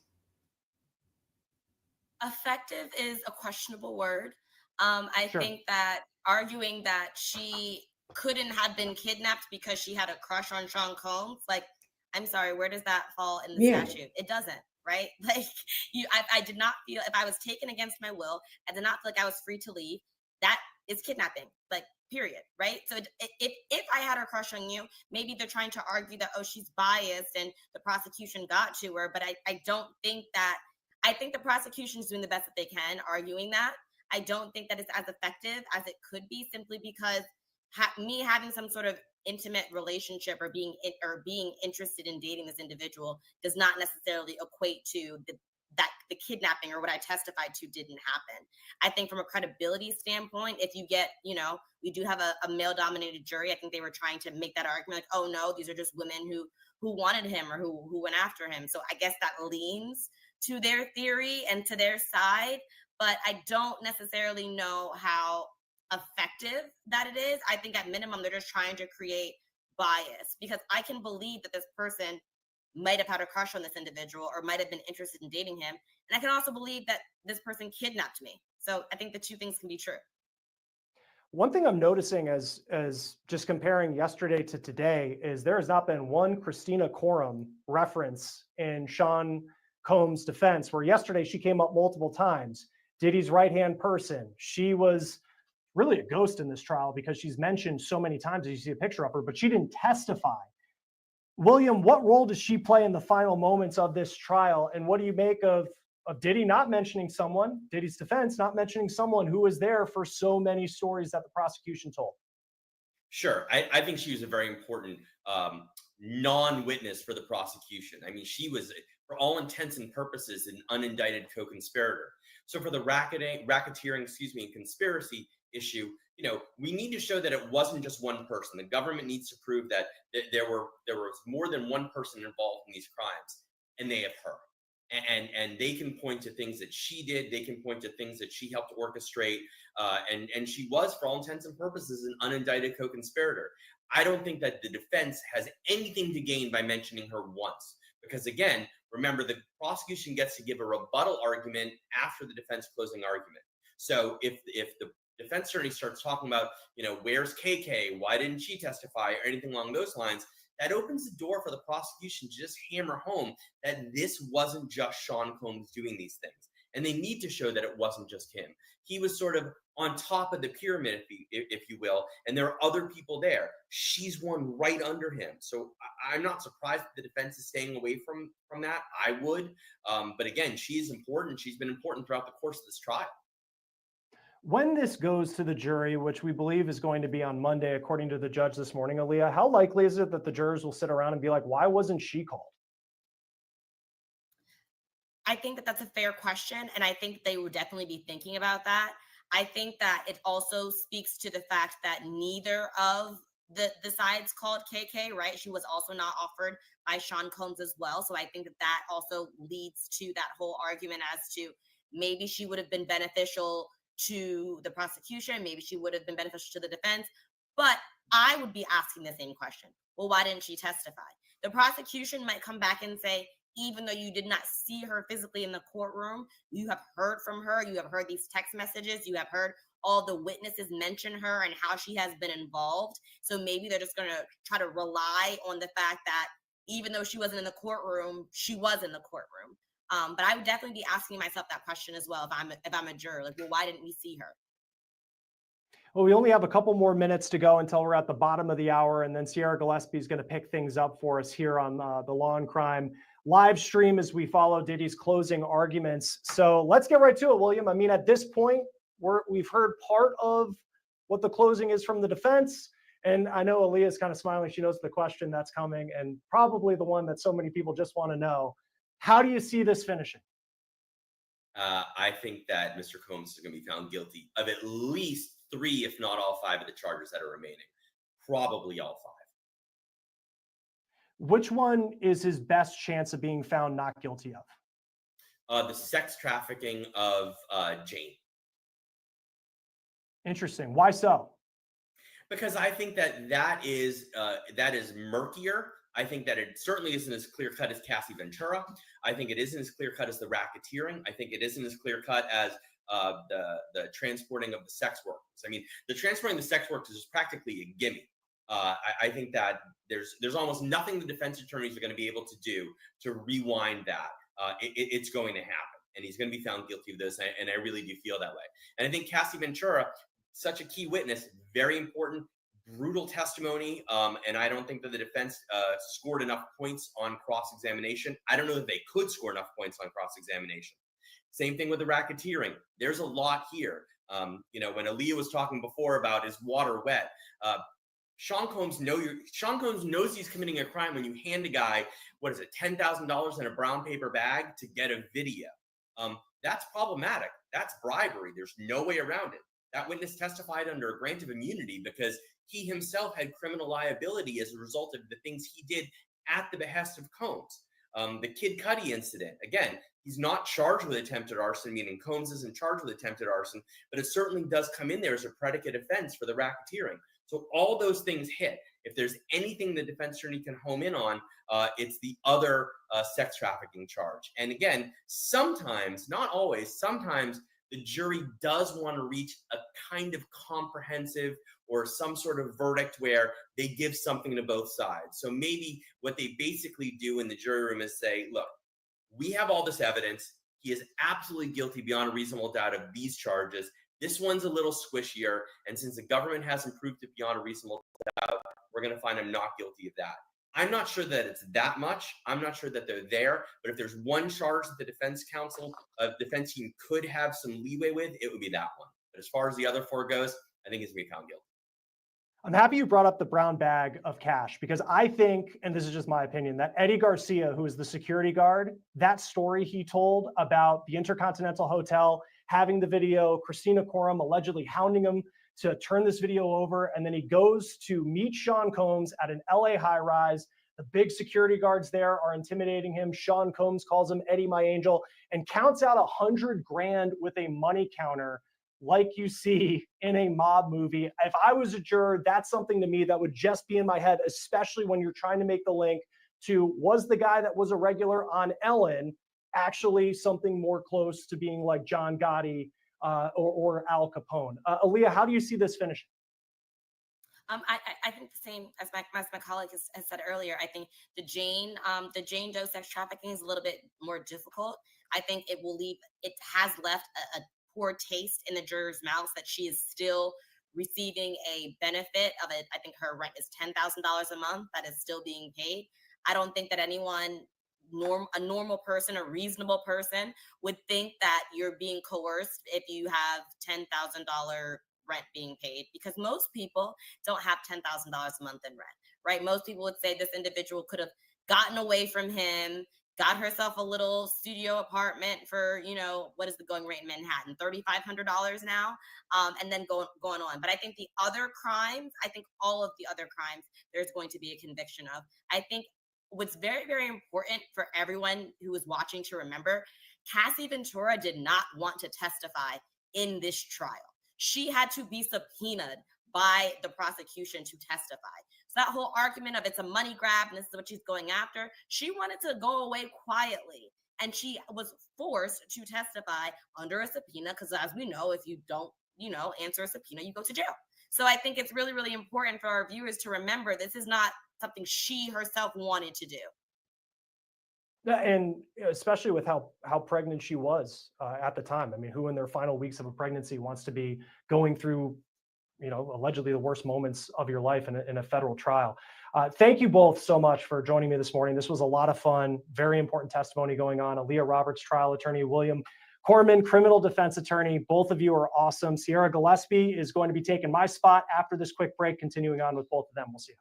Effective is a questionable word. I Sure. think that arguing that she couldn't have been kidnapped because she had a crush on Sean Combs, like, I'm sorry, where does that fall in the Yeah. statute? It doesn't, right? Like, I did not feel, if I was taken against my will, I did not feel like I was free to leave. That is kidnapping, like, period, right? So if I had a crush on you, maybe they're trying to argue that, oh, she's biased and the prosecution got to her, but I don't think that, I think the prosecution is doing the best that they can arguing that. I don't think that it's as effective as it could be, simply because me having some sort of intimate relationship or being interested in dating this individual does not necessarily equate to the kidnapping or what I testified to didn't happen. I think from a credibility standpoint, if you get, we do have a male dominated jury. I think they were trying to make that argument like, oh no, these are just women who wanted him or who went after him. So I guess that leans to their theory and to their side, but I don't necessarily know how effective that it is. I think at minimum, they're just trying to create bias, because I can believe that this person might have had a crush on this individual or might have been interested in dating him. And I can also believe that this person kidnapped me. So I think the two things can be true. One thing I'm noticing as just comparing yesterday to today is there has not been one Christina Coram reference in Sean Combs' defense, where yesterday she came up multiple times. Diddy's right-hand person. She was really a ghost in this trial because she's mentioned so many times as you see a picture of her, but she didn't testify. William, what role does she play in the final moments of this trial? And what do you make of Diddy not mentioning someone, Diddy's defense not mentioning someone who was there for so many stories that the prosecution told? Sure. I think she was a very important non-witness for the prosecution. I mean, she was, for all intents and purposes, an unindicted co-conspirator. So for the racketeering, and conspiracy issue, we need to show that it wasn't just one person. The government needs to prove that there was more than one person involved in these crimes, and they have her. And they can point to things that she did. They can point to things that she helped orchestrate. And she was, for all intents and purposes, an unindicted co-conspirator. I don't think that the defense has anything to gain by mentioning her once. Because again, remember, the prosecution gets to give a rebuttal argument after the defense closing argument. So if the defense attorney starts talking about, where's KK? Why didn't she testify? Or anything along those lines, that opens the door for the prosecution to just hammer home that this wasn't just Sean Combs doing these things. And they need to show that it wasn't just him. He was sort of on top of the pyramid, if you will, and there are other people there. She's one right under him. So I'm not surprised that the defense is staying away from that. I would. But again, she's important. She's been important throughout the course of this trial. When this goes to the jury, which we believe is going to be on Monday, according to the judge this morning, Aaliyah, how likely is it that the jurors will sit around and be like, why wasn't she called? I think that that's a fair question, and I think they would definitely be thinking about that. I think that it also speaks to the fact that neither of the sides called KK, right? She was also not offered by Sean Combs as well. So I think that also leads to that whole argument as to maybe she would have been beneficial to the prosecution, maybe she would have been beneficial to the defense. But I would be asking the same question. Well, why didn't she testify? The prosecution might come back and say, even though you did not see her physically in the courtroom, you have heard from her, you have heard these text messages, you have heard all the witnesses mention her and how she has been involved. So maybe they're just going to try to rely on the fact that even though she wasn't in the courtroom, she was in the courtroom. But I would definitely be asking myself that question as well if I'm a juror. Like, well, why didn't we see her? Well, we only have a couple more minutes to go until we're at the bottom of the hour, and then Sierra Gillespie is going to pick things up for us here on the Law&Crime live stream as we follow Diddy's closing arguments. So let's get right to it, William. I mean, at this point, we've heard part of what the closing is from the defense, and I know Aaliyah is kind of smiling. She knows the question that's coming, and probably the one that so many people just want to know. How do you see this finishing? I think that Mr. Combs is going to be found guilty of at least 3, if not all 5 of the charges that are remaining. Probably all 5. Which one is his best chance of being found not guilty of? The sex trafficking of Jane. Interesting. Why so? Because I think that is murkier. I think that it certainly isn't as clear-cut as Cassie Ventura. I think it isn't as clear-cut as the racketeering. I think it isn't as clear-cut as the transporting of the sex workers. I mean, the transporting of the sex workers is practically a gimme. I think that there's almost nothing the defense attorneys are going to be able to do to rewind that. It's going to happen, and he's going to be found guilty of this, and I really do feel that way. And I think Cassie Ventura, such a key witness, very important, brutal testimony, and I don't think that the defense scored enough points on cross-examination. I don't know that they could score enough points on cross-examination. Same thing with the racketeering. There's a lot here. When Aaliyah was talking before about is water wet, Sean Combs knows he's committing a crime when you hand a guy, $10,000 in a brown paper bag to get a video. That's problematic. That's bribery. There's no way around it. That witness testified under a grant of immunity because he himself had criminal liability as a result of the things he did at the behest of Combs. The Kid Cudi incident, again, he's not charged with attempted arson, meaning Combs isn't charged with attempted arson, but it certainly does come in there as a predicate offense for the racketeering. So all those things hit. If there's anything the defense attorney can home in on, it's the other sex trafficking charge. And again, sometimes, not always, sometimes the jury does want to reach a kind of comprehensive or some sort of verdict where they give something to both sides. So maybe what they basically do in the jury room is say, look, we have all this evidence. He is absolutely guilty beyond a reasonable doubt of these charges. This one's a little squishier. And since the government hasn't proved it beyond a reasonable doubt, we're going to find him not guilty of that. I'm not sure that it's that much. I'm not sure that they're there. But if there's one charge that the defense team could have some leeway with, it would be that one. But as far as the other four goes, I think he's going to be found guilty. I'm happy you brought up the brown bag of cash because I think, and this is just my opinion, that Eddie Garcia, who is the security guard, that story he told about the Intercontinental Hotel having the video, Christina Coram allegedly hounding him to turn this video over, and then he goes to meet Sean Combs at an LA high-rise. The big security guards there are intimidating him. Sean Combs calls him Eddie, my angel, and counts out $100,000 with a money counter like you see in a mob movie. If I was a juror, that's something to me that would just be in my head, especially when you're trying to make the link to, was the guy that was a regular on Ellen actually something more close to being like John Gotti or Al Capone? Aaliyah, how do you see this finishing? I think the same as my colleague has said earlier. I think the Jane Doe sex trafficking is a little bit more difficult. I think it has left a poor taste in the jurors' mouths that she is still receiving a benefit of it. I think her rent is $10,000 a month that is still being paid. I don't think that anyone, a normal person, a reasonable person, would think that you're being coerced if you have $10,000 rent being paid, because most people don't have $10,000 a month in rent, right? Most people would say this individual could have gotten away from him, got herself a little studio apartment for, what is the going rate in Manhattan? $3,500 now, and then going on. But I think the other crimes, all of the other crimes, there's going to be a conviction of. I think what's very, very important for everyone who is watching to remember, Cassie Ventura did not want to testify in this trial. She had to be subpoenaed by the prosecution to testify. So that whole argument of it's a money grab and this is what she's going after, she wanted to go away quietly. And she was forced to testify under a subpoena because, as we know, if you don't, answer a subpoena, you go to jail. So I think it's really, really important for our viewers to remember this is not something she herself wanted to do. And especially with how pregnant she was at the time. I mean, who in their final weeks of a pregnancy wants to be going through, allegedly the worst moments of your life in a federal trial? Thank you both so much for joining me this morning. This was a lot of fun, very important testimony going on. Aaliyah Roberts, trial attorney, William Corman, criminal defense attorney. Both of you are awesome. Sierra Gillespie is going to be taking my spot after this quick break, continuing on with both of them. We'll see you.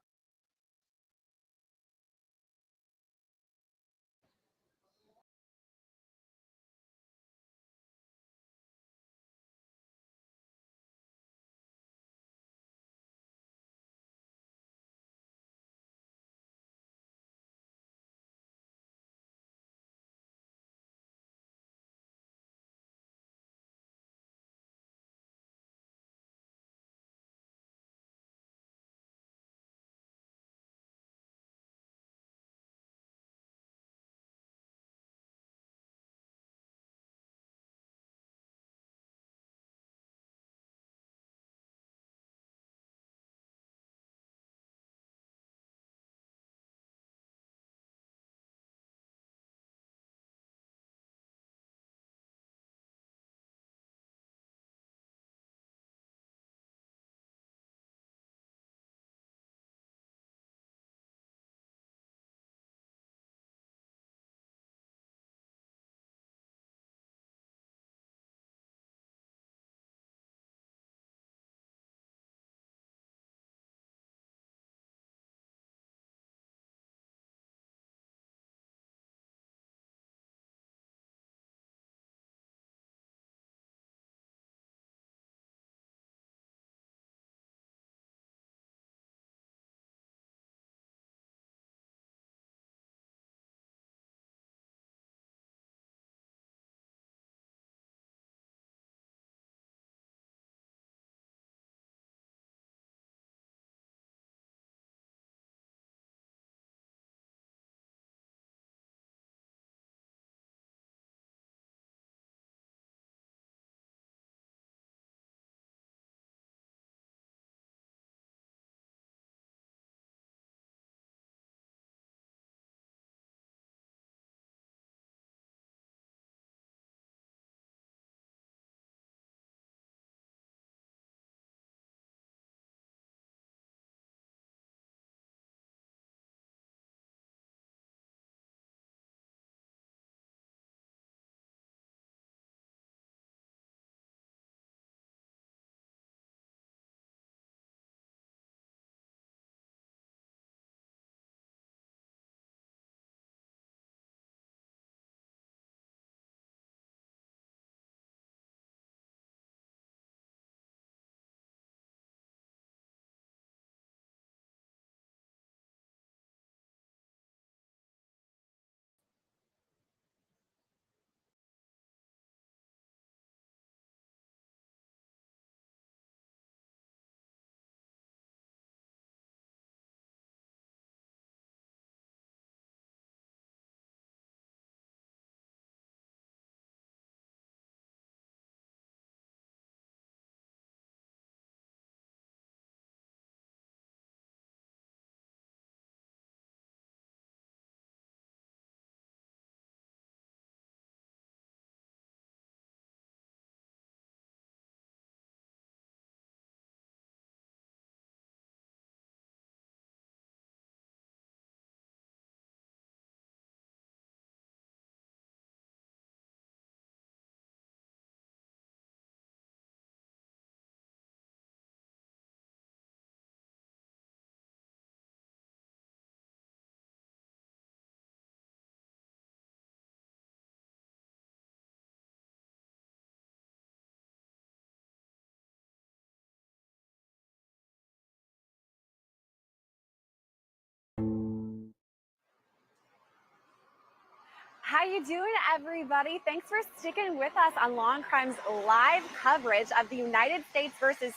How you doing, everybody? Thanks for sticking with us on Law&Crime's live coverage of the United States versus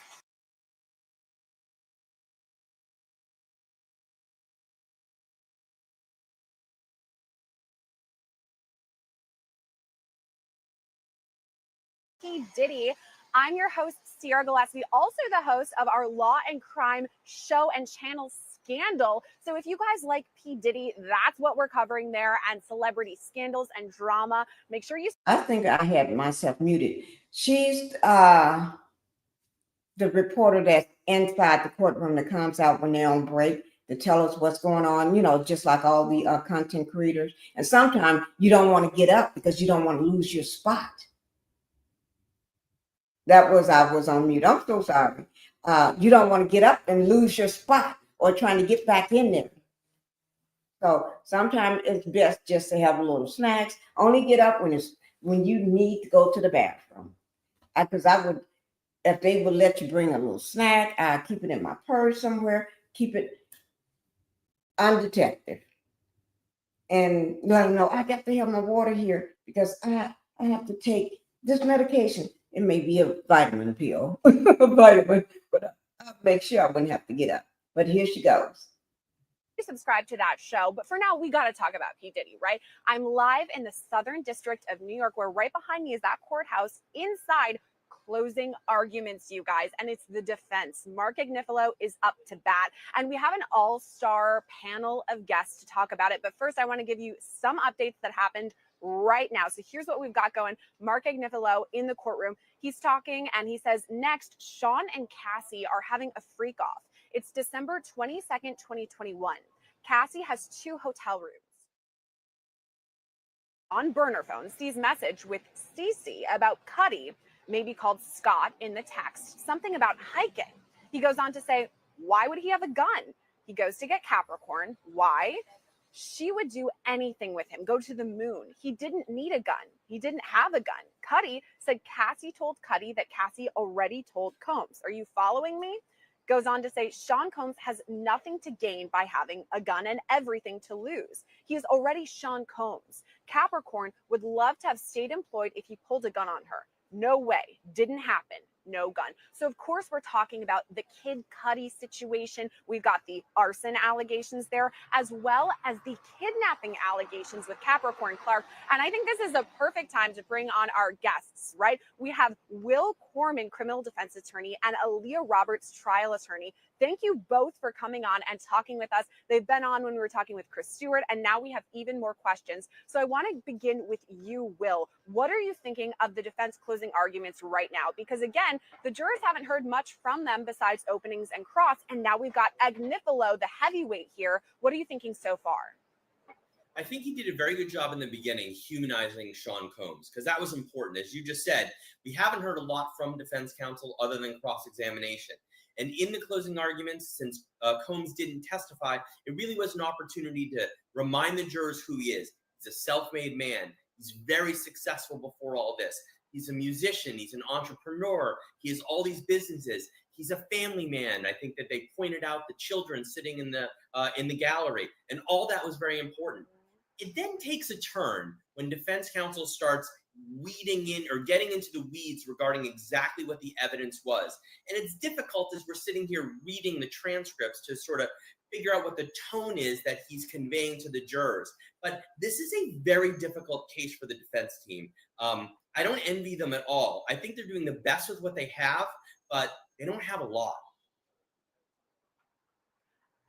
P. Diddy. I'm your host, Sierra Gillespie, also the host of our Law and Crime show and channel Scandal. So if you guys like P. Diddy, that's what we're covering there, and celebrity scandals and drama. Make sure you... I think I had myself muted. She's the reporter that's inside the courtroom that comes out when they're on break to tell us what's going on, you know, just like all the content creators. And sometimes you don't want to get up because you don't want to lose your spot. I was on mute. I'm so sorry. You don't want to get up and lose your spot or trying to get back in there. So sometimes it's best just to have a little snacks. Only get up when you need to go to the bathroom. Because I would, if they would let you bring a little snack, I keep it in my purse somewhere. Keep it undetected, and let them know I got to have my water here because I have to take this medication. It may be a vitamin pill, a vitamin, but I'll make sure I wouldn't have to get up. But here she goes. Subscribe to that show. But for now, we got to talk about P. Diddy, right? I'm live in the Southern District of New York, where right behind me is that courthouse. Inside, closing arguments, you guys, and it's the defense. Mark Agnifilo is up to bat, and we have an all-star panel of guests to talk about it. But first, I want to give you some updates that happened right now. So here's what we've got going. Mark Agnifilo in the courtroom. He's talking, and he says, next, Jane and Cassie are having a freak-off. It's December 22nd, 2021. Cassie has 2 hotel rooms. On burner phone, sees message with Cece about Cuddy, maybe called Scott in the text, something about hiking. He goes on to say, why would he have a gun? He goes to get Capricorn. Why? She would do anything with him, go to the moon. He didn't need a gun. He didn't have a gun. Cuddy said Cassie told Cuddy that Cassie already told Combs. Are you following me? Goes on to say Sean Combs has nothing to gain by having a gun and everything to lose. He is already Sean Combs. Capricorn would love to have stayed employed if he pulled a gun on her. No way. Didn't happen. No gun. So, of course, we're talking about the Kid Cudi situation. We've got the arson allegations there, as well as the kidnapping allegations with Capricorn Clark. And I think this is a perfect time to bring on our guests, right? We have Will Corman, criminal defense attorney, and Aaliyah Roberts, trial attorney. Thank you both for coming on and talking with us. They've been on when we were talking with Chris Stewart, and now we have even more questions. So I want to begin with you, Will. What are you thinking of the defense closing arguments right now? Because again, the jurors haven't heard much from them besides openings and cross, and now we've got Agnifilo, the heavyweight here. What are you thinking so far? I think he did a very good job in the beginning humanizing Sean Combs, because that was important. As you just said, we haven't heard a lot from defense counsel other than cross-examination. And in the closing arguments, since Combs didn't testify, it really was an opportunity to remind the jurors who he is. He's a self-made man. He's very successful before all this. He's a musician. He's an entrepreneur. He has all these businesses. He's a family man. I think that they pointed out the children sitting in the gallery, and all that was very important. It then takes a turn when defense counsel starts weeding in or getting into the weeds regarding exactly what the evidence was. And it's difficult as we're sitting here reading the transcripts to sort of figure out what the tone is that he's conveying to the jurors. But this is a very difficult case for the defense team. I don't envy them at all. I think they're doing the best with what they have, but they don't have a lot.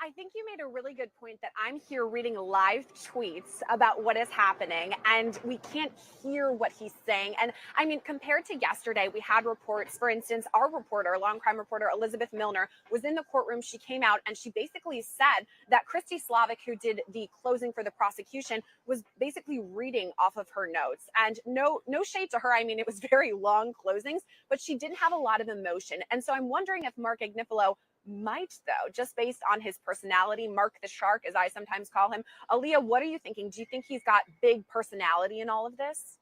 I think you made a really good point that I'm here reading live tweets about what is happening, and we can't hear what he's saying. And I mean, compared to yesterday, we had reports, for instance, our reporter, Law&Crime reporter Elizabeth Milner, was in the courtroom. She came out and she basically said that Christy Slavic, who did the closing for the prosecution, was basically reading off of her notes. And no shade to her. I mean, it was very long closings, but she didn't have a lot of emotion. And so I'm wondering if Mark Agnifilo might, though, just based on his personality, Mark the Shark, as I sometimes call him. Aaliyah, what are you thinking? Do you think he's got big personality in all of this?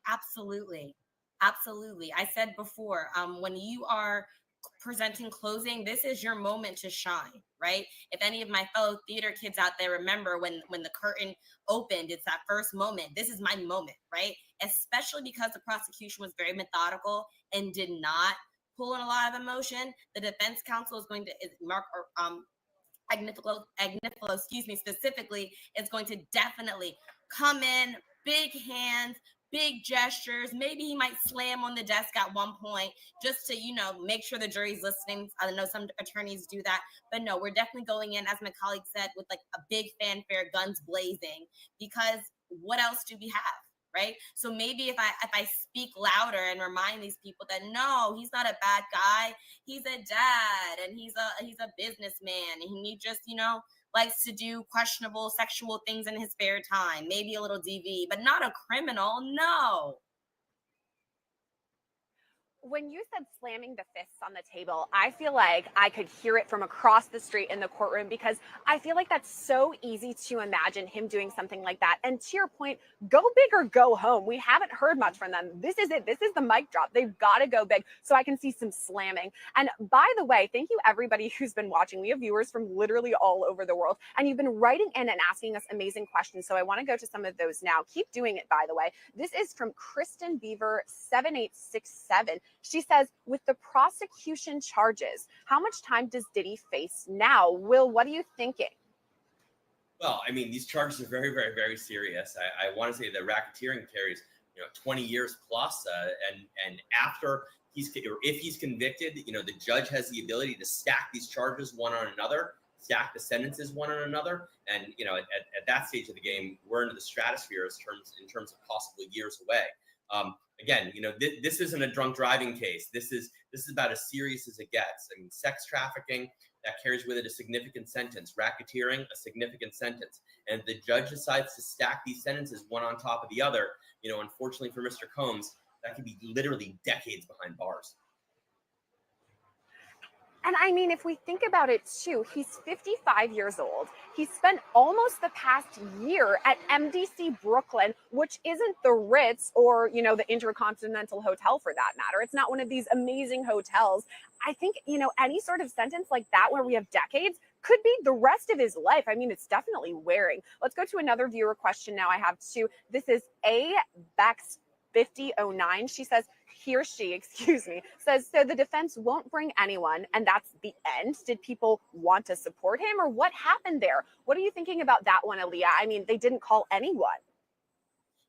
Absolutely. Absolutely. I said before, when you are presenting closing, this is your moment to shine, right? If any of my fellow theater kids out there remember when the curtain opened, it's that first moment. This is my moment, right? Especially because the prosecution was very methodical and did not pull in a lot of emotion. The defense counsel is going to Agnifilo, specifically, is going to definitely come in, big hands, big gestures. Maybe he might slam on the desk at one point just to, make sure the jury's listening. I know some attorneys do that, but no, we're definitely going in, as my colleague said, with like a big fanfare, guns blazing, because what else do we have? Right. So maybe if I speak louder and remind these people that no, he's not a bad guy. He's a dad and he's a businessman and he just, likes to do questionable sexual things in his spare time, maybe a little DV, but not a criminal. No. When you said slamming the fists on the table, I feel like I could hear it from across the street in the courtroom, because I feel like that's so easy to imagine him doing something like that. And to your point, go big or go home. We haven't heard much from them. This is it. This is the mic drop. They've got to go big. So I can see some slamming. And by the way, thank you everybody who's been watching. We have viewers from literally all over the world, and you've been writing in and asking us amazing questions. So I want to go to some of those now. Keep doing it, by the way. This is from Kristen Beaver 7867. She says, with the prosecution charges, how much time does Diddy face now? Will, what are you thinking? Well, I mean, these charges are very, very, very serious. I want to say that racketeering carries, 20 years plus, and after if he's convicted, the judge has the ability to stack these charges one on another, stack the sentences one on another, and at that stage of the game, we're into the stratosphere in terms of possibly years away. Again, this isn't a drunk driving case. This is about as serious as it gets. I mean, sex trafficking, that carries with it a significant sentence. Racketeering, a significant sentence. And if the judge decides to stack these sentences one on top of the other, unfortunately for Mr. Combs, that could be literally decades behind bars. And I mean, if we think about it too, he's 55 years old. He spent almost the past year at MDC Brooklyn, which isn't the Ritz or, the Intercontinental Hotel for that matter. It's not one of these amazing hotels. I think, any sort of sentence like that where we have decades could be the rest of his life. I mean, it's definitely wearing. Let's go to another viewer question now. I have two. This is A. Bex 5009. She says, says, so the defense won't bring anyone, and that's the end. Did people want to support him, or what happened there? What are you thinking about that one, Aaliyah? I mean, they didn't call anyone.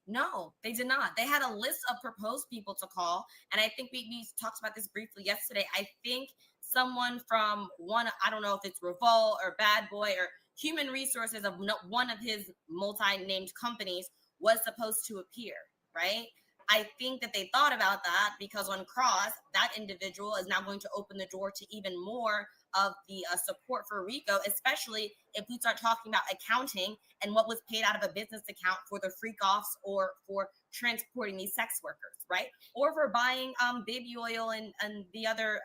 No, they did not. They had a list of proposed people to call. And I think we talked about this briefly yesterday. I think someone from I don't know if it's Revolt or Bad Boy or Human Resources of one of his multi-named companies was supposed to appear, right? I think that they thought about that because on cross, that individual is now going to open the door to even more of the support for RICO, especially if we start talking about accounting and what was paid out of a business account for the freak offs or for transporting these sex workers, right? Or for buying baby oil and the other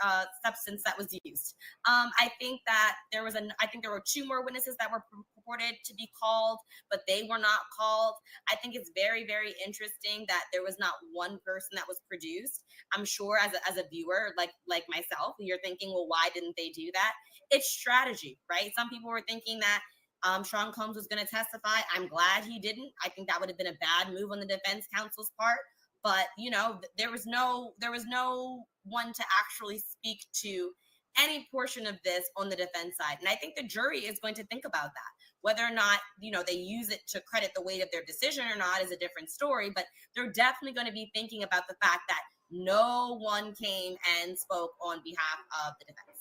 substance that was used. I think that there were two more witnesses that were purported to be called, but they were not called. I think it's very, very interesting that there was not one person that was produced. I'm sure as a viewer, like myself, you're thinking, well, why didn't they do that? It's strategy, right? Some people were thinking that Sean Combs was going to testify. I'm glad he didn't. I think that would have been a bad move on the defense counsel's part. But there was no one to actually speak to any portion of this on the defense side. And I think the jury is going to think about that. Whether or not, they use it to credit the weight of their decision or not is a different story. But they're definitely going to be thinking about the fact that no one came and spoke on behalf of the defense.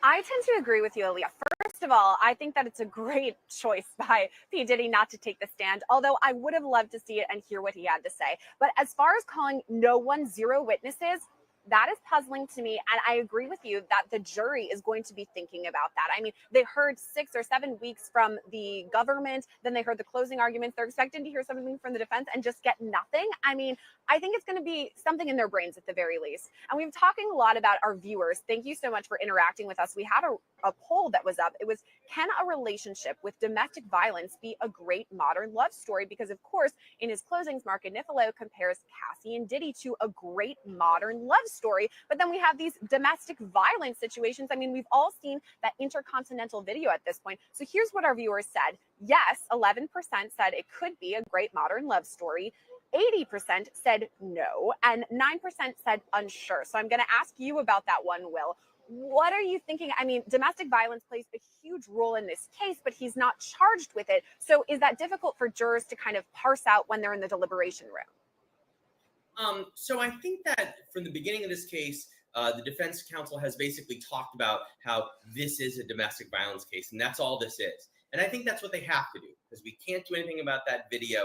I tend to agree with you, Aaliyah. First of all, I think that it's a great choice by P. Diddy not to take the stand, although I would have loved to see it and hear what he had to say. But as far as calling no one, zero witnesses, that is puzzling to me. And I agree with you that the jury is going to be thinking about that. I mean, they heard 6 or 7 weeks from the government, then they heard the closing arguments. They're expecting to hear something from the defense and just get nothing. I mean, I think it's going to be something in their brains at the very least. And we've been talking a lot about our viewers. Thank you so much for interacting with us. We had a poll that was up. It was, can a relationship with domestic violence be a great modern love story? Because of course, in his closings, Mark Agnifilo compares Cassie and Diddy to a great modern love story. But then we have these domestic violence situations. I mean, we've all seen that intercontinental video at this point. So here's what our viewers said. Yes, 11% said it could be a great modern love story. 80% said no, and 9% said unsure. So I'm going to ask you about that one, Will. What are you thinking? I mean, domestic violence plays a huge role in this case, but he's not charged with it. So is that difficult for jurors to kind of parse out when they're in the deliberation room? So I think that from the beginning of this case, the defense counsel has basically talked about how this is a domestic violence case, and that's all this is. And I think that's what they have to do, because we can't do anything about that video.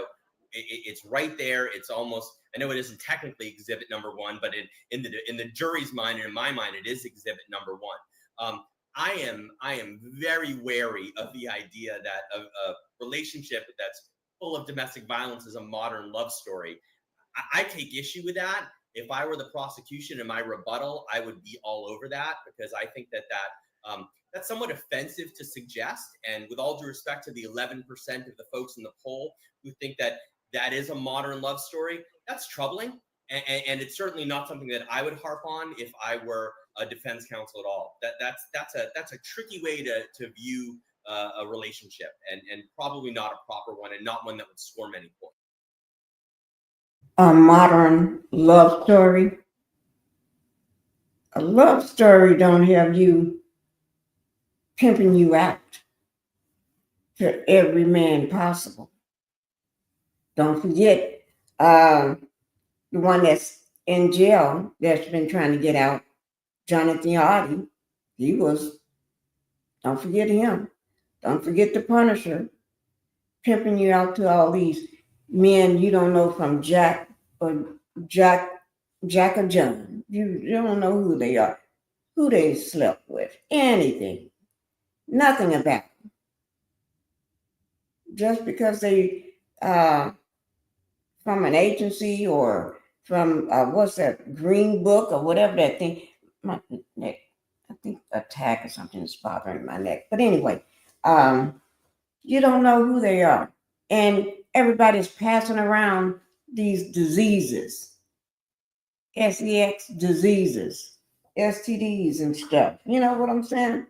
It's right there. It's almost, I know it isn't technically exhibit number one, but in the jury's mind and in my mind, it is exhibit number one. I am very wary of the idea that a relationship that's full of domestic violence is a modern love story. I take issue with that. If I were the prosecution in my rebuttal, I would be all over that, because I think that that's somewhat offensive to suggest. And with all due respect to the 11% of the folks in the poll who think that that is a modern love story, that's troubling. And it's certainly not something that I would harp on if I were a defense counsel at all. That's a tricky way to view a relationship, and probably not a proper one, and not one that would score many points. A modern love story. A love story don't have you pimping you out to every man possible. Don't forget the one that's in jail that's been trying to get out, Jonathan Hardy. He was, don't forget him. Don't forget the Punisher, pimping you out to all these men you don't know from Jack or John. You don't know who they are, who they slept with, anything, nothing about them. Just because they from an agency or from what's that, Green Book or whatever that thing. My neck, I think a tag or something is bothering my neck. But anyway, you don't know who they are, and everybody's passing around these diseases, sex diseases, STDs and stuff. You know what I'm saying?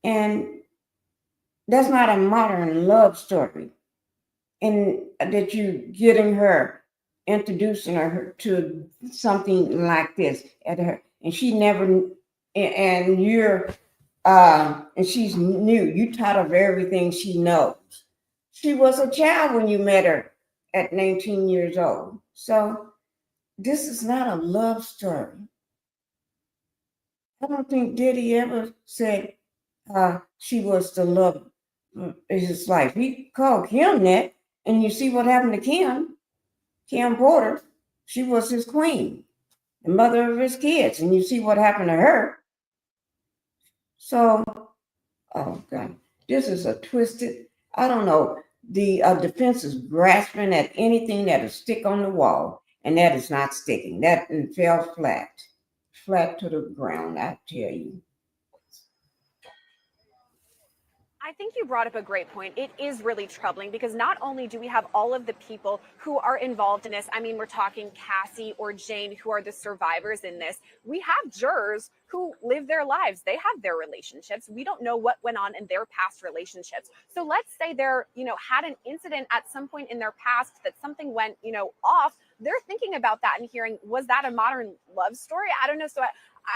And that's not a modern love story. And that you getting her, introducing her to something like this at her, and she never, and you're, and she's new. You taught her everything she knows. She was a child when you met her at 19 years old. So this is not a love story. I don't think Diddy ever said she was the love of his life. He called Kim that. And you see what happened to Kim Porter. She was his queen, the mother of his kids. And you see what happened to her. So, oh God, this is a twisted, I don't know. The defense is grasping at anything that'll stick on the wall. And that is not sticking. That fell flat to the ground, I tell you. I think you brought up a great point. It is really troubling because not only do we have all of the people who are involved in this, I mean, we're talking Cassie or Jane, who are the survivors in this. We have jurors who live their lives. They have their relationships. We don't know what went on in their past relationships. So let's say they're, had an incident at some point in their past that something went, off. They're thinking about that and hearing, was that a modern love story? I don't know. So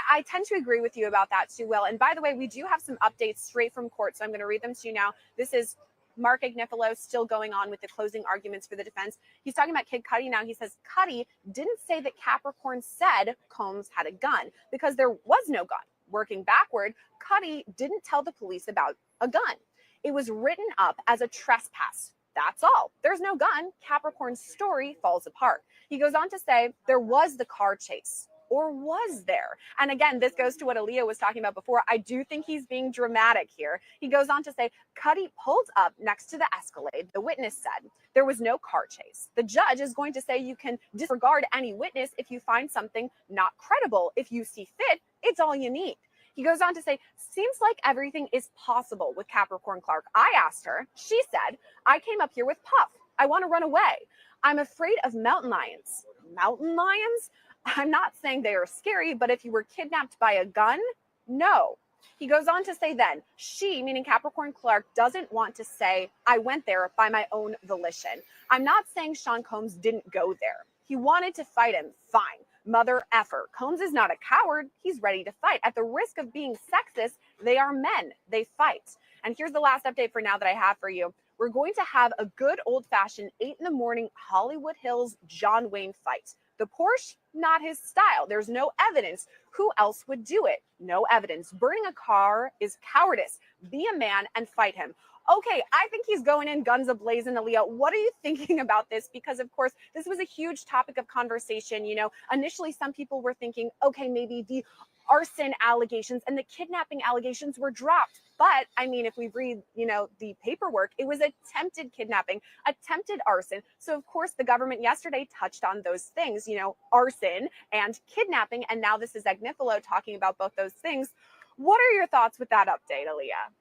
I tend to agree with you about that too, Will. And by the way, we do have some updates straight from court, so I'm going to read them to you now. This is Mark Agnifilo still going on with the closing arguments for the defense. He's talking about Kid Cudi now. He says Cudi didn't say that Capricorn said Combs had a gun because there was no gun. Working backward, Cudi didn't tell the police about a gun. It was written up as a trespass. That's all. There's no gun. Capricorn's story falls apart. He goes on to say there was the car chase. or was there? And again, this goes to what Aaliyah was talking about before. I do think he's being dramatic here. He goes on to say, Cuddy pulled up next to the Escalade. The witness said there was no car chase. The judge is going to say you can disregard any witness if you find something not credible. If you see fit, it's all you need. He goes on to say, seems like everything is possible with Capricorn Clark. I asked her. She said, I came up here with Puff. I want to run away. I'm afraid of mountain lions. Mountain lions? I'm not saying they are scary, but if you were kidnapped by a gun, no. He goes on to say then, she, meaning Capricorn Clark, doesn't want to say, I went there by my own volition. I'm not saying Sean Combs didn't go there. He wanted to fight him, fine. Mother effer. Combs is not a coward. He's ready to fight. At the risk of being sexist, they are men. They fight. And here's the last update for now that I have for you. We're going to have a good old-fashioned 8 a.m. Hollywood Hills John Wayne fight. The Porsche, not his style. There's no evidence. Who else would do it? No evidence. Burning a car is cowardice. Be a man and fight him. Okay, I think he's going in guns a-blazing, Aaliyah. What are you thinking about this? Because, of course, this was a huge topic of conversation. You know, initially some people were thinking, okay, maybe the arson allegations and the kidnapping allegations were dropped. But, I mean, if we read, you know, the paperwork, it was attempted kidnapping, attempted arson. So, of course, the government yesterday touched on those things, you know, arson and kidnapping. And now this is Agnifilo talking about both those things. What are your thoughts with that update, Aaliyah?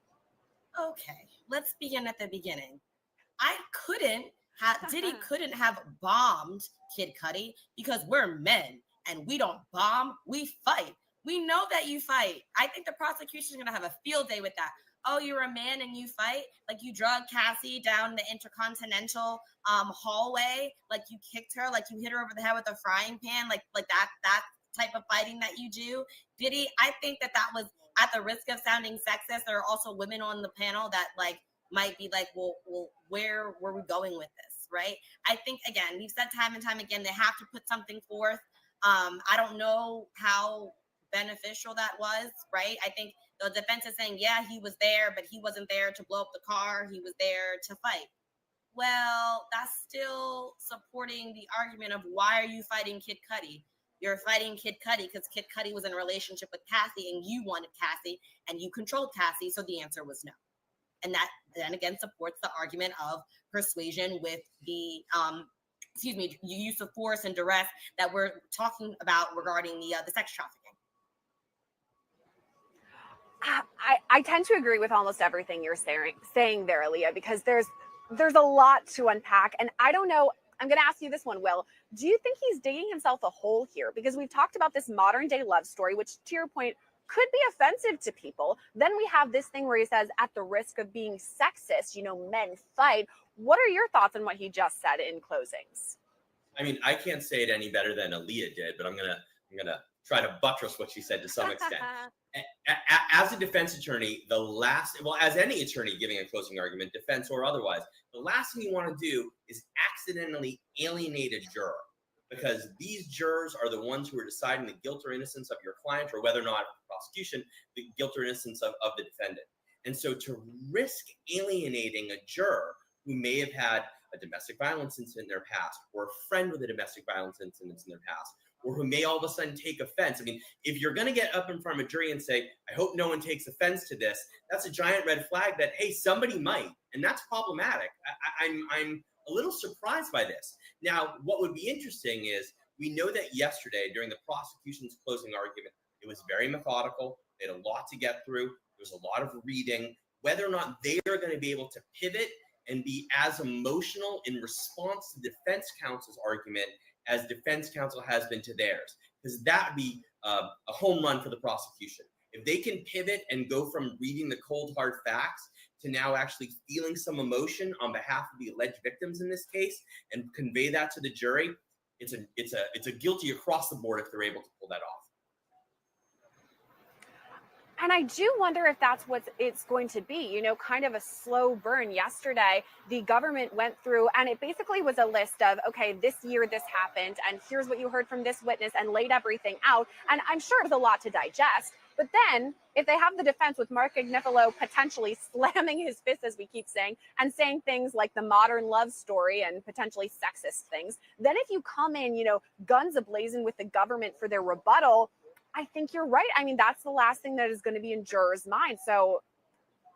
Okay, let's begin at the beginning. Diddy couldn't have bombed Kid Cudi because we're men and we don't bomb, we fight. We know that you fight. I think the prosecution is going to have a field day with that. Oh, you're a man and you fight? Like you drug Cassie down the Intercontinental hallway? Like you kicked her? Like you hit her over the head with a frying pan? Like that type of fighting that you do? Diddy, I think that was, at the risk of sounding sexist, there are also women on the panel that like might be like, well, where were we going with this, right? I think, again, we've said time and time again, they have to put something forth. I don't know how beneficial that was, right? I think the defense is saying, yeah, he was there, but he wasn't there to blow up the car. He was there to fight. Well, that's still supporting the argument of why are you fighting Kid Cudi? You're fighting Kid Cudi because Kid Cudi was in a relationship with Cassie and you wanted Cassie and you controlled Cassie. So the answer was no. And that then again supports the argument of persuasion with the, use of force and duress that we're talking about regarding the sex trafficking. I tend to agree with almost everything you're saying there, Aaliyah, because there's a lot to unpack. And I don't know, I'm going to ask you this one, Will. Do you think he's digging himself a hole here? Because we've talked about this modern day love story, which to your point could be offensive to people. Then we have this thing where he says, at the risk of being sexist, you know, men fight. What are your thoughts on what he just said in closings? I mean, I can't say it any better than Aaliyah did, but I'm gonna try to buttress what she said to some extent. As a defense attorney, as any attorney giving a closing argument, defense or otherwise, the last thing you want to do is accidentally alienate a juror, because these jurors are the ones who are deciding the guilt or innocence of your client, or whether or not prosecution, the guilt or innocence of the defendant. And so to risk alienating a juror who may have had a domestic violence incident in their past, or a friend with a domestic violence incident in their past, or who may all of a sudden take offense. I mean, if you're going to get up in front of a jury and say, I hope no one takes offense to this, that's a giant red flag that, hey, somebody might. And that's problematic. I'm a little surprised by this. Now, what would be interesting is we know that yesterday during the prosecution's closing argument, it was very methodical. They had a lot to get through. There was a lot of reading. Whether or not they are going to be able to pivot and be as emotional in response to defense counsel's argument as defense counsel has been to theirs, because that would be a home run for the prosecution. If they can pivot and go from reading the cold hard facts to now actually feeling some emotion on behalf of the alleged victims in this case and convey that to the jury, it's a guilty across the board if they're able to pull that off. And I do wonder if that's what it's going to be, you know, kind of a slow burn. Yesterday, the government went through and it basically was a list of, okay, this year this happened and here's what you heard from this witness and laid everything out. And I'm sure it was a lot to digest. But then if they have the defense with Mark Agnifilo potentially slamming his fist, as we keep saying, and saying things like the modern love story and potentially sexist things, then if you come in, guns ablazing with the government for their rebuttal, I think you're right. I mean, that's the last thing that is going to be in jurors' minds. So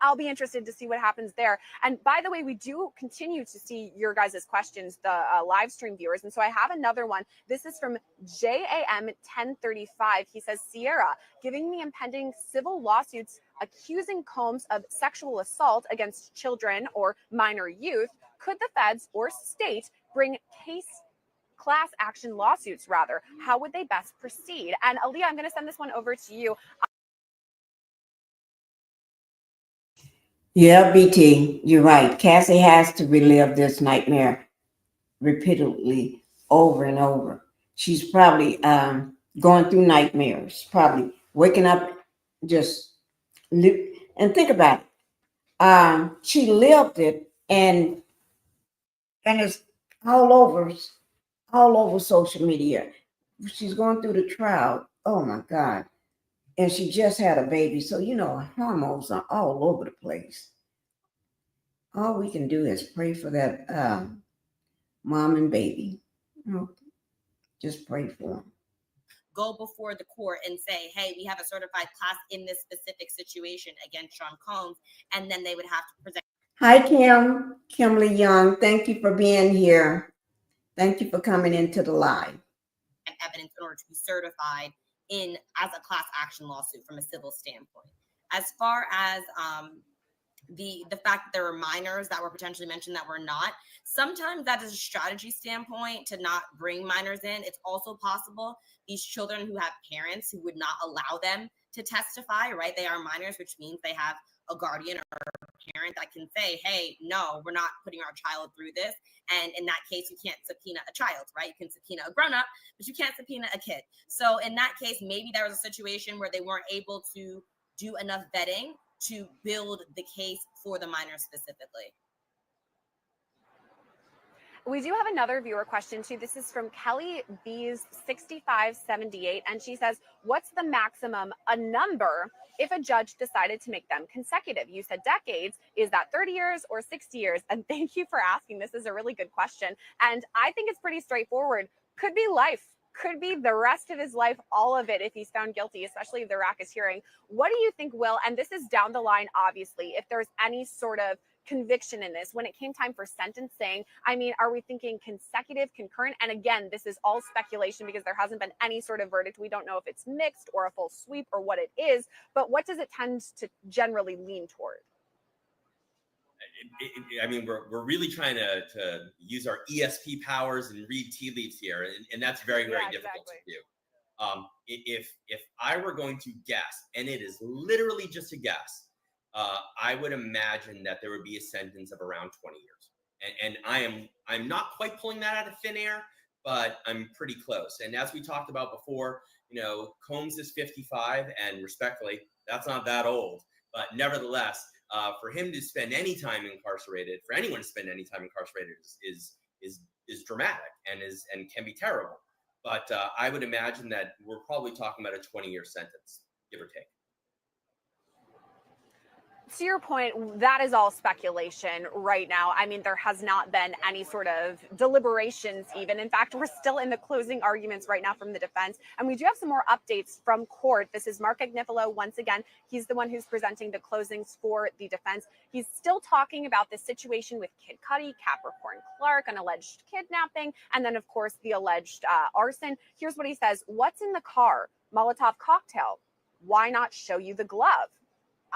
I'll be interested to see what happens there. And by the way, we do continue to see your guys' questions, the live stream viewers. And so I have another one. This is from JAM 1035. He says, Sierra, giving the impending civil lawsuits accusing Combs of sexual assault against children or minor youth, could the feds or state bring class action lawsuits rather? How would they best proceed? And Aaliyah, I'm going to send this one over to you. Yeah, BT, you're right. Cassie has to relive this nightmare repeatedly over and over. She's probably going through nightmares, probably waking up and think about it. She lived it, and it's all over social media. She's going through the trial. Oh my God. And she just had a baby. So, hormones are all over the place. All we can do is pray for that mom and baby. Just pray for them. Go before the court and say, hey, we have a certified class in this specific situation against Sean Combs. And then they would have to present. Hi, Kimberly Young. Thank you for being here. Thank you for coming into the live. Evidence in order to be certified as a class action lawsuit from a civil standpoint. As far as the fact that there were minors that were potentially mentioned that were not, sometimes that is a strategy standpoint to not bring minors in. It's also possible these children who have parents who would not allow them to testify, right? They are minors, which means they have a guardian or a parent that can say, hey, no, we're not putting our child through this. And in that case, you can't subpoena a child, right? You can subpoena a grown-up, but you can't subpoena a kid. So in that case, maybe there was a situation where they weren't able to do enough vetting to build the case for the minor specifically. We do have another viewer question too. This is from Kelly B's 6578. And she says, what's the maximum, a number, if a judge decided to make them consecutive? You said decades. Is that 30 years or 60 years? And thank you for asking. This is a really good question. And I think it's pretty straightforward. Could be life. Could be the rest of his life, all of it, if he's found guilty, especially if the rack is hearing. What do you think, Will? And this is down the line, obviously, if there's any sort of conviction in this, when it came time for sentencing, I mean, are we thinking consecutive, concurrent? And again, this is all speculation because there hasn't been any sort of verdict. We don't know if it's mixed or a full sweep or what it is, but what does it tend to generally lean toward? I mean, we're really trying to use our ESP powers and read tea leaves here, and that's very, very difficult to do. If I were going to guess, and it is literally just a guess, I would imagine that there would be a sentence of around 20 years. And I'm not quite pulling that out of thin air, but I'm pretty close. And as we talked about before, Combs is 55, and respectfully, that's not that old. But nevertheless, for him to spend any time incarcerated, for anyone to spend any time incarcerated is dramatic and can be terrible. But I would imagine that we're probably talking about a 20-year sentence, give or take. To your point, that is all speculation right now. I mean, there has not been any sort of deliberations even. In fact, we're still in the closing arguments right now from the defense. And we do have some more updates from court. This is Mark Agnifilo. Once again, he's the one who's presenting the closings for the defense. He's still talking about the situation with Kid Cudi, Capricorn Clark, an alleged kidnapping, and then, of course, the alleged arson. Here's what he says. What's in the car? Molotov cocktail. Why not show you the glove?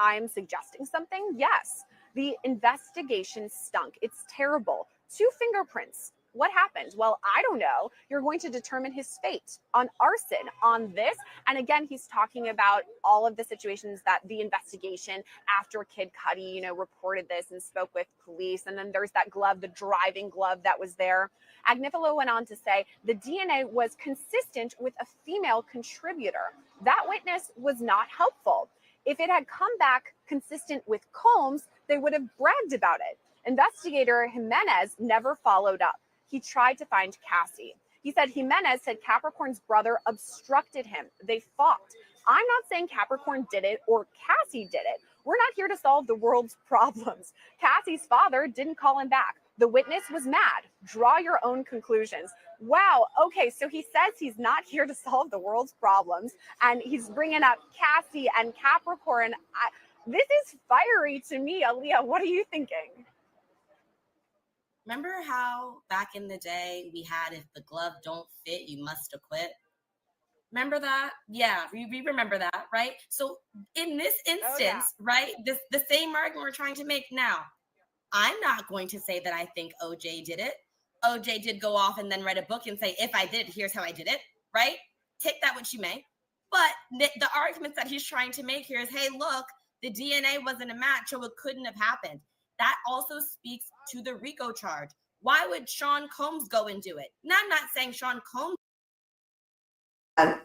I'm suggesting something? Yes. The investigation stunk. It's terrible. 2 fingerprints. What happened? Well, I don't know. You're going to determine his fate on arson, on this. And again, he's talking about all of the situations that the investigation after Kid Cudi, reported this and spoke with police. And then there's that glove, the driving glove that was there. Agnifilo went on to say the DNA was consistent with a female contributor. That witness was not helpful. If it had come back consistent with Combs, they would have bragged about it. Investigator Jimenez never followed up. He tried to find Cassie. He said Jimenez said Capricorn's brother obstructed him. They fought. I'm not saying Capricorn did it or Cassie did it. We're not here to solve the world's problems. Cassie's father didn't call him back. The witness was mad. Draw your own conclusions. Wow. Okay. So he says he's not here to solve the world's problems. And he's bringing up Cassie and Capricorn. This is fiery to me. Aaliyah, what are you thinking? Remember how back in the day we had, if the glove don't fit, you must acquit? Remember that? Yeah, we remember that, right? So in this instance, right, the same argument we're trying to make now. I'm not going to say that I think OJ did it. OJ did go off and then write a book and say, if I did it, here's how I did it, right? Take that what you may. But the arguments that he's trying to make here is, hey, look, the DNA wasn't a match, so it couldn't have happened. That also speaks to the RICO charge. Why would Sean Combs go and do it? Now, I'm not saying Sean Combs.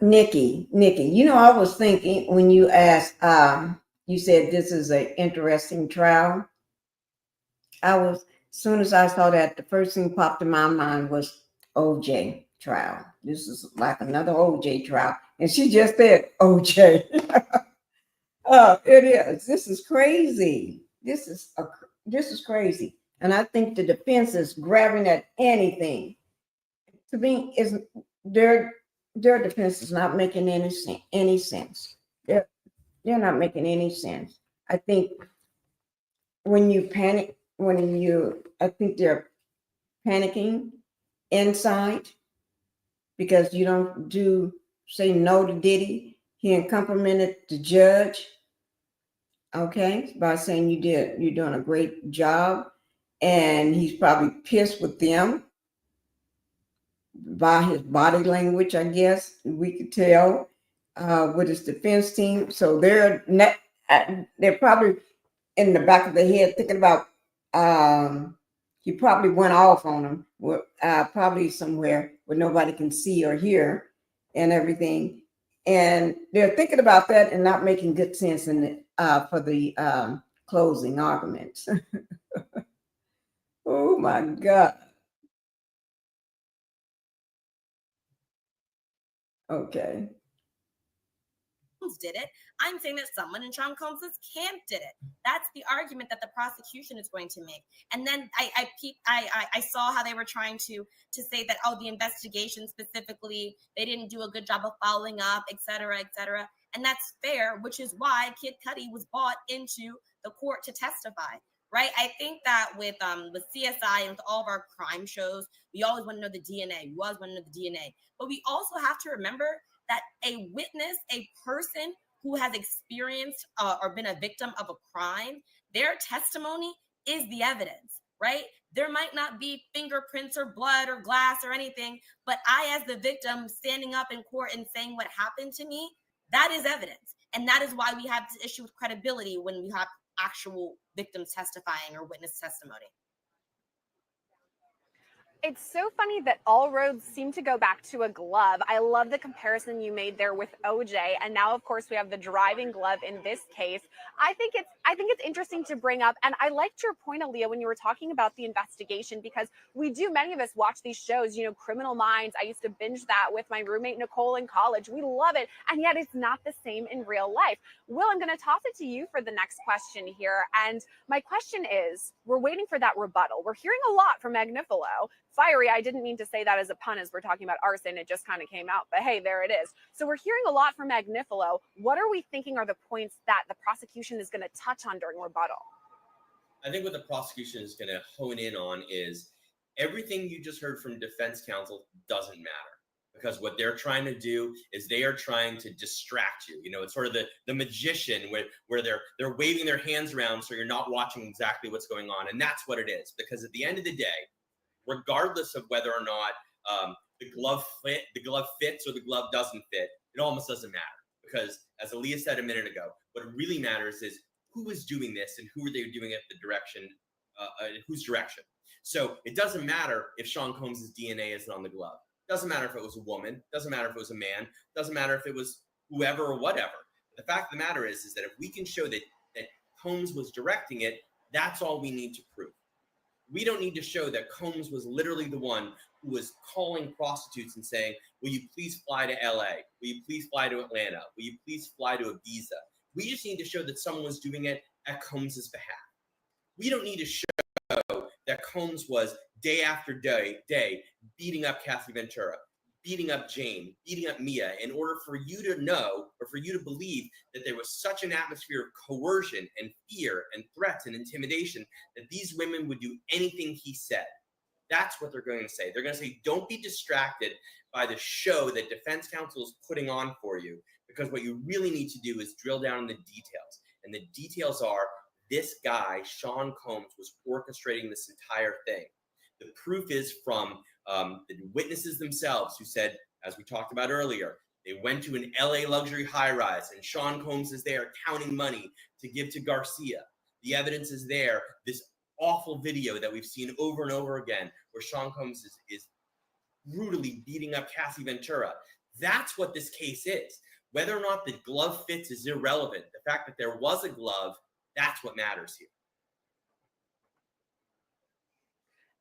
Nikki, I was thinking when you asked, you said this is an interesting trial. As soon as I saw that, the first thing popped in my mind was OJ trial. This is like another OJ trial. And she just said OJ. It is. This is crazy. This is crazy. And I think the defense is grabbing at anything. To me, their defense is not making any sense. They're not making any sense. I think when you panic, I think they're panicking inside because you don't say no to Diddy. He complimented the judge, okay, by saying you're doing a great job, and he's probably pissed with them by his body language, I guess we could tell, with his defense team. So they're probably in the back of their head thinking about he probably went off on him, probably somewhere where nobody can see or hear and everything. And they're thinking about that and not making good sense for the closing arguments. Oh my God. Okay. Did it. I'm saying that someone in Sean Combs' camp did it. That's the argument that the prosecution is going to make. And then I saw how they were trying to say that, the investigation specifically, they didn't do a good job of following up, et cetera, et cetera. And that's fair, which is why Kid Cudi was brought into the court to testify. Right. I think that with CSI and with all of our crime shows, we always want to know the DNA. We always want to know the DNA. But we also have to remember that a witness, a person who has experienced or been a victim of a crime, their testimony is the evidence, right? There might not be fingerprints or blood or glass or anything, but I, as the victim, standing up in court and saying what happened to me, that is evidence. And that is why we have this issue with credibility when we have actual victims testifying or witness testimony. It's so funny that all roads seem to go back to a glove. I love the comparison you made there with OJ. And now, of course, we have the driving glove in this case. I think it's interesting to bring up. And I liked your point, Aaliyah, when you were talking about the investigation, because many of us watch these shows, Criminal Minds. I used to binge that with my roommate, Nicole, in college. We love it. And yet it's not the same in real life. Will, I'm going to toss it to you for the next question here. And my question is, we're waiting for that rebuttal. We're hearing a lot from Agnifilo. Fiery, I didn't mean to say that as a pun as we're talking about arson. It just kind of came out, but hey, there it is. So we're hearing a lot from Agnifilo. What are we thinking are the points that the prosecution is going to touch on during rebuttal? I think what the prosecution is going to hone in on is everything you just heard from defense counsel doesn't matter, because what they're trying to do is they are trying to distract you. It's sort of the magician where they're waving their hands around so you're not watching exactly what's going on. And that's what it is, because at the end of the day, regardless of whether or not the glove fits or the glove doesn't fit, it almost doesn't matter. Because as Aaliyah said a minute ago, what really matters is who is doing this and who are they doing it the direction, whose direction. So it doesn't matter if Sean Combs' DNA isn't on the glove. It doesn't matter if it was a woman. It doesn't matter if it was a man. It doesn't matter if it was whoever or whatever. The fact of the matter is that if we can show that Combs was directing it, that's all we need to prove. We don't need to show that Combs was literally the one who was calling prostitutes and saying, will you please fly to LA? Will you please fly to Atlanta? Will you please fly to Ibiza? We just need to show that someone was doing it at Combs's behalf. We don't need to show that Combs was day after day beating up Cassie Ventura, beating up Jane, beating up Mia, in order for you to know or for you to believe that there was such an atmosphere of coercion and fear and threats and intimidation that these women would do anything he said. That's what they're going to say. They're going to say, don't be distracted by the show that defense counsel is putting on for you, because what you really need to do is drill down in the details. And the details are, this guy, Sean Combs, was orchestrating this entire thing. The proof is from the witnesses themselves, who said, as we talked about earlier, they went to an LA luxury high-rise and Sean Combs is there counting money to give to Garcia. The evidence is there. This awful video that we've seen over and over again, where Sean Combs is brutally beating up Cassie Ventura. That's what this case is. Whether or not the glove fits is irrelevant. The fact that there was a glove, that's what matters here.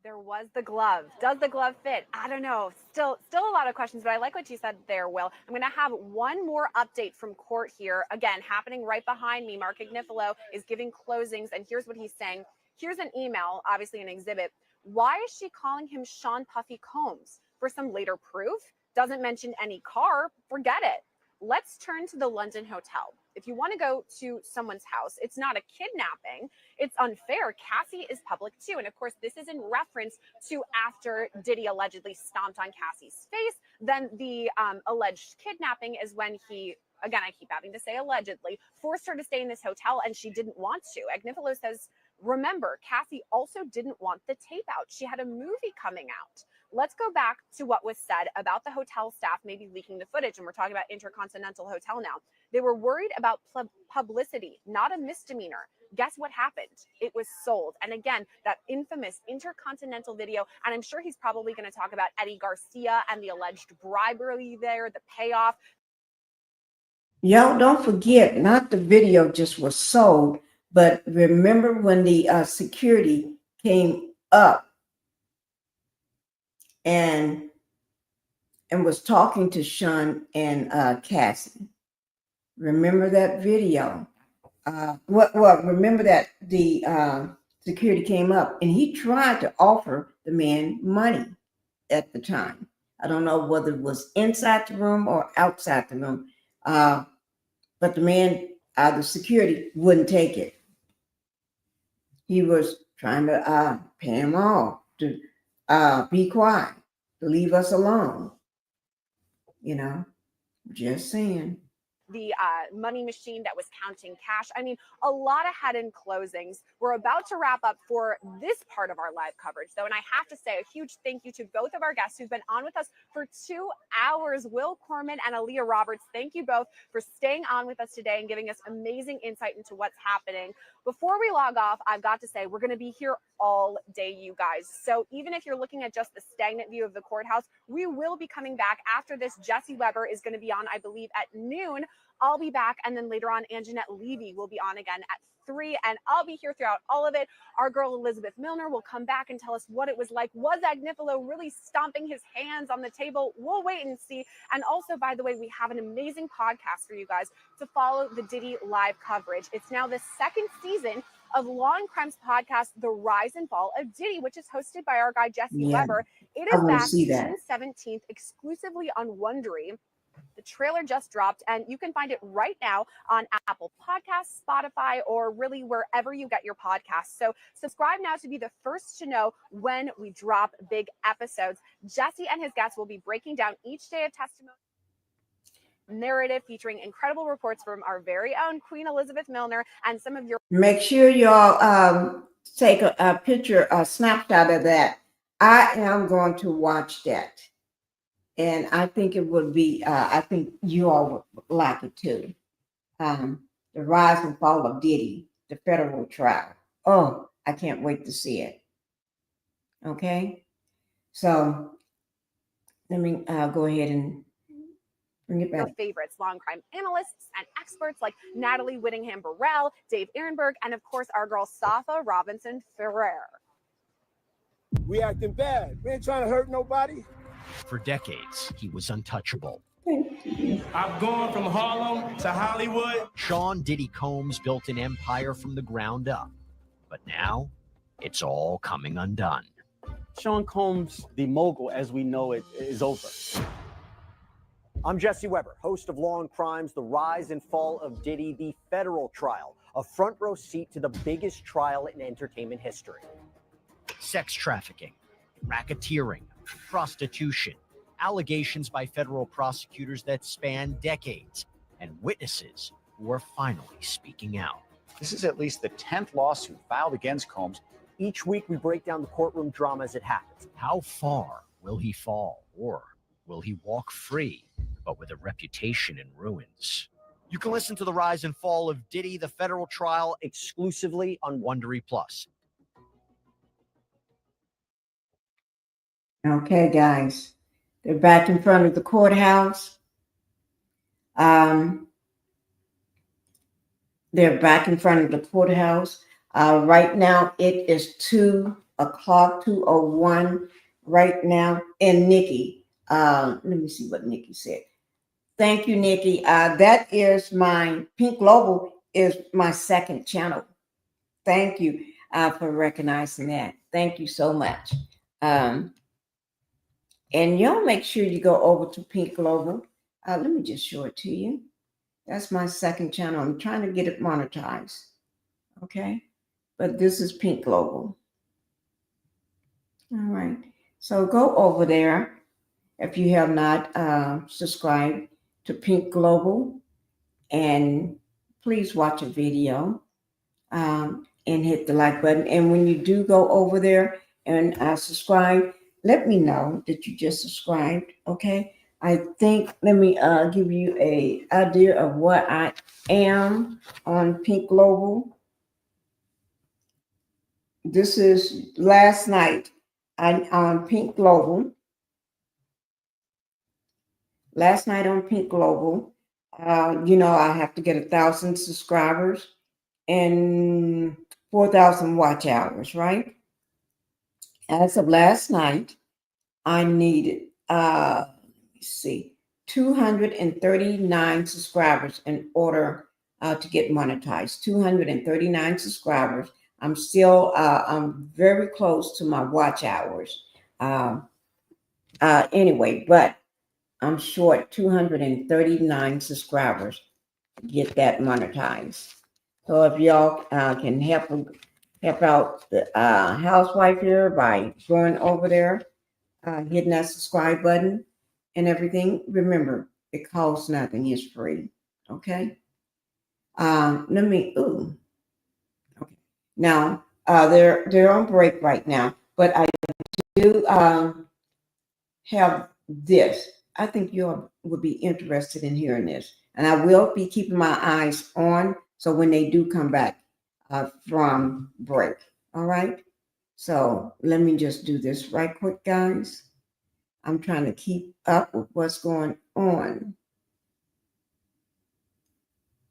There was the glove. Does the glove fit? I don't know. Still a lot of questions, but I like what you said there, Will. I'm going to have one more update from court here. Again, happening right behind me. Mark Agnifilo is giving closings, and here's what he's saying. Here's an email, obviously an exhibit. Why is she calling him Sean Puffy Combs? For some later proof? Doesn't mention any car. Forget it. Let's turn to the London hotel. If you want to go to someone's house, it's not a kidnapping. It's unfair. Cassie is public too. And of course, this is in reference to after Diddy allegedly stomped on Cassie's face. Then the alleged kidnapping is when he, again, I keep having to say allegedly, forced her to stay in this hotel and she didn't want to. Agnifilo says, remember, Cassie also didn't want the tape out. She had a movie coming out. Let's go back to what was said about the hotel staff maybe leaking the footage. And we're talking about Intercontinental Hotel now. They were worried about publicity, not a misdemeanor. Guess what happened? It was sold. And again, that infamous Intercontinental video. And I'm sure he's probably going to talk about Eddie Garcia and the alleged bribery there, the payoff. Y'all don't forget, not the video just was sold, but remember when the security came up and was talking to Sean and Cassie. Remember that video? Remember that the security came up and he tried to offer the man money at the time. I don't know whether it was inside the room or outside the room, but the man, the security, wouldn't take it. He was trying to pay him off to be quiet, to leave us alone. You know, just saying. The money machine that was counting cash. I mean, a lot of head-in closings. We're about to wrap up for this part of our live coverage, though, and I have to say a huge thank you to both of our guests who've been on with us for 2 hours, Will Corman and Aaliyah Roberts. Thank you both for staying on with us today and giving us amazing insight into what's happening. Before we log off, I've got to say we're going to be here all day, you guys. So even if you're looking at just the stagnant view of the courthouse, we will be coming back after this. Jesse Weber is going to be on, I believe, at noon. I'll be back, and then later on, Anjanette Levy will be on again at 3, and I'll be here throughout all of it. Our girl Elizabeth Milner will come back and tell us what it was like. Was Agnifilo really stomping his hands on the table? We'll wait and see. And also, by the way, we have an amazing podcast for you guys to follow the Diddy live coverage. It's now the 2nd season of Law&Crime's podcast, The Rise and Fall of Diddy, which is hosted by our guy, Jesse Weber. It is back June 17th, exclusively on Wondery. The trailer just dropped, and you can find it right now on Apple Podcasts, Spotify, or really wherever you get your podcasts. So subscribe now to be the first to know when we drop big episodes. Jesse and his guests will be breaking down each day of testimony narrative, featuring incredible reports from our very own Queen Elizabeth Milner and some of your. Make sure y'all take a picture, a snapshot of that. I am going to watch that. And I think it would be, I think you all would like it too. The Rise and Fall of Diddy, the federal trial. Oh, I can't wait to see it. Okay. So let me go ahead and bring it back. Your favorites, Law&Crime analysts and experts like Natalie Whittingham-Burrell, Dave Ehrenberg, and of course, our girl, Safa Robinson Ferrer. We acting bad. We ain't trying to hurt nobody. For decades, he was untouchable. I've gone from Harlem to Hollywood. Sean Diddy Combs built an empire from the ground up. But now, it's all coming undone. Sean Combs, the mogul as we know it, is over. I'm Jesse Weber, host of Law&Crime's The Rise and Fall of Diddy, the federal trial, a front row seat to the biggest trial in entertainment history. Sex trafficking, racketeering, prostitution, allegations by federal prosecutors that span decades, and witnesses who are finally speaking out. This is at least the 10th lawsuit filed against Combs. Each week, we break down the courtroom drama as it happens. How far will he fall, or will he walk free, but with a reputation in ruins? You can listen to The Rise and Fall of Diddy, the federal trial, exclusively on Wondery Plus. Okay, guys, they're back in front of the courthouse. They're back in front of the courthouse. Right now, it is 2 o'clock, 2:01 right now. And Nikki, let me see what Nikki said. Thank you, Nikki. That is my Pink Global is my second channel. Thank you for recognizing that. Thank you so much. And y'all make sure you go over to Pink Global. Let me just show it to you. That's my second channel. I'm trying to get it monetized. Okay. But this is Pink Global. All right. So go over there if you have not subscribed to Pink Global. And please watch a video and hit the like button. And when you do go over there and subscribe, let me know that you just subscribed, okay? I think, let me give you an idea of what I am on Pink Global. This is last night on Pink Global. Last night on Pink Global, you know, I have to get 1,000 subscribers and 4,000 watch hours, right? As of last night, I needed, let me see, 239 subscribers in order to get monetized. 239 subscribers. I'm still, I'm very close to my watch hours. Anyway, but I'm short 239 subscribers to get that monetized. So if y'all can help out the housewife here by going over there, hitting that subscribe button and everything. Remember, it costs nothing. It's free. Okay. Let me. Ooh. Okay. Now they're on break right now, but I do have this. I think you would be interested in hearing this, and I will be keeping my eyes on. So when they do come back from break, all right. So let me just do this right quick, guys. I'm trying to keep up with what's going on.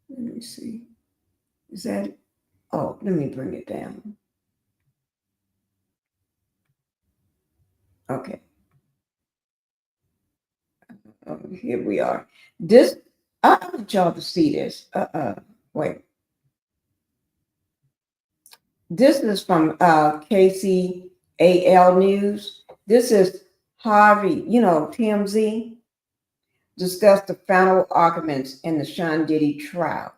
Let me see. Is that it? Oh, let me bring it down. Okay. Here we are. This, I want y'all to see this. Wait. This is from KCAL News. This is Harvey, you know, TMZ, discussed the final arguments in the Sean Diddy trial.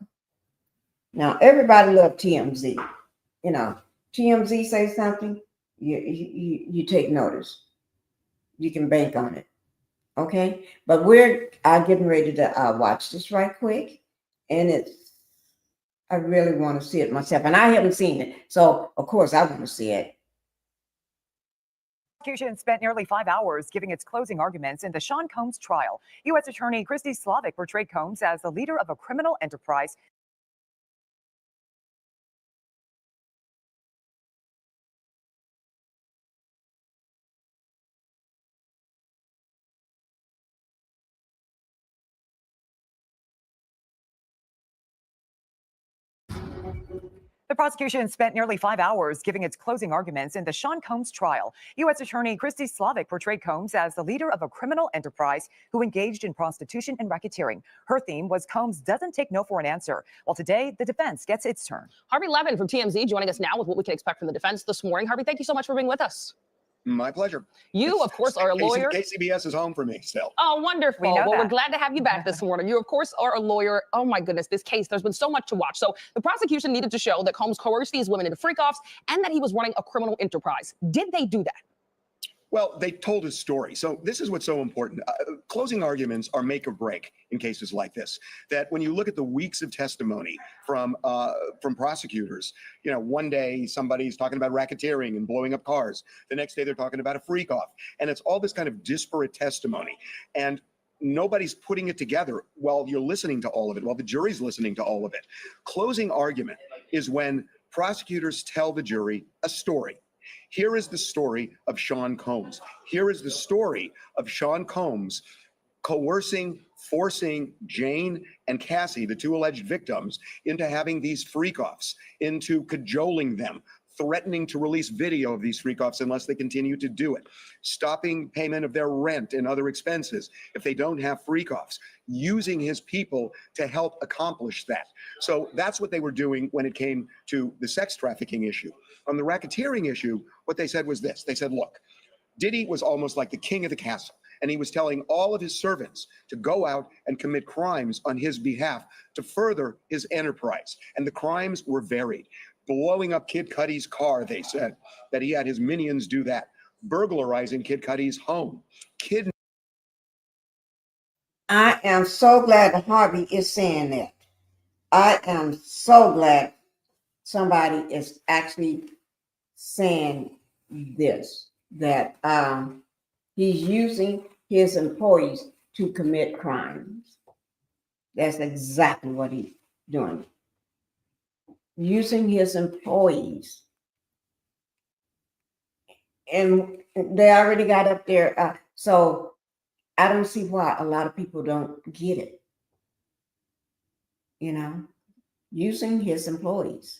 Now, everybody loves TMZ. You know, TMZ say something, you take notice. You can bank on it. Okay? But we're getting ready to watch this right quick. And I really want to see it myself. And I haven't seen it. So, of course, I want to see it. Prosecution spent nearly 5 hours giving its closing arguments in the Sean Combs trial. U.S. Attorney Christy Slavic portrayed Combs as the leader of a criminal enterprise. The prosecution spent nearly 5 hours giving its closing arguments in the Sean Combs trial. U.S. Attorney Christy Slavic portrayed Combs as the leader of a criminal enterprise who engaged in prostitution and racketeering. Her theme was Combs doesn't take no for an answer. Well, today, the defense gets its turn. Harvey Levin from TMZ joining us now with what we can expect from the defense this morning. Harvey, thank you so much for being with us. My pleasure. You, of course, are a lawyer. KCBS is home for me still. Oh, wonderful. Well, we're glad to have you back this morning. You, of course, are a lawyer. Oh, my goodness, this case, there's been so much to watch. So the prosecution needed to show that Combs coerced these women into freak-offs and that he was running a criminal enterprise. Did they do that? Well, they told his story. So this is what's so important. Closing arguments are make or break in cases like this. That when you look at the weeks of testimony from prosecutors, you know, one day somebody's talking about racketeering and blowing up cars. The next day they're talking about a freak off. And it's all this kind of disparate testimony. And nobody's putting it together while you're listening to all of it, while the jury's listening to all of it. Closing argument is when prosecutors tell the jury a story. Here is the story of Sean Combs. Here is the story of Sean Combs coercing, forcing Jane and Cassie, the two alleged victims, into having these freak-offs, into cajoling them, threatening to release video of these freak-offs unless they continue to do it, stopping payment of their rent and other expenses if they don't have freak-offs, using his people to help accomplish that. So that's what they were doing when it came to the sex trafficking issue. On the racketeering issue, what they said was this. They said, look, Diddy was almost like the king of the castle, and he was telling all of his servants to go out and commit crimes on his behalf to further his enterprise. And the crimes were varied. Blowing up Kid Cudi's car, they said, that he had his minions do that. Burglarizing Kid Cudi's home. I am so glad that Harvey is saying that. I am so glad somebody is actually saying this, that he's using his employees to commit crimes. That's exactly what he's doing. Using his employees. And they already got up there. So I don't see why a lot of people don't get it. You know, using his employees.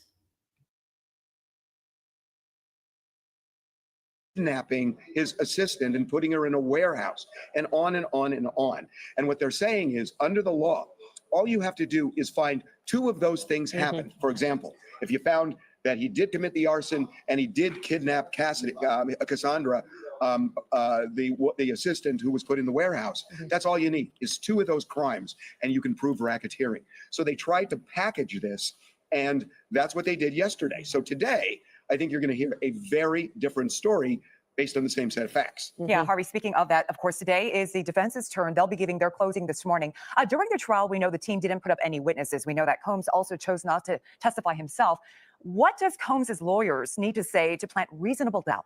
Kidnapping his assistant and putting her in a warehouse, and on and on and on. And what they're saying is, under the law, all you have to do is find two of those things happen. For example, if you found that he did commit the arson and he did kidnap Cassandra, the assistant who was put in the warehouse, that's all you need is two of those crimes, and you can prove racketeering. So they tried to package this, and that's what they did yesterday. So today, I think you're going to hear a very different story based on the same set of facts. Yeah, Harvey, speaking of that, of course, today is the defense's turn. They'll be giving their closing this morning. During the trial, we know the team didn't put up any witnesses. We know that Combs also chose not to testify himself. What does Combs' lawyers need to say to plant reasonable doubt?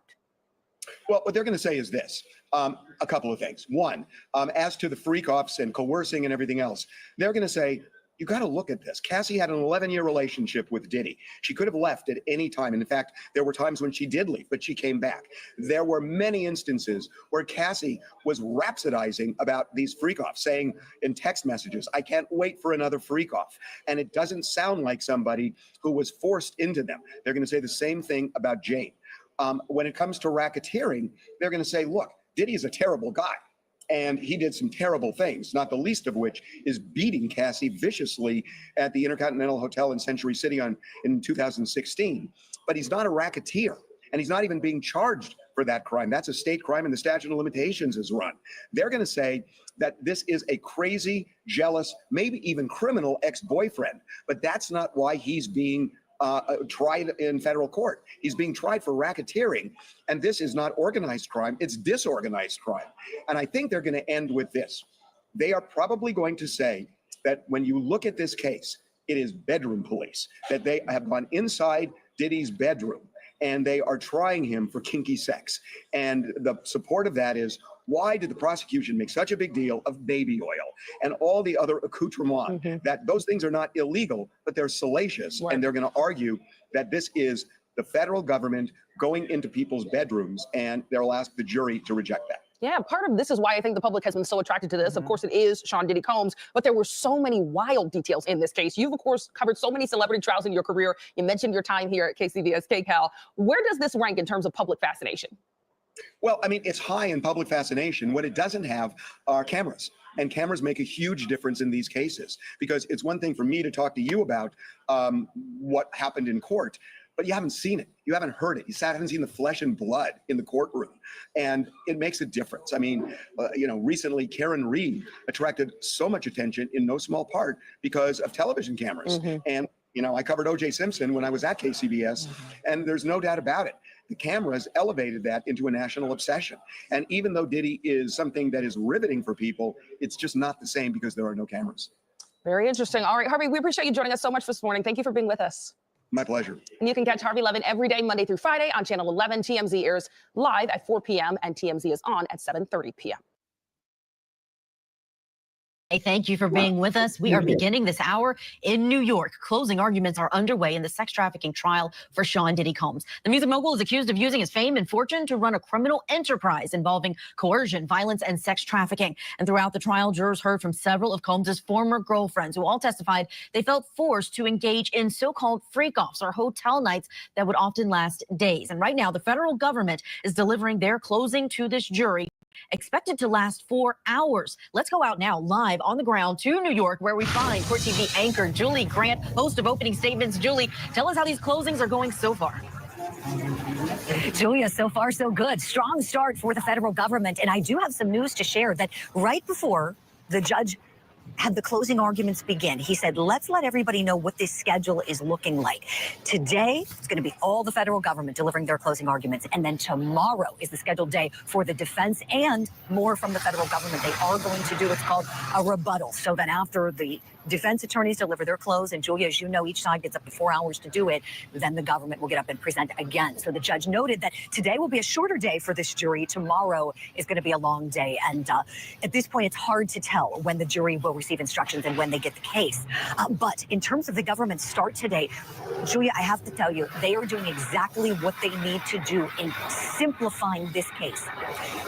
Well, what they're going to say is this, a couple of things. One, as to the freak-offs and coercing and everything else, they're going to say, you got to look at this. Cassie had an 11-year relationship with Diddy. She could have left at any time. And in fact, there were times when she did leave, but she came back. There were many instances where Cassie was rhapsodizing about these freak-offs, saying in text messages, I can't wait for another freak-off. And it doesn't sound like somebody who was forced into them. They're going to say the same thing about Jane. When it comes to racketeering, they're going to say, look, Diddy is a terrible guy. And he did some terrible things, not the least of which is beating Cassie viciously at the Intercontinental Hotel in Century City in 2016. But he's not a racketeer, and he's not even being charged for that crime. That's a state crime, and the statute of limitations is run. They're going to say that this is a crazy, jealous, maybe even criminal ex-boyfriend, but that's not why he's being tried in federal court. He's being tried for racketeering, and this is not organized crime, it's disorganized crime. And I think they're going to end with this. They are probably going to say that when you look at this case, it is bedroom police, that they have gone inside Diddy's bedroom and they are trying him for kinky sex. And the support of that is, why did the prosecution make such a big deal of baby oil and all the other accoutrements? That those things are not illegal, but they're salacious. And they're going to argue that this is the federal government going into people's bedrooms, and they'll ask the jury to reject that. Yeah, part of this is why I think the public has been so attracted to this. Of course, it is Sean Diddy Combs, but there were so many wild details in this case. You've, of course, covered so many celebrity trials in your career. You mentioned your time here at KCBS, KCAL. Where does this rank in terms of public fascination? Well, I mean, it's high in public fascination. What it doesn't have are cameras. And cameras make a huge difference in these cases, because it's one thing for me to talk to you about what happened in court, but you haven't seen it. You haven't heard it. You haven't seen the flesh and blood in the courtroom. And it makes a difference. I mean, recently Karen Reed attracted so much attention in no small part because of television cameras. And, I covered O.J. Simpson when I was at KCBS, and there's no doubt about it. The cameras elevated that into a national obsession. And even though Diddy is something that is riveting for people, it's just not the same because there are no cameras. Very interesting. All right, Harvey, we appreciate you joining us so much this morning. Thank you for being with us. My pleasure. And you can catch Harvey Levin every day, Monday through Friday on Channel 11. TMZ airs live at 4 p.m. and TMZ is on at 7:30 p.m. Hey, thank you for being with us. We are beginning this hour in New York. Closing arguments are underway in the sex trafficking trial for Sean Diddy Combs. The music mogul is accused of using his fame and fortune to run a criminal enterprise involving coercion, violence, and sex trafficking. And throughout the trial, jurors heard from several of Combs' former girlfriends who all testified they felt forced to engage in so-called freak-offs or hotel nights that would often last days. And right now, the federal government is delivering their closing to this jury, expected to last 4 hours. Let's go out now live on the ground to New York, where we find Court TV anchor Julie Grant, host of Opening Statements. Julie, tell us how these closings are going so far. Julia, so far so good. Strong start for the federal government. And I do have some news to share that right before the judge had the closing arguments begin, he said, let's let everybody know what this schedule is looking like. Today, it's going to be all the federal government delivering their closing arguments. And then tomorrow is the scheduled day for the defense and more from the federal government. They are going to do what's called a rebuttal. So then after the defense attorneys deliver their close, and Julia, as you know, each side gets up to 4 hours to do it, then the government will get up and present again. So the judge noted that today will be a shorter day for this jury. Tomorrow is going to be a long day. And at this point, it's hard to tell when the jury will receive instructions and when they get the case. But in terms of the government's start today, Julia, I have to tell you, they are doing exactly what they need to do in simplifying this case.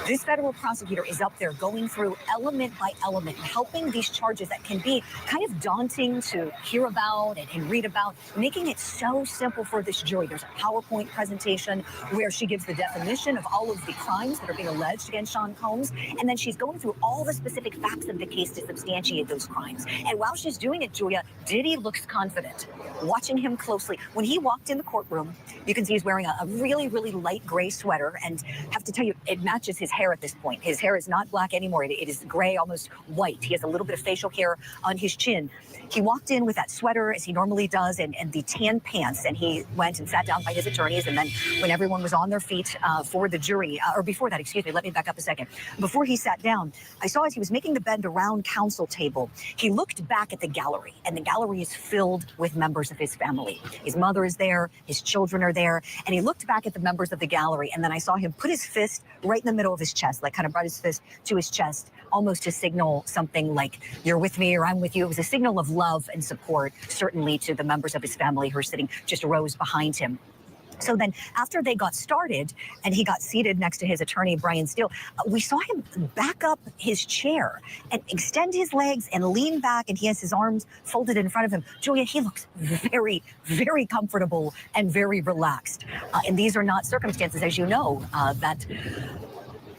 This federal prosecutor is up there going through element by element, helping these charges that can be kind of daunting to hear about and read about, making it so simple for this jury. There's a PowerPoint presentation where she gives the definition of all of the crimes that are being alleged against Sean Combs, and then she's going through all the specific facts of the case to substantiate those crimes. And while she's doing it, Julia, Diddy looks confident. Watching him closely, when he walked in the courtroom, you can see he's wearing a really, really light gray sweater, and I have to tell you, it matches his hair at this point. His hair is not black anymore. It is gray, almost white. He has a little bit of facial hair on his chin. He walked in with that sweater, as he normally does, and the tan pants, and he went and sat down by his attorneys. And then when everyone was on their feet for the jury, or before that, excuse me, let me back up a second. Before he sat down, I saw as he was making the bend around counsel table, he looked back at the gallery, and the gallery is filled with members of his family. His mother is there, his children are there, and he looked back at the members of the gallery, and then I saw him put his fist right in the middle of his chest, like kind of brought his fist to his chest, almost to signal something like, you're with me or I'm with you. It was a signal of love and support, certainly to the members of his family who are sitting just rows behind him. So then after they got started and he got seated next to his attorney, Brian Steele, we saw him back up his chair and extend his legs and lean back, and he has his arms folded in front of him. Julia, he looks very, very comfortable and very relaxed. And these are not circumstances, as you know, that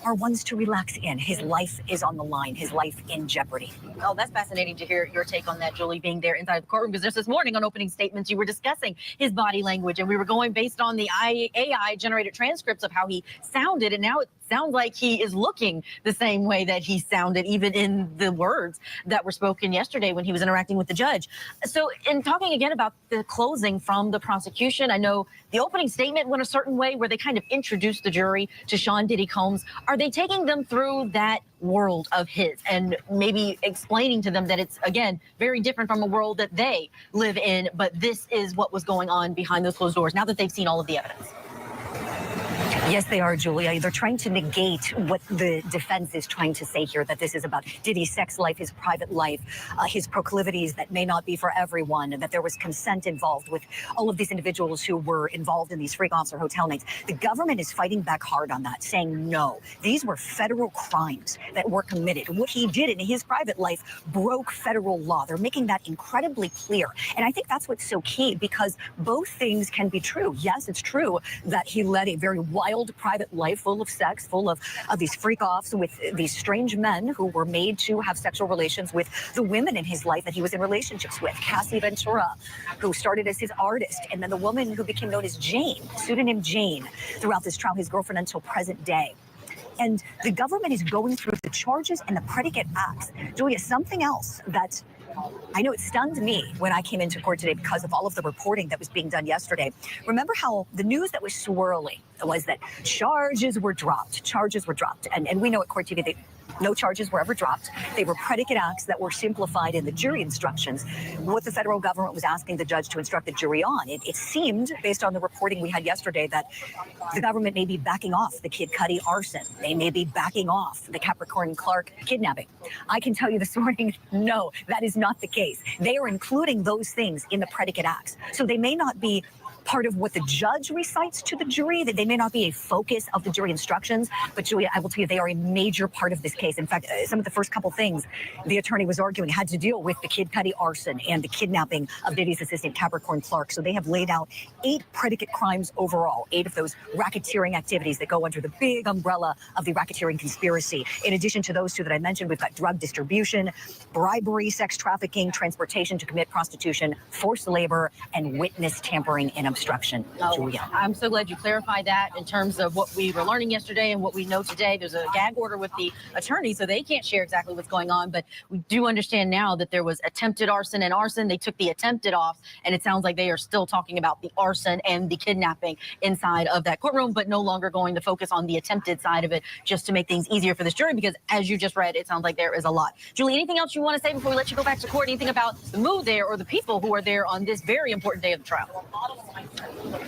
are ones to relax in. His life is on the line, his life in jeopardy. Oh, that's fascinating to hear your take on that, Julie, being there inside the courtroom, because just this morning on Opening Statements, you were discussing his body language, and we were going based on the AI-generated transcripts of how he sounded, and now it sounds like he is looking the same way that he sounded, even in the words that were spoken yesterday when he was interacting with the judge. So in talking again about the closing from the prosecution, I know the opening statement went a certain way where they kind of introduced the jury to Sean Diddy Combs. Are they taking them through that world of his and maybe explaining to them that it's, again, very different from a world that they live in, but this is what was going on behind those closed doors now that they've seen all of the evidence? Yes, they are, Julia. They're trying to negate what the defense is trying to say here, that this is about Diddy's sex life, his private life, his proclivities that may not be for everyone, and that there was consent involved with all of these individuals who were involved in these freak-offs or hotel nights. The government is fighting back hard on that, saying no. These were federal crimes that were committed. What he did in his private life broke federal law. They're making that incredibly clear. And I think that's what's so key, because both things can be true. Yes, it's true that he led a very wild private life full of sex, full of these freak-offs with these strange men who were made to have sexual relations with the women in his life that he was in relationships with. Cassie Ventura, who started as his artist, and then the woman who became known as Jane, pseudonym Jane, throughout this trial, his girlfriend until present day. And the government is going through the charges and the predicate acts. Julia, something else that I know it stunned me when I came into court today because of all of the reporting that was being done yesterday. Remember how the news that was swirling was that charges were dropped. And we know at Court TV that no charges were ever dropped. They were predicate acts that were simplified in the jury instructions. What the federal government was asking the judge to instruct the jury on. It seemed, based on the reporting we had yesterday, that the government may be backing off the Kid Cudi arson. They may be backing off the Capricorn Clark kidnapping. I can tell you this morning, no, that is not the case. They are including those things in the predicate acts. So they may not be part of what the judge recites to the jury, that they may not be a focus of the jury instructions, but Julia, I will tell you, they are a major part of this case. In fact, some of the first couple things the attorney was arguing had to deal with the Kid Cudi arson and the kidnapping of Diddy's assistant, Capricorn Clark. So they have laid out 8 predicate crimes overall, 8 of those racketeering activities that go under the big umbrella of the racketeering conspiracy. In addition to those 2 that I mentioned, we've got drug distribution, bribery, sex trafficking, transportation to commit prostitution, forced labor, and witness tampering and obstruction. Julia. I'm so glad you clarified that in terms of what we were learning yesterday and what we know today. There's a gag order with the attorney, so they can't share exactly what's going on, but we do understand now that there was attempted arson and arson. They took the attempted off, and it sounds like they are still talking about the arson and the kidnapping inside of that courtroom, but no longer going to focus on the attempted side of it, just to make things easier for this jury, because as you just read, it sounds like there is a lot. Julie, anything else you want to say before we let you go back to court? Anything about the mood there or the people who are there on this very important day of the trial?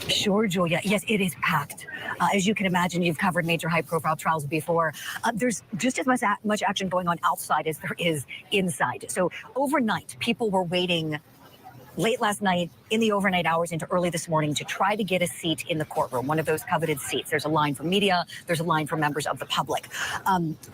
Sure, Julia. Yes, it is packed. As you can imagine, you've covered major high-profile trials before. There's just as much action going on outside as there is inside. So overnight, people were waiting late last night, in the overnight hours into early this morning, to try to get a seat in the courtroom, one of those coveted seats. There's a line for media, there's a line for members of the public.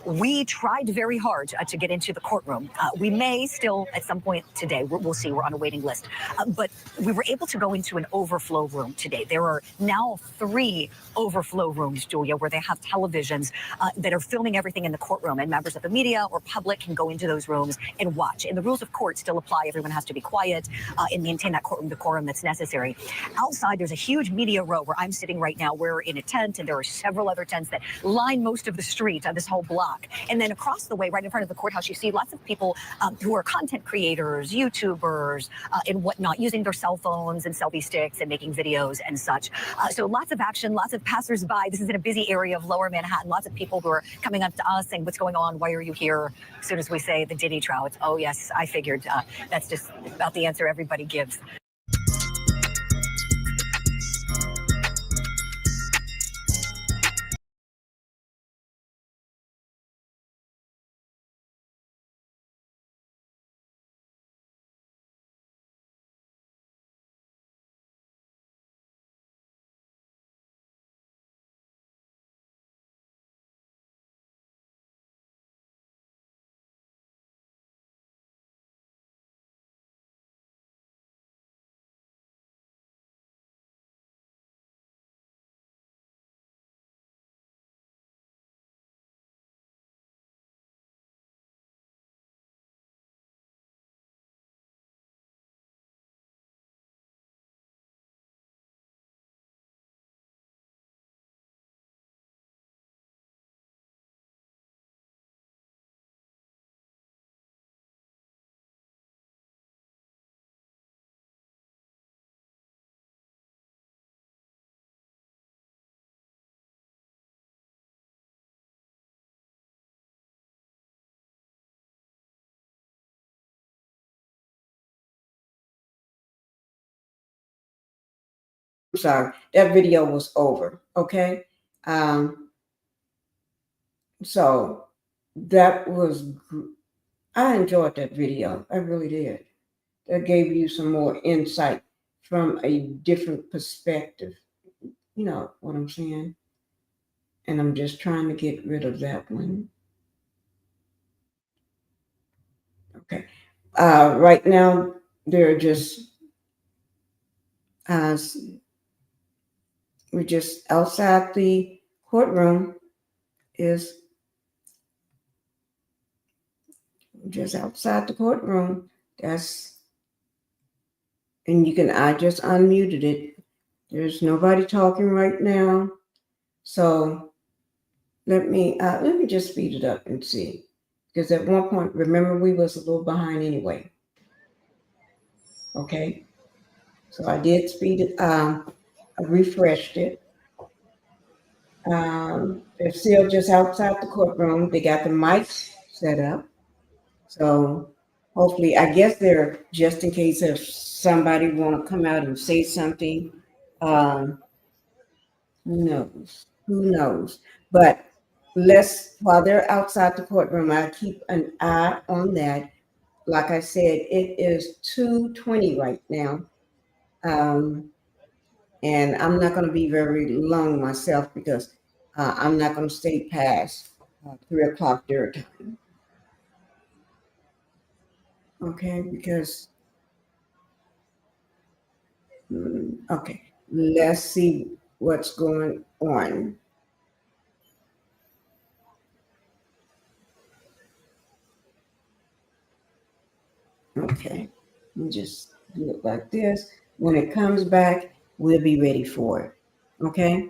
We tried very hard to get into the courtroom. We may still at some point today, we'll see, we're on a waiting list. But we were able to go into an overflow room today. There are now 3 overflow rooms, Julia, where they have televisions that are filming everything in the courtroom, and members of the media or public can go into those rooms and watch. And the rules of court still apply. Everyone has to be quiet and maintain that courtroom decorum that's necessary. Outside, there's a huge media row where I'm sitting right now. We're in a tent, and there are several other tents that line most of the street on this whole block. And then across the way, right in front of the courthouse, you see lots of people who are content creators, YouTubers, and whatnot, using their cell phones and selfie sticks and making videos and such. So lots of action, lots of passersby. This is in a busy area of Lower Manhattan. Lots of people who are coming up to us saying, "What's going on? Why are you here?" As soon as we say the Diddy trial, it's, "Oh yes, I figured." That's just about the answer everybody gives. I'm sorry, that video was over, okay? So that was, I enjoyed that video. I really did. That gave you some more insight from a different perspective. You know what I'm saying? And I'm just trying to get rid of that one. Okay. Right now, they're just, we're just outside the courtroom. Just outside the courtroom. And I just unmuted it. There's nobody talking right now. So let me just speed it up and see. Because at one point, remember, we was a little behind anyway. Okay. So I did speed it. I refreshed it. They're still just outside the courtroom. They got the mics set up. So hopefully, I guess they're just in case if somebody want to come out and say something. Who knows? Who knows? But while they're outside the courtroom, I keep an eye on that. Like I said, it is 2:20 right now. And I'm not going to be very long myself because I'm not going to stay past 3 o'clock their time. Okay, because, okay, let's see what's going on. Okay, we just do it like this. When it comes back, we'll be ready for it. Okay?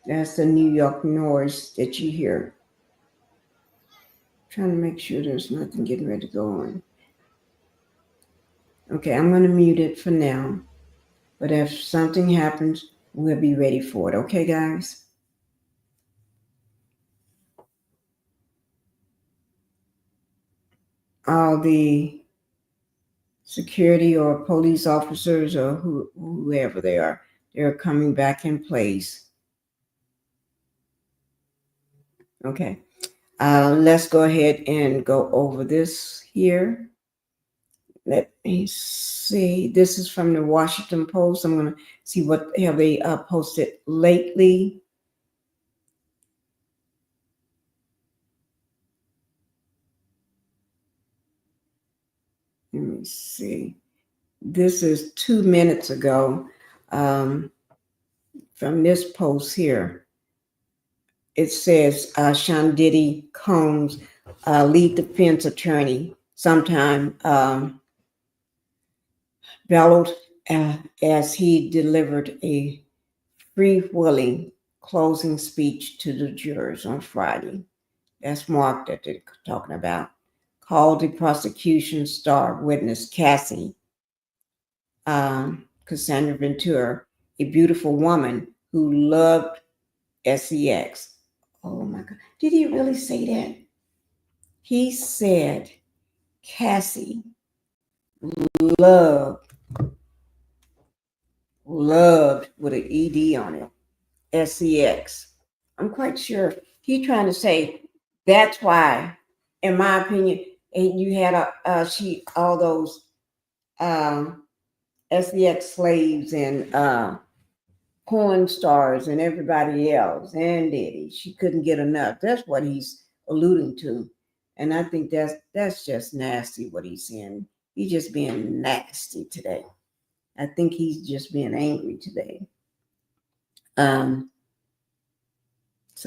That's the New York noise that you hear. Trying to make sure there's nothing getting ready to go on. Okay, I'm going to mute it for now. But if something happens, we'll be ready for it. Okay, guys? All the security or police officers or whoever they are, they're coming back in place. Okay. Let's go ahead and go over this here. Let me see. This is from the Washington Post. I'm going to see what have they posted lately. Let me see. This is 2 minutes ago from this post here. It says Diddy Combs, lead defense attorney, sometime bellowed as he delivered a free-wheeling closing speech to the jurors on Friday. That's Mark that they're talking about. Called the prosecution star witness Cassie, Cassandra Ventura, a beautiful woman who loved sex. Oh my God. Did he really say that? He said Cassie loved with an ED on it, sex. I'm quite sure he's trying to say that's why, in my opinion, you had all those sex slaves and porn stars and everybody else and Diddy. She couldn't get enough. That's what he's alluding to. And I think that's just nasty what he's saying. He's just being nasty today. I think he's just being angry today. So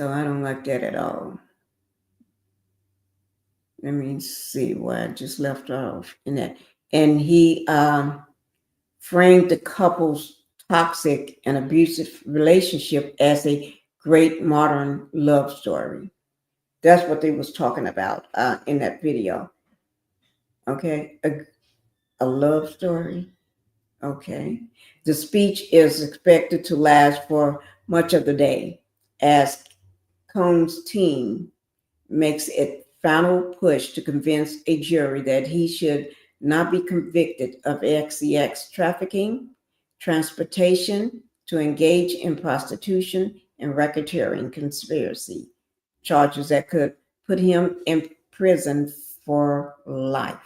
I don't like that at all. Let me see where I just left off in that. And he framed the couple's toxic and abusive relationship as a great modern love story. That's what they was talking about in that video. Okay, a love story. Okay. The speech is expected to last for much of the day as Combs' team makes its final push to convince a jury that he should not be convicted of XCX trafficking, transportation to engage in prostitution, and racketeering conspiracy, charges that could put him in prison for life.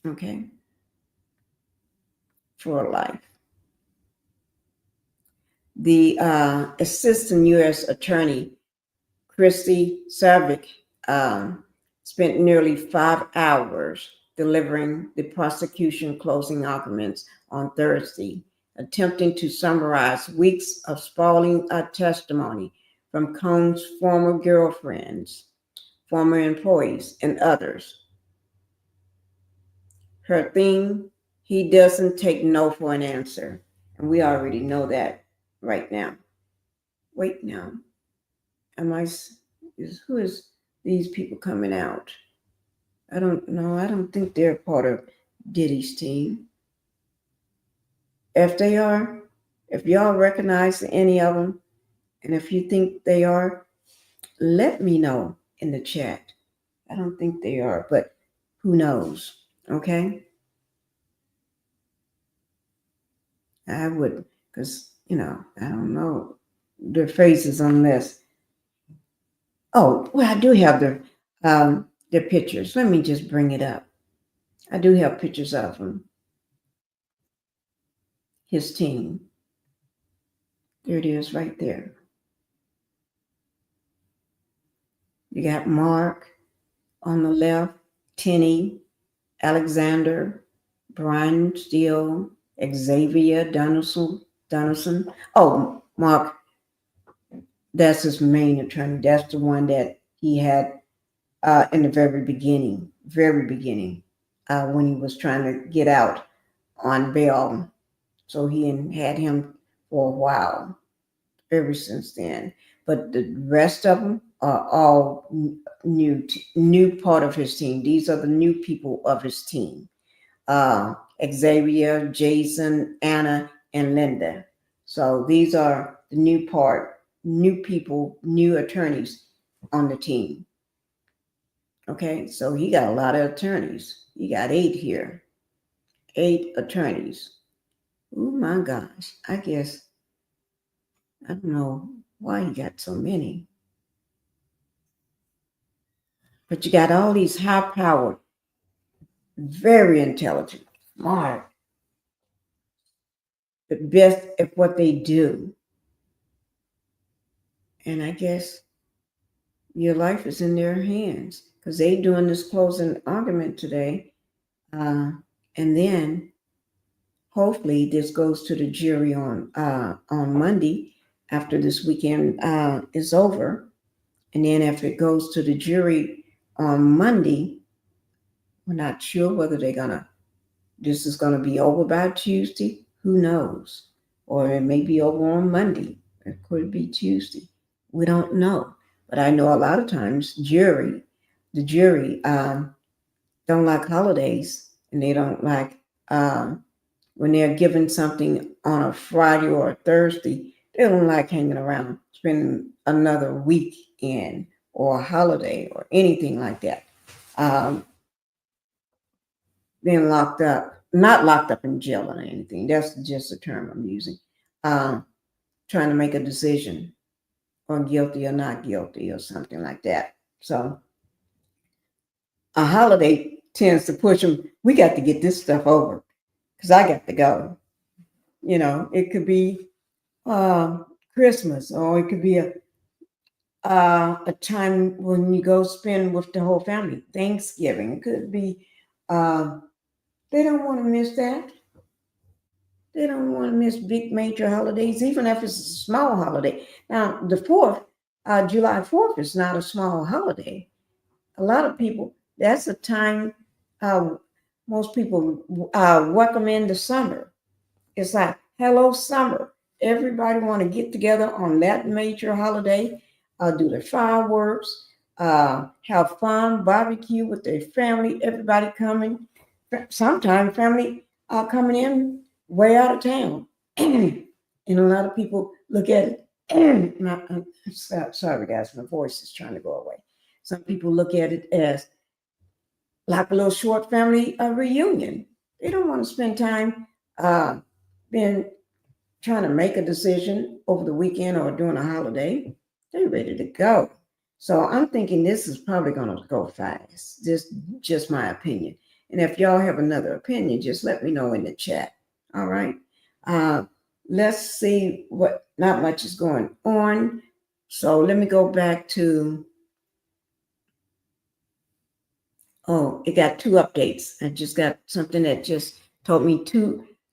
Okay? For life. The assistant U.S. attorney, Christy Savick, spent nearly 5 hours delivering the prosecution closing arguments on Thursday, attempting to summarize weeks of sprawling testimony from Combs' former girlfriends, former employees, and others. Her theme, he doesn't take no for an answer. And we already know that right now. Wait now. Who is these people coming out? I don't know. I don't think they're part of Diddy's team. If they are, if y'all recognize any of them, and if you think they are, let me know in the chat. I don't think they are, but who knows? Okay? I would, because, I don't know their faces on this. Oh, well, I do have their pictures. Let me just bring it up. I do have pictures of them. His team. There it is right there. You got Mark on the left, Tenny, Alexander, Brian Steele, Xavier Donaldson. Oh, Mark, that's his main attorney. That's the one that he had in the very beginning, when he was trying to get out on bail. So he had him for a while, ever since then. But the rest of them are all new part of his team. These are the new people of his team. Xavier, Jason, Anna, and Linda. So these are the new people, new attorneys on the team. Okay, so he got a lot of attorneys. He got 8 here. 8 attorneys. Oh my gosh. I guess, I don't know why he got so many. But you got all these high-powered, very intelligent, smart, the best at what they do. And I guess your life is in their hands because they doing this closing argument today. And then hopefully this goes to the jury on Monday after this weekend is over. And then if it goes to the jury on Monday, we're not sure whether this is gonna be over by Tuesday. Who knows? Or it may be over on Monday. It could be Tuesday. We don't know. But I know a lot of times the jury don't like holidays, and they don't like when they're given something on a Friday or a Thursday. They don't like hanging around, spending another weekend or a holiday or anything like that. Being locked up, not locked up in jail or anything. That's just the term I'm using. Trying to make a decision on guilty or not guilty or something like that. So a holiday tends to push them. We got to get this stuff over because I got to go. It could be Christmas, or it could be a time when you go spend with the whole family. Thanksgiving. It could be. They don't want to miss that. They don't want to miss big major holidays, even if it's a small holiday. Now, the 4th, July 4th is not a small holiday. A lot of people, that's a time most people welcome in the summer. It's like, hello, summer. Everybody want to get together on that major holiday, do their fireworks, have fun, barbecue with their family, everybody coming. Sometimes family are coming in way out of town. And a lot of people look at it And sorry guys, my voice is trying to go away. Some people look at it as like a little short family reunion. They don't want to spend time being trying to make a decision over the weekend or during a holiday. They're ready to go. So I'm thinking this is probably going to go fast. Just my opinion. And if y'all have another opinion, just let me know in the chat. All right. Let's see what, not much is going on. So let me go back to, oh, it got 2 updates. I just got something that just told me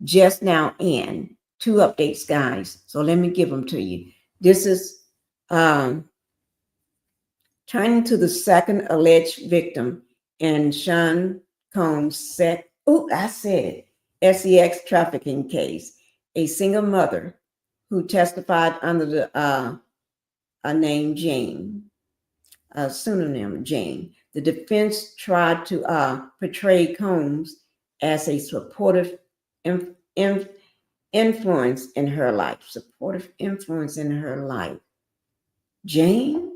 just now in 2 updates, guys. So let me give them to you. This is turning to the second alleged victim in Sean Combs' sex trafficking case. A single mother who testified under the name Jane, a pseudonym Jane. The defense tried to portray Combs as a supportive influence in her life. Supportive influence in her life. Jane?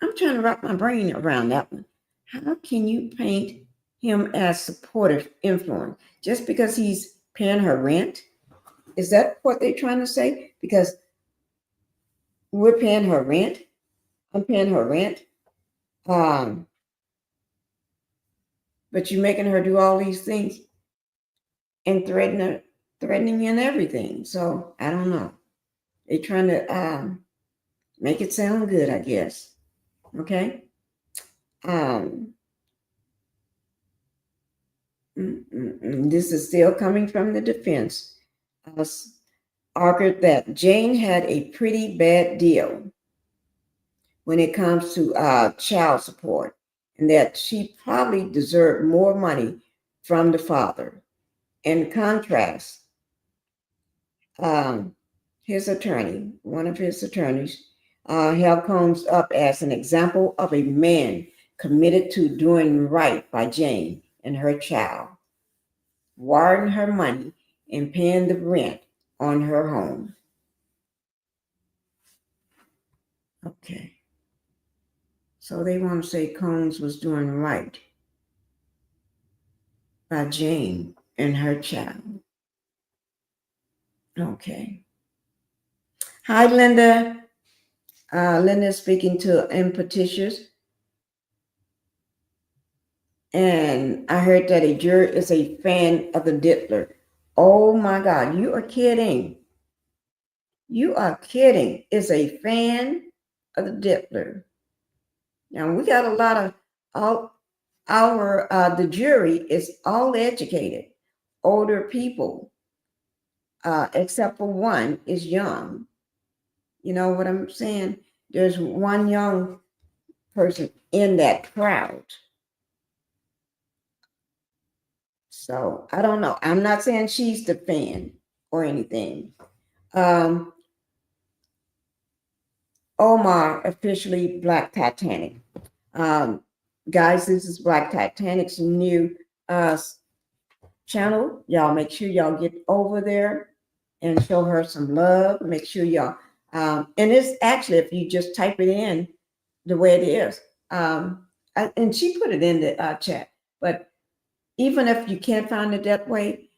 I'm trying to wrap my brain around that one. How can you paint him as supportive influence? Just because he's paying her rent? Is that what they're trying to say? Because we're paying her rent. I'm paying her rent. But you're making her do all these things and threatening and everything. So I don't know. They're trying to make it sound good, I guess. Okay. This is still coming from the defense. Argued that Jane had a pretty bad deal when it comes to child support, and that she probably deserved more money from the father. In contrast, his attorney, one of his attorneys, held Combs up as an example of a man committed to doing right by Jane and her child, wiring her money and paying the rent on her home. Okay. So they want to say Combs was doing right by Jane and her child. Okay. Hi, Linda. Linda speaking to Impetitious. And I heard that a juror is a fan of the Diddler. Oh my God, you are kidding. You are kidding. Is a fan of the Diddler. Now we got a lot of the jury is all educated, older people, except for one is young. You know what I'm saying? There's one young person in that crowd. So I don't know. I'm not saying she's the fan or anything. Omar officially Black Titanic. Guys, this is Black Titanic's new channel. Y'all make sure y'all get over there and show her some love. Make sure y'all, and it's actually, if you just type it in the way it is, and she put it in the chat, but even if you can't find it that way,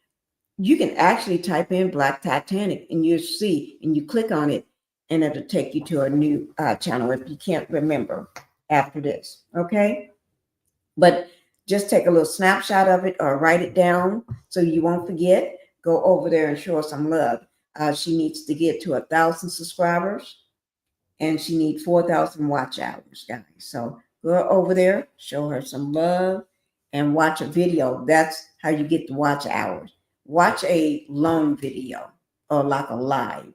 you can actually type in Black Titanic and you'll see, and you click on it and it'll take you to a new channel if you can't remember after this, okay? But just take a little snapshot of it or write it down so you won't forget. Go over there and show her some love. She needs to get to 1,000 subscribers and she needs 4,000 watch hours, guys. So go over there, show her some love and watch a video. That's how you get the watch hours. Watch a long video or like a live.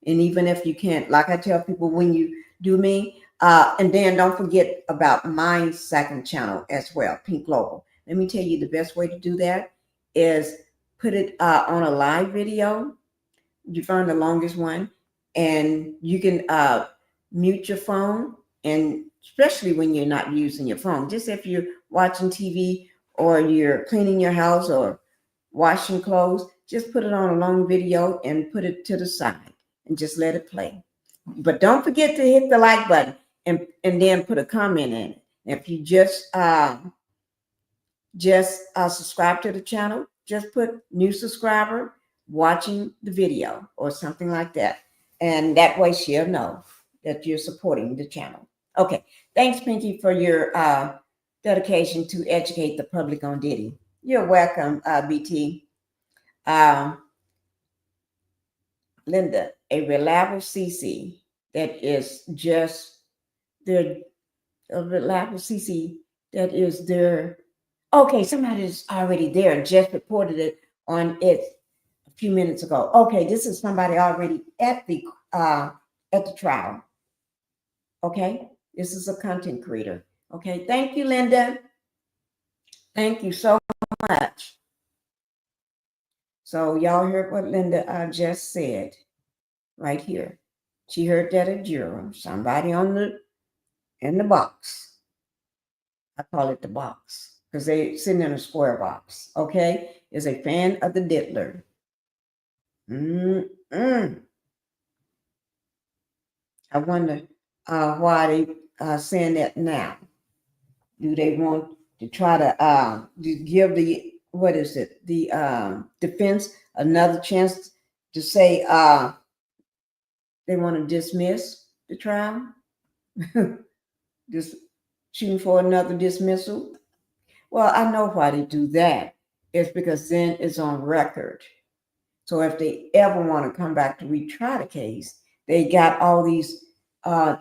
And even if you can't, like I tell people when you do me, and then don't forget about my second channel as well, Pink Global. Let me tell you the best way to do that is put it on a live video. You find the longest one and you can mute your phone, and especially when you're not using your phone, just if you're watching TV or you're cleaning your house or washing clothes, just put it on a long video and put it to the side. and just let it play. But don't forget to hit the like button and then put a comment in it. If you just subscribe to the channel, just put new subscriber watching the video or something like that. And that way she'll know that you're supporting the channel. Okay. Thanks, Pinkie, for your dedication to educate the public on Diddy. You're welcome, BT. Linda, a reliable CC that is just their reliable CC that is their. Okay, somebody's already there. Just reported it on it a few minutes ago. Okay, this is somebody already at the trial. Okay, this is a content creator. Okay, thank you, Linda. Thank you so much. So y'all heard what Linda just said right here. She heard that at juror, somebody in the box. I call it the box because they sitting in a square box. Okay, is a fan of the diddler. I wonder why they saying that now. Do they want to try to give the defense another chance to say they want to dismiss the trial? Just shooting for another dismissal? Well, I know why they do that. It's because then it's on record. So if they ever want to come back to retry the case, they got all these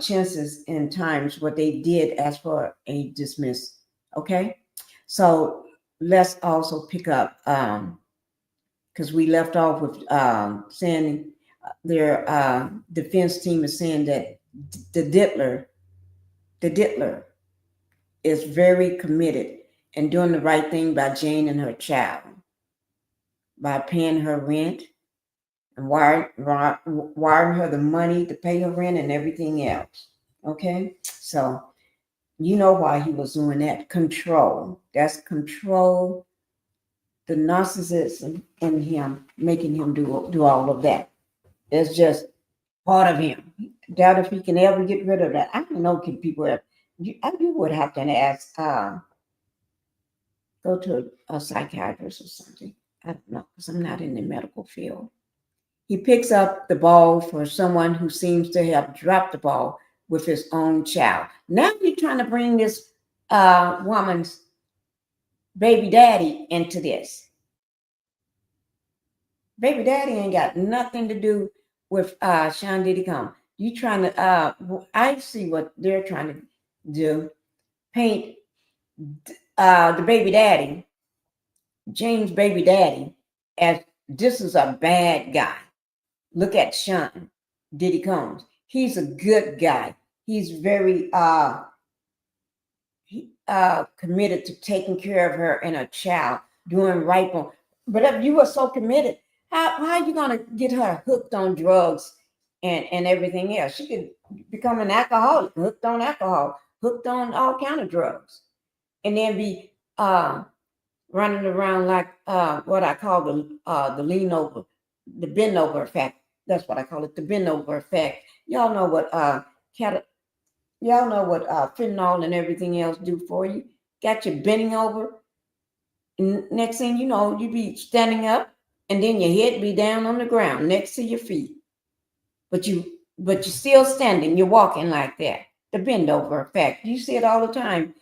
chances and times what they did ask for a dismiss. Okay, so let's also pick up because we left off with saying their defense team is saying that the diddler is very committed and doing the right thing by Jane and her child, by paying her rent and wiring her the money to pay her rent and everything else. Okay, so you know why he was doing that. Control. That's control. The narcissism in him, making him do all of that. It's just part of him. Doubt if he can ever get rid of that. I don't know, can people ever, you would have to ask, go to a psychiatrist or something. I don't know, because I'm not in the medical field. He picks up the ball for someone who seems to have dropped the ball with his own child. Now you're trying to bring this woman's baby daddy into this. Baby daddy ain't got nothing to do with Sean Diddy Combs. You trying to, I see what they're trying to do. Paint the baby daddy, James' baby daddy, as this is a bad guy. Look at Sean Diddy Combs. He's a good guy. He's very committed to taking care of her and her child, doing right for. But if you were so committed, how are you gonna get her hooked on drugs and everything else? She could become an alcoholic, hooked on alcohol, hooked on all kind of drugs, and then be running around like what I call the lean over, the bend over effect. That's what I call it, the bend over effect. Y'all know what fentanyl and everything else do for you. Got you bending over. And next thing you know, you be standing up, and then your head be down on the ground next to your feet. But you're still standing. You're walking like that. The bend over effect. You see it all the time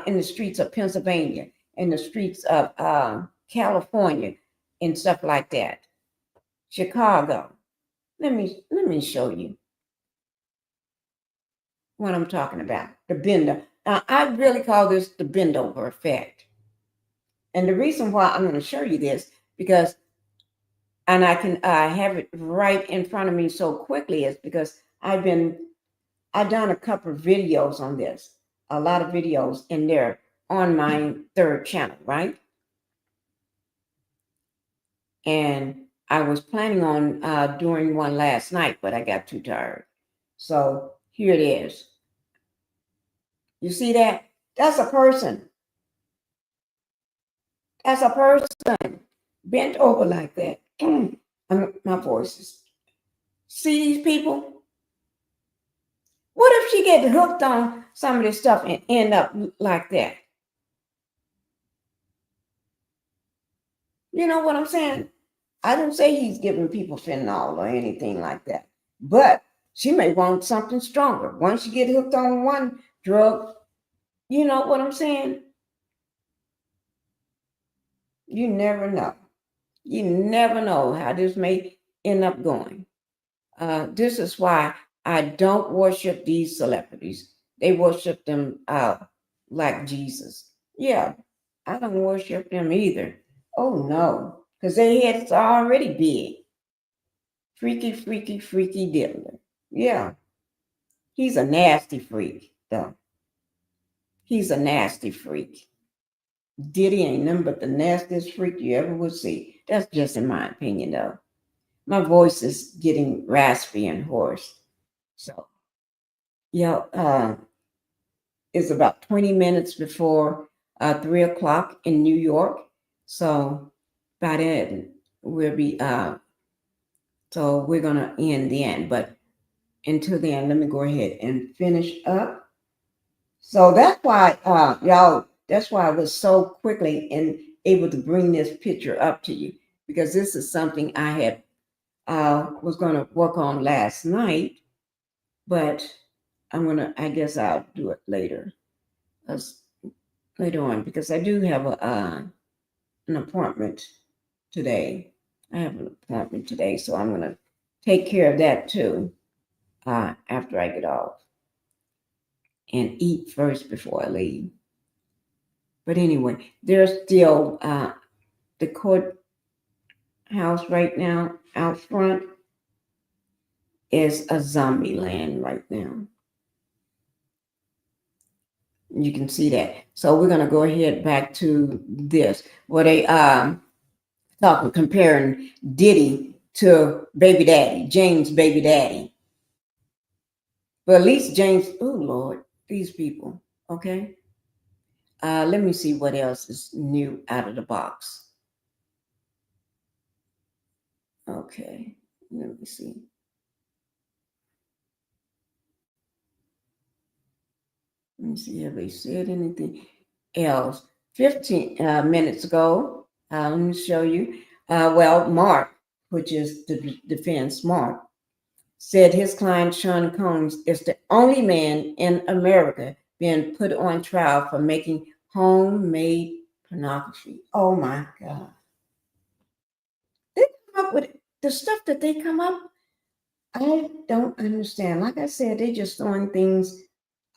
in the streets of Pennsylvania, in the streets of California, and stuff like that. Chicago. Let me show you what I'm talking about. The bender. Now, I really call this the bend over effect. And the reason why I'm going to show you this, because, and I can have it right in front of me so quickly, is because I've done a couple of videos on this, a lot of videos in there on my third channel, right? And I was planning on doing one last night, but I got too tired. So here it is. You see that? That's a person. That's a person bent over like that. My voice is See these people? What if she get hooked on some of this stuff and end up like that? You know what I'm saying? I don't say he's giving people fentanyl or anything like that, but she may want something stronger. Once you get hooked on one drug, you know what I'm saying? You never know. You never know how this may end up going. This is why I don't worship these celebrities. They worship them like Jesus. Yeah, I don't worship them either. Oh no, because their heads are already big. Freaky, freaky, freaky diddler. Yeah, he's a nasty freak, though. He's a nasty freak. Diddy ain't nothing but the nastiest freak you ever would see. That's just in my opinion, though. My voice is getting raspy and hoarse. So, yeah, it's about 20 minutes before 3 o'clock in New York. So, by then, we'll be, so we're going to end then. But until then, let me go ahead and finish up. So that's why, y'all, that's why I was so quickly and able to bring this picture up to you, because this is something I had was going to work on last night, but I guess I'll do it later on, because I do have an appointment today. I have an appointment today, so I'm going to take care of that too after I get off and eat first before I leave. But anyway, there's still the courthouse right now out front is a zombie land right now. You can see that. So we're going to go ahead back to this, where they comparing Diddy to baby daddy, James' baby daddy. But at least James, oh Lord, these people, okay? Let me see what else is new out of the box. Okay, let me see. Let me see, have they said anything else? 15 minutes ago, let me show you. Well, Mark, which is the defense, Mark, said his client, Sean Combs, is the only man in America being put on trial for making homemade pornography. Oh my God. They come up with the stuff that they come up. I don't understand. Like I said, they just throwing things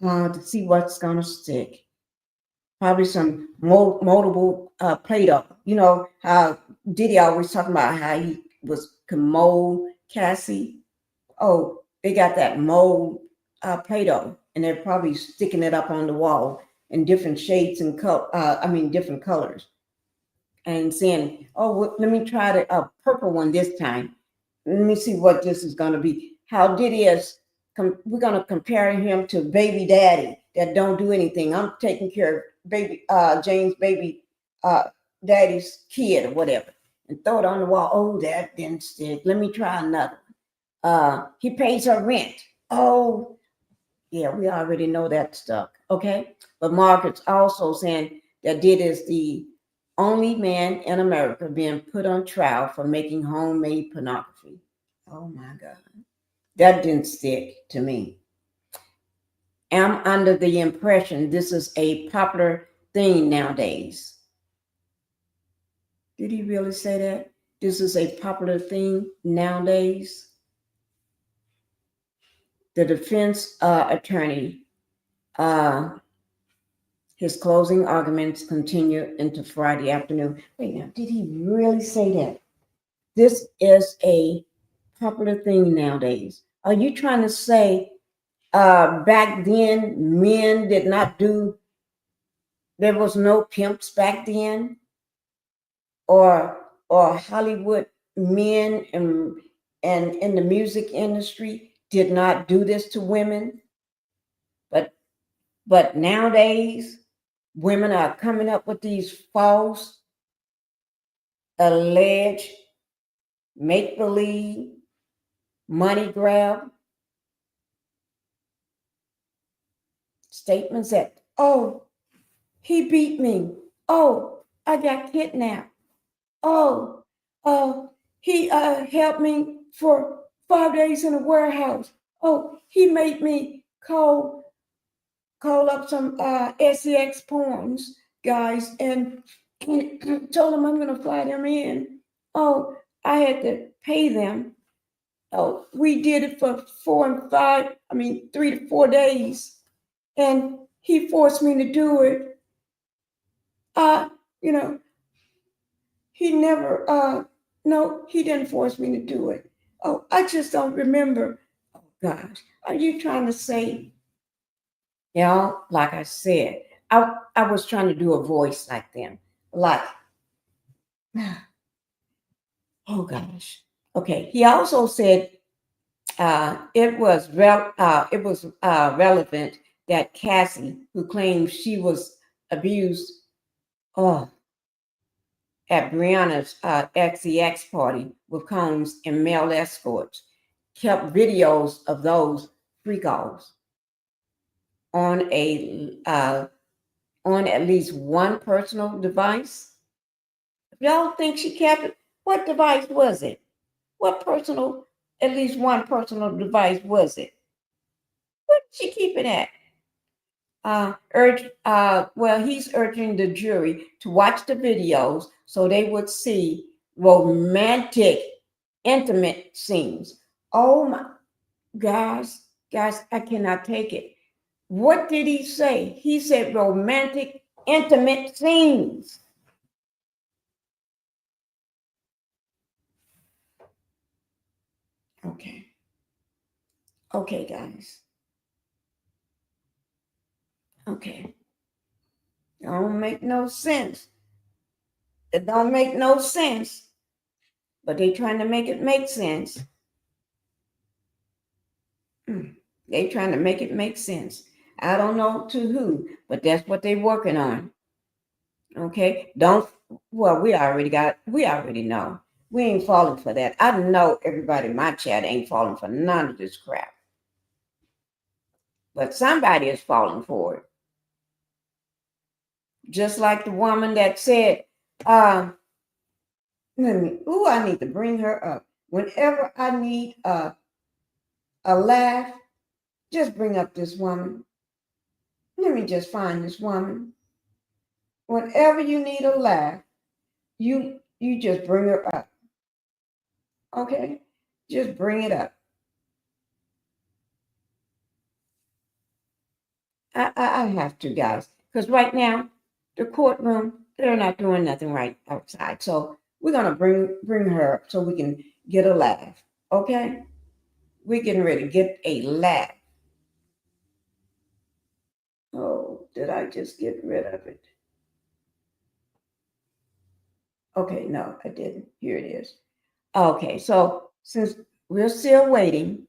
to see what's going to stick. Probably some moldable Play-Doh. You know how Diddy always talking about how he could mold Cassie. Oh, they got that mold Play-Doh, and they're probably sticking it up on the wall in different shades and different colors, and saying, "Oh, well, let me try the purple one this time. Let me see what this is going to be." How Diddy is. We're going to compare him to baby daddy that don't do anything. I'm taking care of baby James' baby daddy's kid or whatever, and throw it on the wall. Oh, that didn't stick. Let me try another. He pays her rent. Oh, yeah, we already know that stuff. Okay, but Margaret's also saying that Diddy is the only man in America being put on trial for making homemade pornography. Oh my God. That didn't stick to me. I'm under the impression this is a popular thing nowadays. Did he really say that? This is a popular thing nowadays? The defense attorney, his closing arguments continue into Friday afternoon. Wait, now, did he really say that? This is a popular thing nowadays. Are you trying to say back then men did not do, there was no pimps back then, or Hollywood men and in the music industry did not do this to women, but nowadays women are coming up with these false, alleged, make believe money grab, statements that, oh, he beat me. Oh, I got kidnapped. Oh, he helped me for 5 days in a warehouse. Oh, he made me call up some SEX porns guys and told them I'm going to fly them in. Oh, I had to pay them. Oh, we did it for 3 to 4 days. And he forced me to do it. He never, no, he didn't force me to do it. Oh, I just don't remember. Oh, gosh, are you trying to say, like I said, I was trying to do a voice like them. Like, oh, gosh. Okay, he also said it was relevant that Cassie, who claimed she was abused, at Brianna's XEX party with Combs and male escorts, kept videos of those freak offs on at least one personal device. If y'all think she kept it, what device was it? At least one personal device was it? Where did she keep it at? He's urging the jury to watch the videos so they would see romantic, intimate scenes. Oh my, guys, I cannot take it. What did he say? He said romantic, intimate scenes. Okay, guys. Okay. It don't make no sense. It don't make no sense. But they trying to make it make sense. They trying to make it make sense. I don't know to who, but that's what they working on. Okay? We already know. We ain't falling for that. I know everybody in my chat ain't falling for none of this crap. But somebody is falling for it. Just like the woman that said, I need to bring her up. Whenever I need a laugh, just bring up this woman. Let me just find this woman. Whenever you need a laugh, you just bring her up. Okay? Just bring it up. I have to, guys, because right now the courtroom, they're not doing nothing right outside. So we're gonna bring her up so we can get a laugh. Okay? We're getting ready to get a laugh. Oh, did I just get rid of it? Okay, no, I didn't. Here it is. Okay, so since we're still waiting,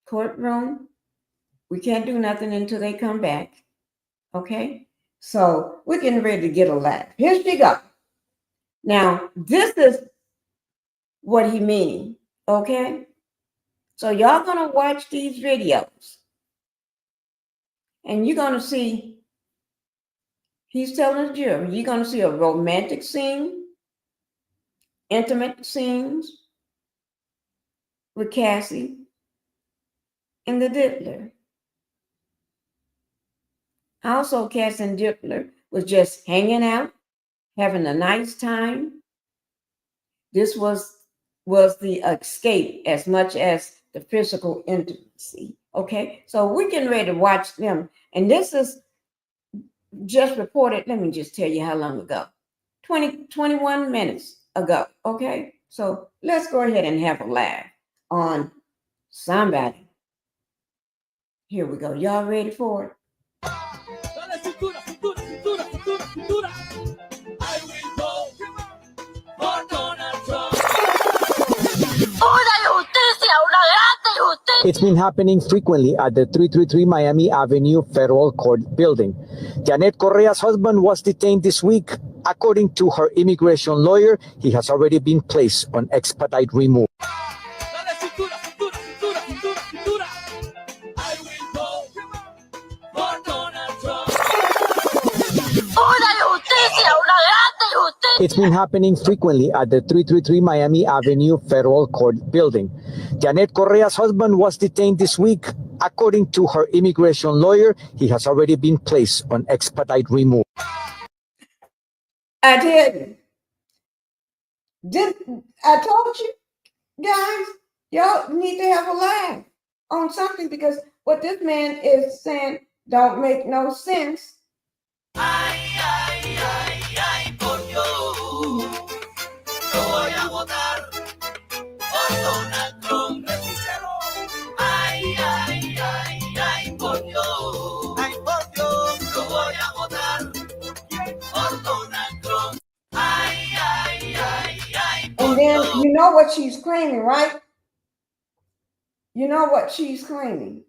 courtroom, we can't do nothing until they come back. Okay? So we're getting ready to get a laugh. Here she goes. Now, this is what he means. Okay? So y'all gonna watch these videos. And you're gonna see, he's telling the jury, you're gonna see a romantic scene, intimate scenes with Cassie and the Diddler. Also, Cassie and Diddler was just hanging out, having a nice time. This was the escape as much as the physical intimacy. Okay, so we're getting ready to watch them. And this is just reported, let me just tell you how long ago. 21 minutes ago. Okay, so let's go ahead and have a laugh on somebody. Here we go. Y'all ready for it? It's been happening frequently at the 333 Miami Avenue Federal Court building. Janet Correa's husband was detained this week. According to her immigration lawyer, he has already been placed on expedite removal. It's been happening frequently at the 333 Miami Avenue Federal Court building. Janet Correa's husband was detained this week. According to her immigration lawyer, he has already been placed on expedite removal. I did. I told you guys, y'all need to have a laugh on something, because what this man is saying don't make no sense. And then you know what she's claiming, right? You know what she's claiming.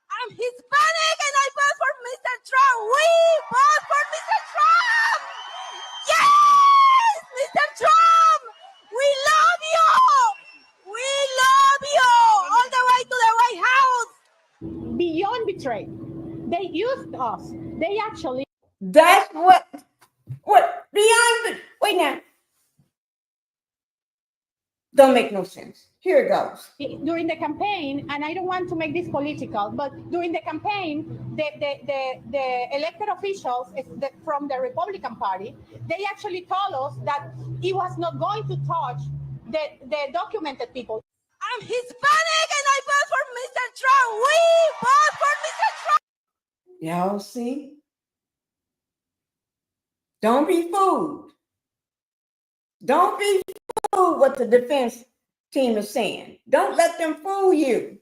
I'm Hispanic and I vote for Mr. Trump. We vote for Mr. Trump. Yes, Mr. Trump. We love you. We love you. All the way to the White House. Beyond betrayed. They used us. They actually. That's what beyond. Wait now. Don't make no sense. Here it goes. During the campaign, and I don't want to make this political, but during the campaign, the elected officials from the Republican Party, they actually told us that he was not going to touch the documented people. I'm Hispanic and I vote for Mr. Trump. We vote for Mr. Trump. Y'all see? Don't be fooled. Don't be fooled what the defense team is saying. Don't let them fool you.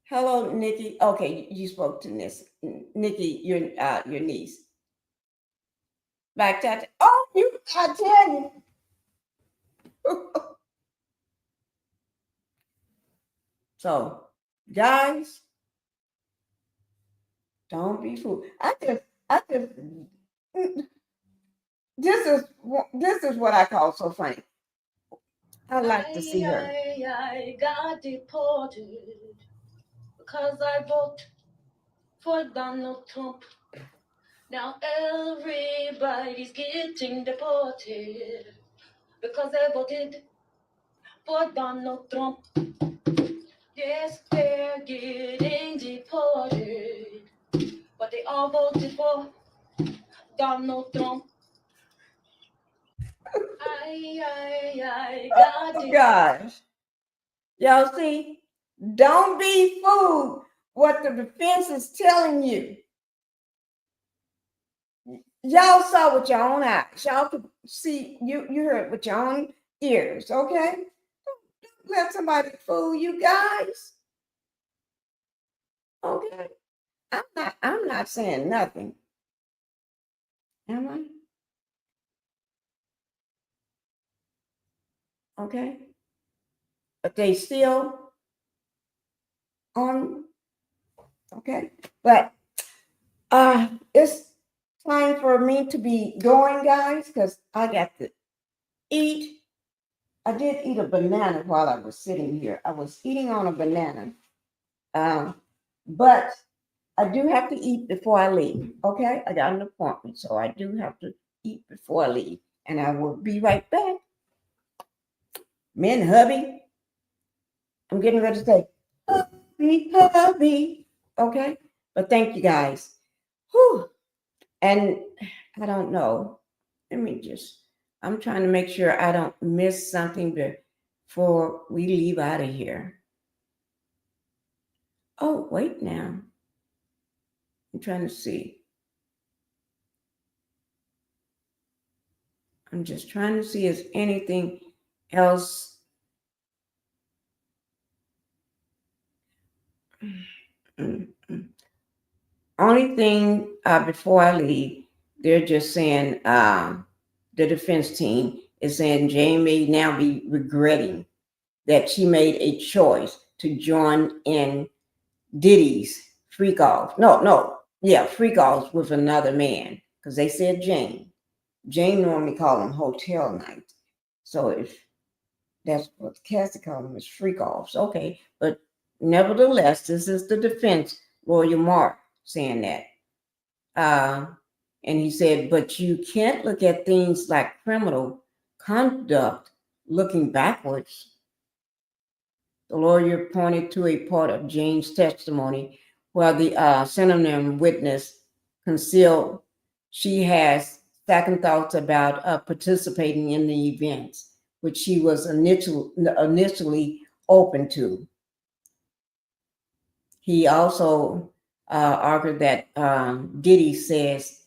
Hello, Nikki. Okay, you spoke to Nikki, your niece. Back to I tell you. So, guys, don't be fooled. This is what I call so funny. I like to see her. I got deported because I voted for Donald Trump. Now everybody's getting deported because they voted for Donald Trump. Yes, they're getting deported, but they all voted for Donald Trump. I got Oh, gosh. Y'all see? Don't be fooled what the defense is telling you. Y'all saw with your own eyes. Y'all could see, you heard with your own ears, okay? Don't let somebody fool you guys. Okay? I'm not saying nothing. Am I? Okay? But they still on, okay? But it's time for me to be going, guys, because I got to eat. I did eat a banana while I was sitting here. I was eating on a banana. But I do have to eat before I leave, okay? I got an appointment, so I do have to eat before I leave. And I will be right back. Me and hubby, I'm getting ready to say, hubby, okay? But thank you, guys. Whew. And I don't know. I'm trying to make sure I don't miss something before we leave out of here. Oh, wait now. I'm trying to see. I'm just trying to see if anything else. Only thing before I leave, they're just saying the defense team is saying Jane may now be regretting that she made a choice to join in Diddy's freak off. Freak offs with another man, because they said Jane. Jane normally call them hotel nights. So if that's what Cassie called them, is freak offs. Okay, but nevertheless, this is the defense lawyer Mark saying that. And he said, but you can't look at things like criminal conduct looking backwards. The lawyer pointed to a part of Jane's testimony where the synonym witness concealed she has second thoughts about participating in the events, which she was initially open to. He also argued that Diddy says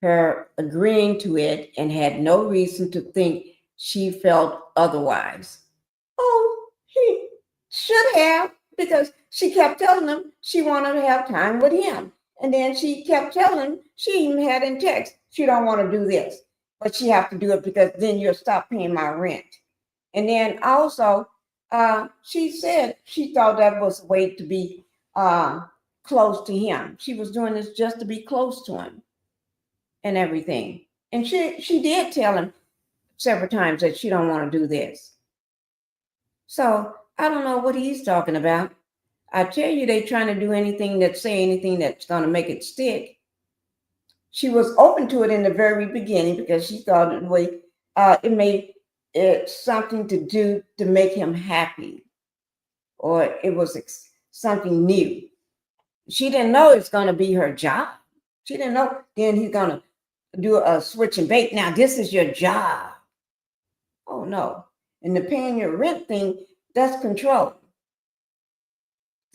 her agreeing to it and had no reason to think she felt otherwise. Oh, he should have, because she kept telling him she wanted to have time with him. And then she kept telling him, she even had in text, she don't want to do this, but she have to do it because then you'll stop paying my rent. And then also, she said she thought that was a way to be close to him. She was doing this just to be close to him and everything. And she did tell him several times that she don't want to do this. So I don't know what he's talking about. I tell you, they trying to do anything say anything that's going to make it stick. She was open to it in the very beginning because she thought it made it something to do to make him happy, or it was something new. She didn't know it's going to be her job. She didn't know then he's going to do a switch and bait. Now this is your job. Oh no. And the paying your rent thing, that's control.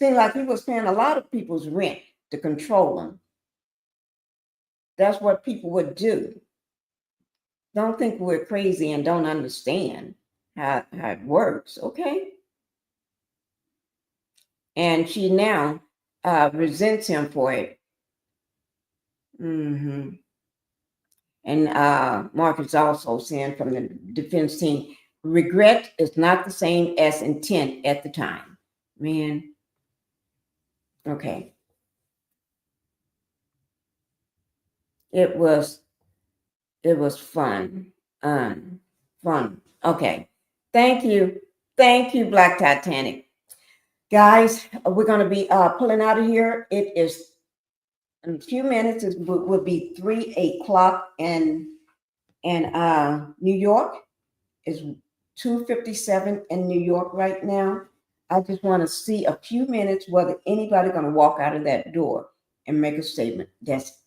Seemed like he was paying a lot of people's rent to control them. That's what people would do. Don't think we're crazy and don't understand how it works, okay? And she now resents him for it. Mm-hmm. And Mark is also saying from the defense team, regret is not the same as intent at the time. Man. Okay. It was fun. Fun. Okay. Thank you. Thank you, Black Titanic. Guys, we're going to be pulling out of here. It is in a few minutes. It will be 3 o'clock in New York. It's 2:57 in New York right now. I just want to see a few minutes whether anybody going to walk out of that door and make a statement. That's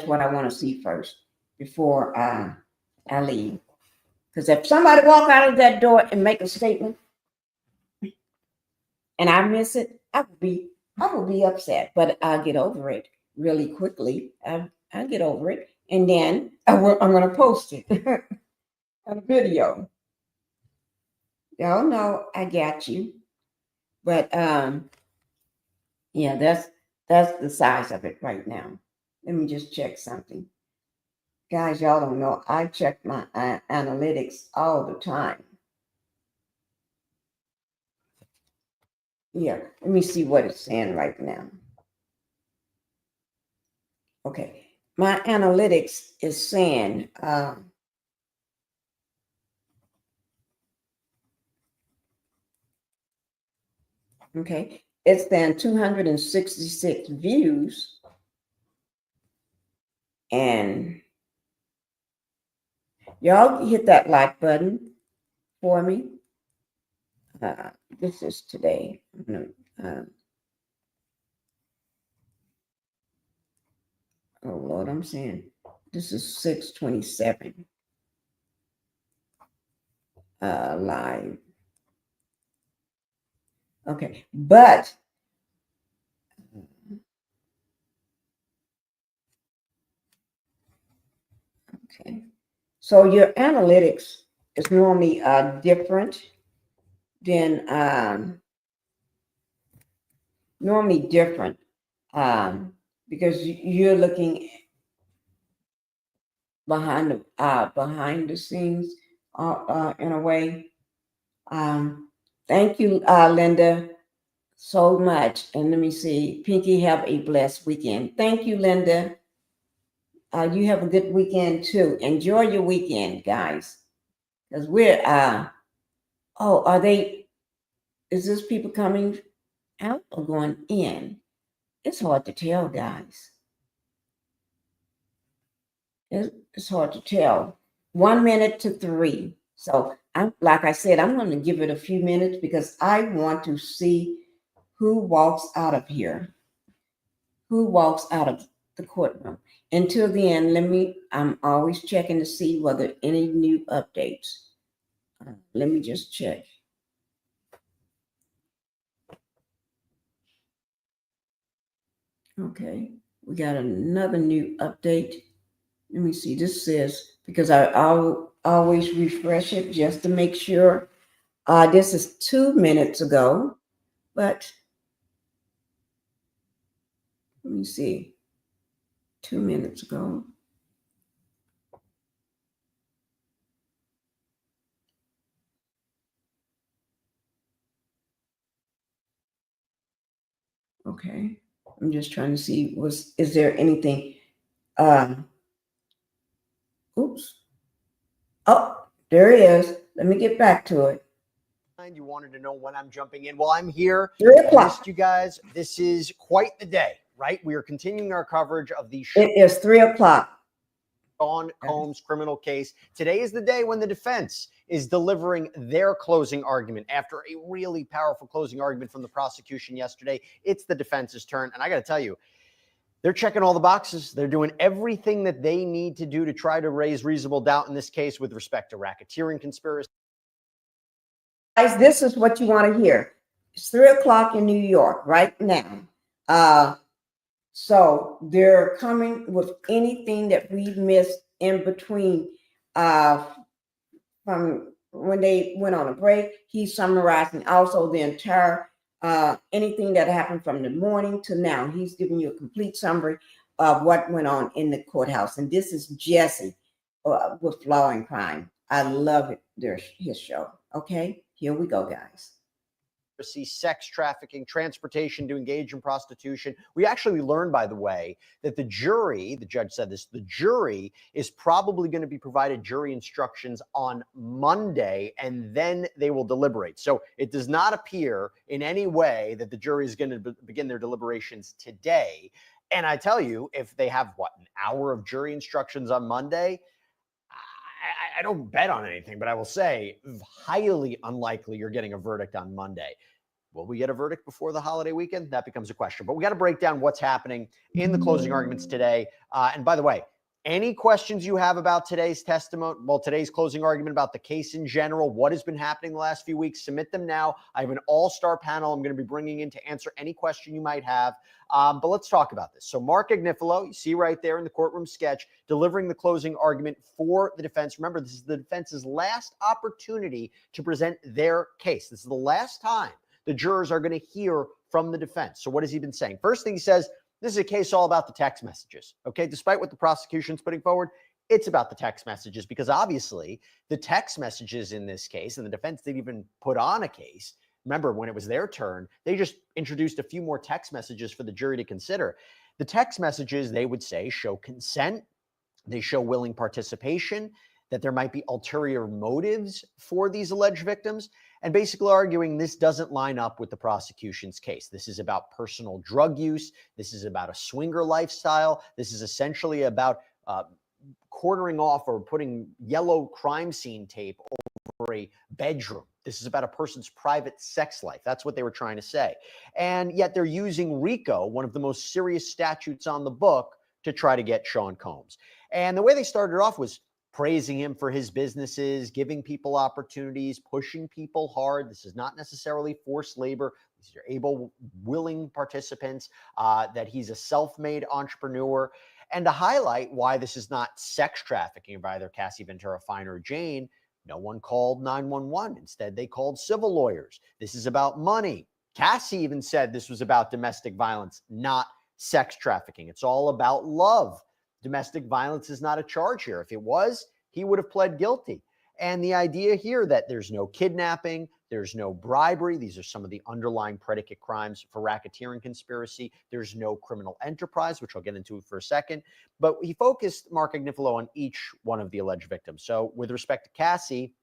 what I want to see first before I leave. Because if somebody walk out of that door and make a statement, and I miss it, I will be upset. But I'll get over it really quickly. I'll get over it, and then I'm going to post it on a video. Y'all know I got you. But yeah, that's the size of it right now. Let me just check something. Guys, y'all don't know, I check my analytics all the time. Yeah, let me see what it's saying right now. Okay, my analytics is saying okay, it's then 266 views, and y'all hit that like button for me. This is today. Oh Lord, I'm saying this is 6/27 live. Okay, but okay, so your analytics is normally different than because you're looking behind the scenes in a way. Thank you, Linda, so much. And let me see, Pinkie, have a blessed weekend. Thank you, Linda. You have a good weekend too. Enjoy your weekend, guys. Because we're is this people coming out or going in? It's hard to tell, guys. It's hard to tell. 1 minute to 3. So like I said, I'm going to give it a few minutes because I want to see who walks out of here, who walks out of the courtroom. Until the end, I'm always checking to see whether any new updates. Let me just check. Okay, we got another new update. Let me see. This says, because I'll always refresh it just to make sure. This is 2 minutes ago, but let me see. 2 minutes ago. Okay. I'm just trying to see, is there anything? Oops. Oh, there it is. Let me get back to it. You wanted to know when I'm jumping in. Well, I'm here. 3 I o'clock. missed you guys. This is quite the day, right? We are continuing our coverage of the It is 3 o'clock. Sean Combs criminal case. Today is the day when the defense is delivering their closing argument. After a really powerful closing argument from the prosecution yesterday, it's the defense's turn. And I got to tell you, they're checking all the boxes. They're doing everything that they need to do to try to raise reasonable doubt in this case with respect to racketeering conspiracy. Guys, this is what you want to hear. It's 3 o'clock in New York right now. So they're coming with anything that we missed in between from when they went on a break. He's summarizing also the entire anything that happened from the morning to now. He's giving you a complete summary of what went on in the courthouse. And this is Jesse with Law&Crime. I love it. His show. Okay, here we go, guys. Sex trafficking, transportation to engage in prostitution. We actually learned, by the way, that the jury, the judge said this, the jury is probably going to be provided jury instructions on Monday, and then they will deliberate. So it does not appear in any way that the jury is going to begin their deliberations today. And I tell you, if they have, an hour of jury instructions on Monday, I don't bet on anything, but I will say highly unlikely you're getting a verdict on Monday. Will we get a verdict before the holiday weekend? That becomes a question. But we got to break down what's happening in the closing arguments today. And by the way, any questions you have about today's testimony, today's closing argument about the case in general, what has been happening the last few weeks, submit them now. I have an all-star panel I'm going to be bringing in to answer any question you might have. But let's talk about this. So Mark Agnifilo, you see right there in the courtroom sketch, delivering the closing argument for the defense. Remember, this is the defense's last opportunity to present their case. This is the last time the jurors are going to hear from the defense. So what has he been saying? First thing he says, this is a case all about the text messages. Okay, despite what the prosecution's putting forward, it's about the text messages, because obviously the text messages in this case, and the defense didn't even put on a case. Remember, when it was their turn, they just introduced a few more text messages for the jury to consider. The text messages, they would say, show consent. They show willing participation, that there might be ulterior motives for these alleged victims, and basically arguing this doesn't line up with the prosecution's case. This is about personal drug use. This is about a swinger lifestyle. This is essentially about cornering off or putting yellow crime scene tape over a bedroom. This is about a person's private sex life. That's what they were trying to say. And yet they're using RICO, one of the most serious statutes on the book, to try to get Sean Combs. And the way they started off was praising him for his businesses, giving people opportunities, pushing people hard. This is not necessarily forced labor. These are able, willing participants, that he's a self-made entrepreneur. And to highlight why this is not sex trafficking by either Cassie Ventura Fine or Jane, no one called 911. Instead, they called civil lawyers. This is about money. Cassie even said this was about domestic violence, not sex trafficking. It's all about love. Domestic violence is not a charge here. If it was, he would have pled guilty. And the idea here that there's no kidnapping, there's no bribery. These are some of the underlying predicate crimes for racketeering conspiracy. There's no criminal enterprise, which I'll get into for a second. But he focused, Mark Agnifilo, on each one of the alleged victims. So with respect to Cassie,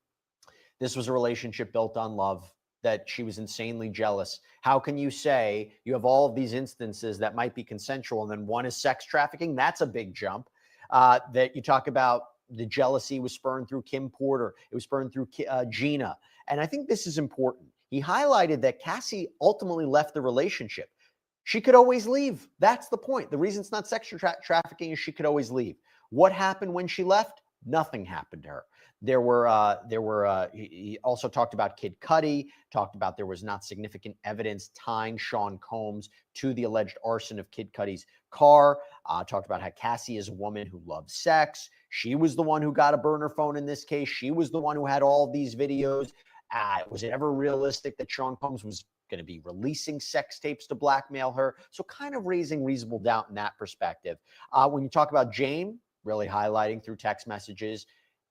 this was a relationship built on love, that she was insanely jealous. How can you say you have all of these instances that might be consensual and then one is sex trafficking? That's a big jump. that you talk about the jealousy was spurned through Kim Porter. It was spurned through Gina. And I think this is important. He highlighted that Cassie ultimately left the relationship. She could always leave. That's the point. The reason it's not sex trafficking is she could always leave. What happened when she left? Nothing happened to her. He also talked about Kid Cudi, talked about there was not significant evidence tying Sean Combs to the alleged arson of Kid Cudi's car. Talked about how Cassie is a woman who loves sex. She was the one who got a burner phone in this case. She was the one who had all these videos. Was it ever realistic that Sean Combs was going to be releasing sex tapes to blackmail her? So kind of raising reasonable doubt in that perspective. When you talk about Jane, really highlighting through text messages,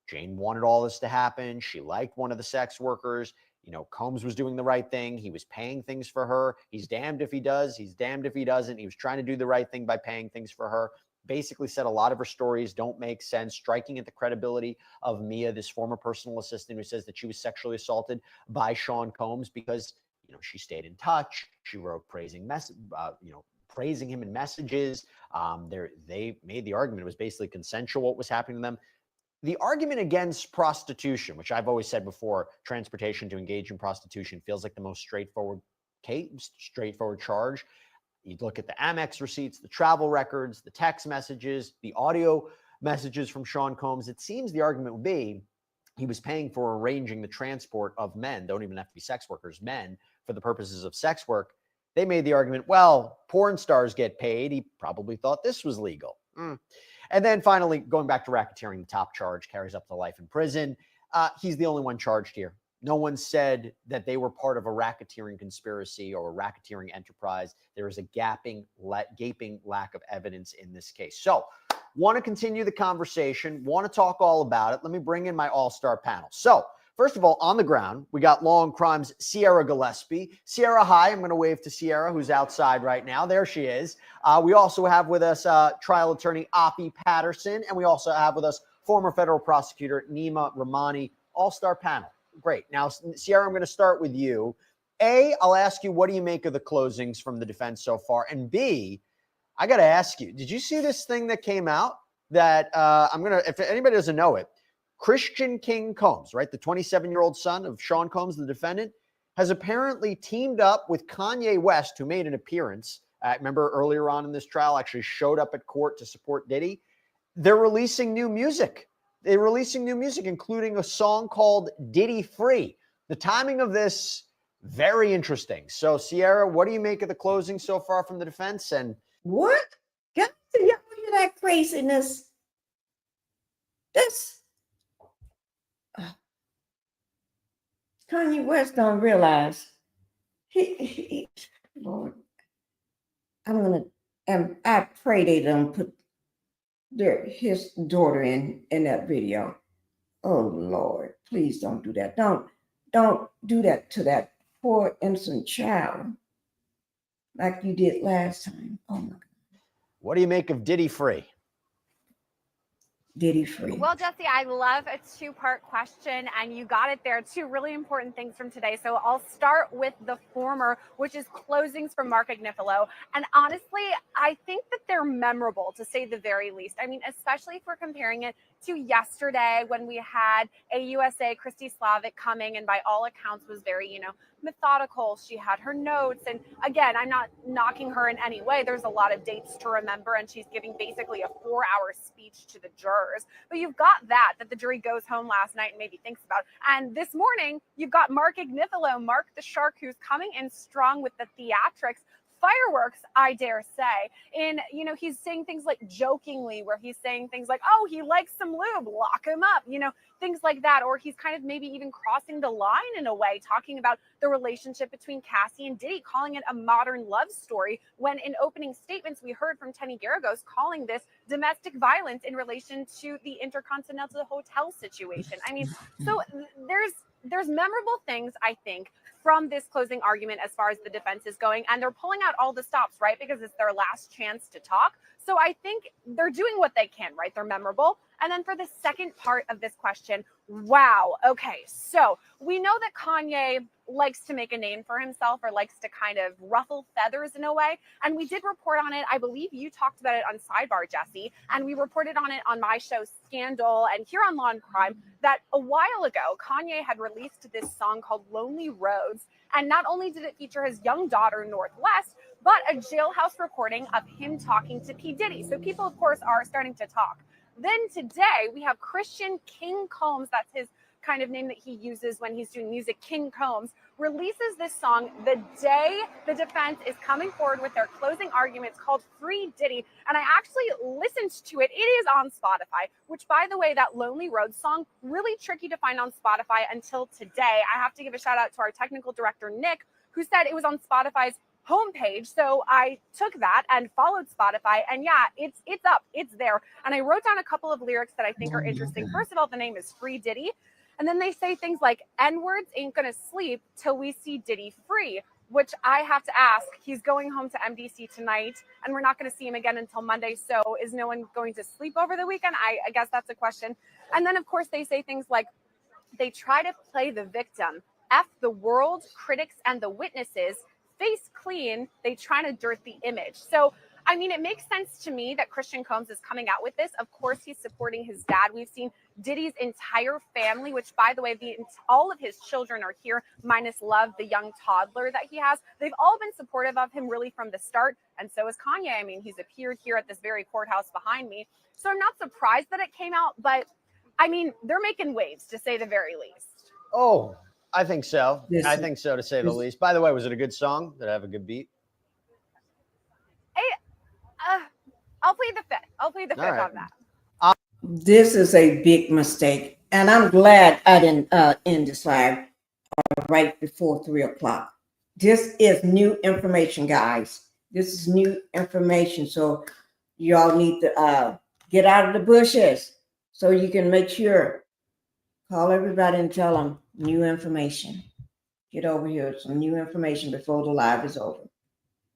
Jane wanted all this to happen. She liked one of the sex workers. You know, Combs was doing the right thing. He was paying things for her. He's damned if he does. He's damned if he doesn't. He was trying to do the right thing by paying things for her. Basically said a lot of her stories don't make sense, striking at the credibility of Mia, this former personal assistant who says that she was sexually assaulted by Sean Combs because, you know, she stayed in touch. She wrote praising him in messages. They made the argument it was basically consensual what was happening to them. The argument against prostitution, which I've always said before, transportation to engage in prostitution feels like the most straightforward charge. You look at the Amex receipts, the travel records, the text messages, the audio messages from Sean Combs. It seems the argument would be he was paying for arranging the transport of men, don't even have to be sex workers, men, for the purposes of sex work. They made the argument, well, porn stars get paid. He probably thought this was legal. And then finally, going back to racketeering, the top charge carries up to life in prison. He's the only one charged here. No one said that they were part of a racketeering conspiracy or a racketeering enterprise. There is a gaping lack of evidence in this case. So, want to continue the conversation, want to talk all about it. Let me bring in my all-star panel. So, first of all, on the ground, we got Law&Crime's Sierra Gillespie. Sierra, hi. I'm going to wave to Sierra, who's outside right now. There she is. We also have with us trial attorney Oppie Patterson, and we also have with us former federal prosecutor Nima Rahmani. All-star panel. Great. Now, Sierra, I'm going to start with you. A, I'll ask you, what do you make of the closings from the defense so far? And B, I got to ask you, did you see this thing that came out that if anybody doesn't know it, Christian King Combs, right, the 27-year-old son of Sean Combs, the defendant, has apparently teamed up with Kanye West, who made an appearance, remember earlier on in this trial, actually showed up at court to support Diddy. They're releasing new music. Including a song called Diddy Free. The timing of this, very interesting. So, Sierra, what do you make of the closing so far from the defense? And what? Got to y'all hear that craziness? This Kanye West don't realize he Lord, I pray they don't put his daughter in that video. Oh Lord, please don't do that. Don't do that to that poor innocent child like you did last time. Oh my God. What do you make of Diddy Free? Diddy Free. Well, Jesse, I love a two-part question, and you got it there. Two really important things from today. So I'll start with the former, which is closings from Mark Agnifilo. And honestly, I think that they're memorable, to say the very least. I mean, especially if we're comparing it to yesterday when we had AUSA Christy Slavic coming, and by all accounts was very, methodical. She had her notes. And again, I'm not knocking her in any way. There's a lot of dates to remember, and she's giving basically a 4-hour speech to the jurors. But you've got that the jury goes home last night and maybe thinks about. And this morning, you've got Mark Agnifilo, Mark the Shark, who's coming in strong with the theatrics. Fireworks, I dare say. And, he's saying things like jokingly, where he's saying things like, oh, he likes some lube, lock him up, things like that. Or he's kind of maybe even crossing the line in a way, talking about the relationship between Cassie and Diddy, calling it a modern love story, when in opening statements we heard from Tenny Garagos calling this domestic violence in relation to the Intercontinental Hotel situation. I mean, so there's memorable things, I think, from this closing argument as far as the defense is going, and they're pulling out all the stops, right? Because it's their last chance to talk. So I think they're doing what they can, right? They're memorable. And then for the second part of this question, wow. Okay, so we know that Kanye likes to make a name for himself or likes to kind of ruffle feathers in a way. And we did report on it. I believe you talked about it on Sidebar, Jesse, and we reported on it on my show Scandal and here on Law and Crime that a while ago, Kanye had released this song called Lonely Roads. And not only did it feature his young daughter, Northwest, but a jailhouse recording of him talking to P. Diddy. So people, of course, are starting to talk. Then today we have Christian King Combs, that's his kind of name that he uses when he's doing music, King Combs, releases this song the day the defense is coming forward with their closing arguments called Free Diddy. And I actually listened to it. It is on Spotify, which, by the way, that Lonely Road song, really tricky to find on Spotify until today. I have to give a shout out to our technical director, Nick, who said it was on Spotify's homepage. So I took that and followed Spotify, and yeah, it's up, it's there. And I wrote down a couple of lyrics that I think are interesting. First of all, the name is Free Diddy. And then they say things like, N-words ain't gonna sleep till we see Diddy free, which I have to ask. He's going home to MDC tonight, and we're not gonna see him again until Monday. So is no one going to sleep over the weekend? I guess that's a question. And then, of course, they say things like, they try to play the victim. F the world, critics, and the witnesses. Face clean, they try to dirt the image. So, I mean, it makes sense to me that Christian Combs is coming out with this. Of course, he's supporting his dad. We've seen Diddy's entire family, which, by the way, all of his children are here, minus Love, the young toddler that he has. They've all been supportive of him really from the start. And so is Kanye. I mean, he's appeared here at this very courthouse behind me. So I'm not surprised that it came out, but I mean, they're making waves, to say the very least. Oh, I think so. I think so, to say the least. By the way, was it a good song? Did it have a good beat? I'll plead the fifth. I'll plead the fifth right. on that. This is a big mistake, and I'm glad I didn't end this live right before 3 o'clock. This is new information, guys. This is new information, so y'all need to get out of the bushes so you can make sure. Call everybody and tell them new information. Get over here with some new information before the live is over.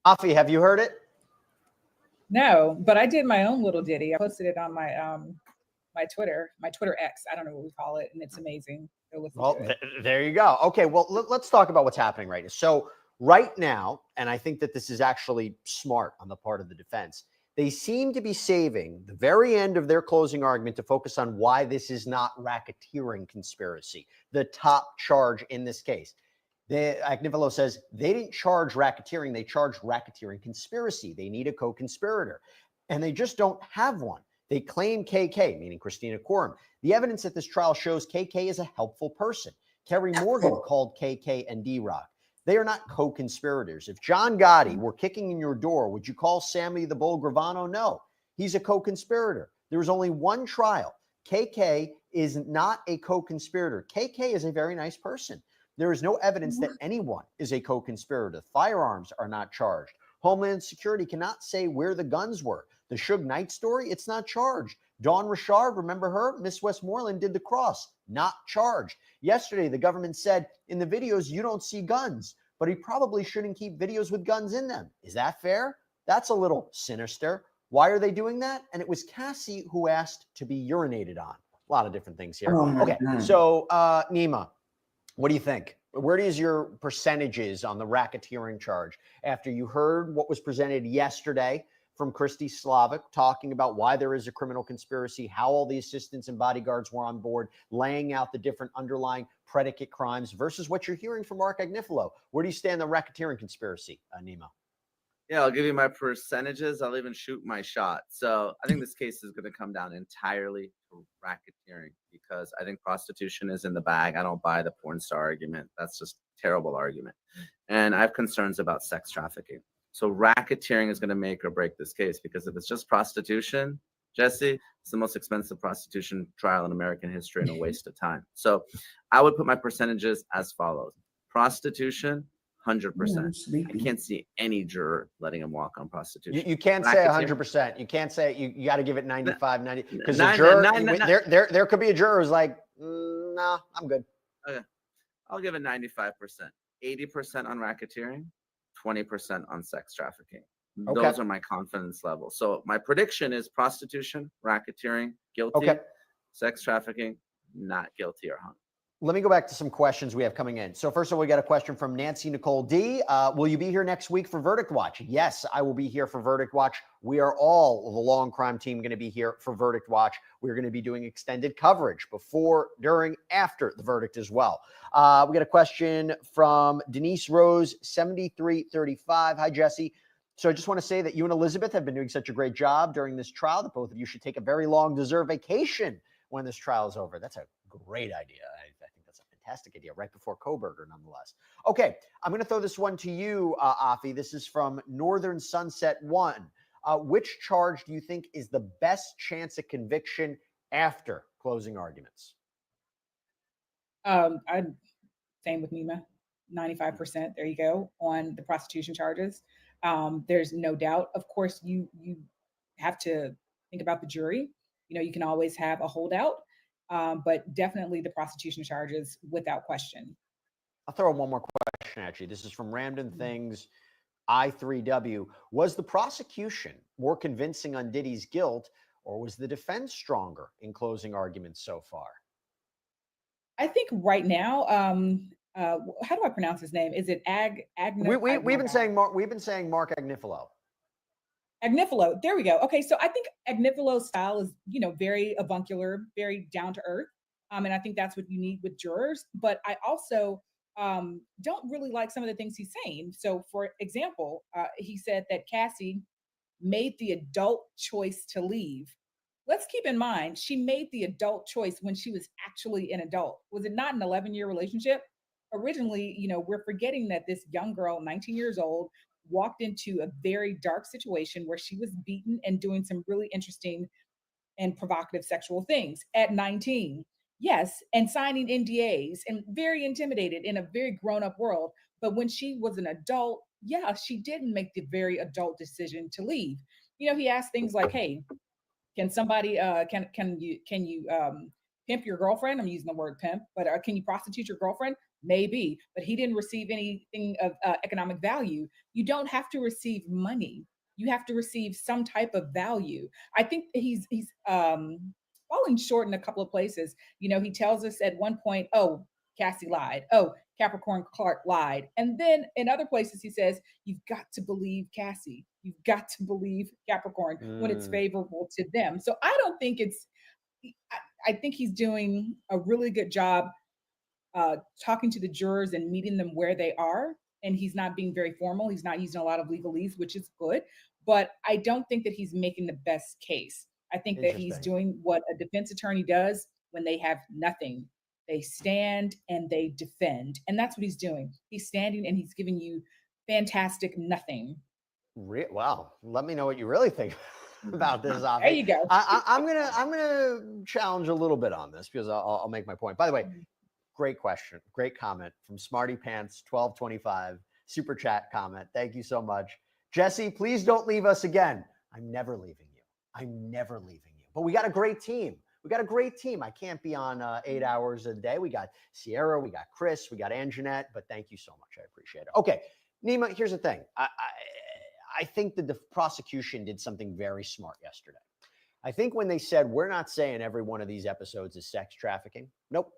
Afi, have you heard it? No, but I did my own little ditty. I posted it on my my Twitter X. I don't know what we call it, and it's amazing. Go listen to it. There you go. Okay, well, let's talk about what's happening right now. So right now, and I think that this is actually smart on the part of the defense, they seem to be saving the very end of their closing argument to focus on why this is not racketeering conspiracy, the top charge in this case. Agnifilo says they didn't charge racketeering, they charged racketeering conspiracy. They need a co-conspirator, and they just don't have one. They claim KK, meaning Christina Quorum. The evidence at this trial shows KK is a helpful person. Kerry Morgan called KK and D-Rock. They are not co-conspirators. If John Gotti were kicking in your door, would you call Sammy the Bull Gravano? No, he's a co-conspirator. There was only one trial. KK is not a co-conspirator. KK is a very nice person. There is no evidence that anyone is a co-conspirator. Firearms are not charged. Homeland Security cannot say where the guns were. The Suge Knight story, it's not charged. Dawn Richard, remember her? Miss Westmoreland did the cross, not charged. Yesterday, the government said in the videos, you don't see guns, but he probably shouldn't keep videos with guns in them. Is that fair? That's a little sinister. Why are they doing that? And it was Cassie who asked to be urinated on. A lot of different things here. Okay, so Nima, what do you think? Where is your percentages on the racketeering charge after you heard what was presented yesterday from Christy Slavic talking about why there is a criminal conspiracy, how all the assistants and bodyguards were on board, laying out the different underlying predicate crimes versus what you're hearing from Mark Agnifilo? Where do you stand on the racketeering conspiracy, Nima? Yeah, I'll give you my percentages. I'll even shoot my shot. So I think this case is going to come down entirely to racketeering because I think prostitution is in the bag. I don't buy the porn star argument. That's just a terrible argument. And I have concerns about sex trafficking. So racketeering is going to make or break this case because if it's just prostitution, Jesse, it's the most expensive prostitution trial in American history and a waste of time. So I would put my percentages as follows. Prostitution, 100%. I can't see any juror letting him walk on prostitution. You can't say 100%. You can't say you got to give it 95, 90 because the juror, there could be a juror who's like, no, I'm good. Okay, I'll give it 95%, 80% on racketeering, 20% on sex trafficking. Those are my confidence levels. So my prediction is prostitution, racketeering, guilty. Okay. Sex trafficking, not guilty or hung. Let me go back to some questions we have coming in. So first of all, we got a question from Nancy Nicole D. Will you be here next week for Verdict Watch? Yes, I will be here for Verdict Watch. We are all, the Law&Crime team, going to be here for Verdict Watch. We're going to be doing extended coverage before, during, after the verdict as well. We got a question from Denise Rose, 7335. Hi, Jesse. So I just want to say that you and Elizabeth have been doing such a great job during this trial that both of you should take a very long deserved vacation when this trial is over. That's a great idea. I think that's a fantastic idea, right before Koberger, nonetheless. Okay, I'm going to throw this one to you, Afi. This is from Northern Sunset 1. Which charge do you think is the best chance of conviction after closing arguments? Same with Nima, 95%. There you go on the prostitution charges. There's no doubt. Of course, you have to think about the jury. You know, you can always have a holdout, but definitely the prostitution charges without question. I'll throw one more question at you. This is from Ramden Things, I3W. Was the prosecution more convincing on Diddy's guilt, or was the defense stronger in closing arguments so far? I think right now, how do I pronounce his name? Is it We've been saying Mark Agnifilo. Agnifilo. There we go. Okay, so I think Agnifilo's style is, very avuncular, very down to earth, and I think that's what you need with jurors. But I also don't really like some of the things he's saying. So, for example, he said that Cassie made the adult choice to leave. Let's keep in mind, she made the adult choice when she was actually an adult. Was it not an 11-year relationship? Originally, we're forgetting that this young girl, 19 years old, walked into a very dark situation where she was beaten and doing some really interesting and provocative sexual things at 19. Yes, and signing NDAs and very intimidated in a very grown-up world. But when she was an adult, yeah, she didn't make the very adult decision to leave. He asked things like, "Hey, can somebody can you pimp your girlfriend?" I'm using the word pimp, but can you prostitute your girlfriend? Maybe, but he didn't receive anything of economic value. You don't have to receive money. You have to receive some type of value. I think he's falling short in a couple of places. He tells us at one point, "Oh, Cassie lied. Oh, Capricorn Clark lied." And then in other places he says, "You've got to believe Cassie. You've got to believe Capricorn when it's favorable to them." So I don't think I think he's doing a really good job talking to the jurors and meeting them where they are. And he's not being very formal. He's not using a lot of legalese, which is good. But I don't think that he's making the best case. I think that he's doing what a defense attorney does when they have nothing. They stand and they defend. And that's what he's doing. He's standing and he's giving you fantastic nothing. Wow. Let me know what you really think about this. There you go. I'm gonna challenge a little bit on this because I'll make my point. By the way, great question, great comment from Smarty Pants 1225 super chat comment. Thank you so much, Jesse. Please don't leave us again. I'm never leaving you. I'm never leaving you. But we got a great team. I can't be on 8 hours a day. We got Sierra, we got Chris, we got Anjanette. But thank you so much. I appreciate it. Okay, Nima. Here's the thing. I think the prosecution did something very smart yesterday. I think when they said, we're not saying every one of these episodes is sex trafficking. Nope.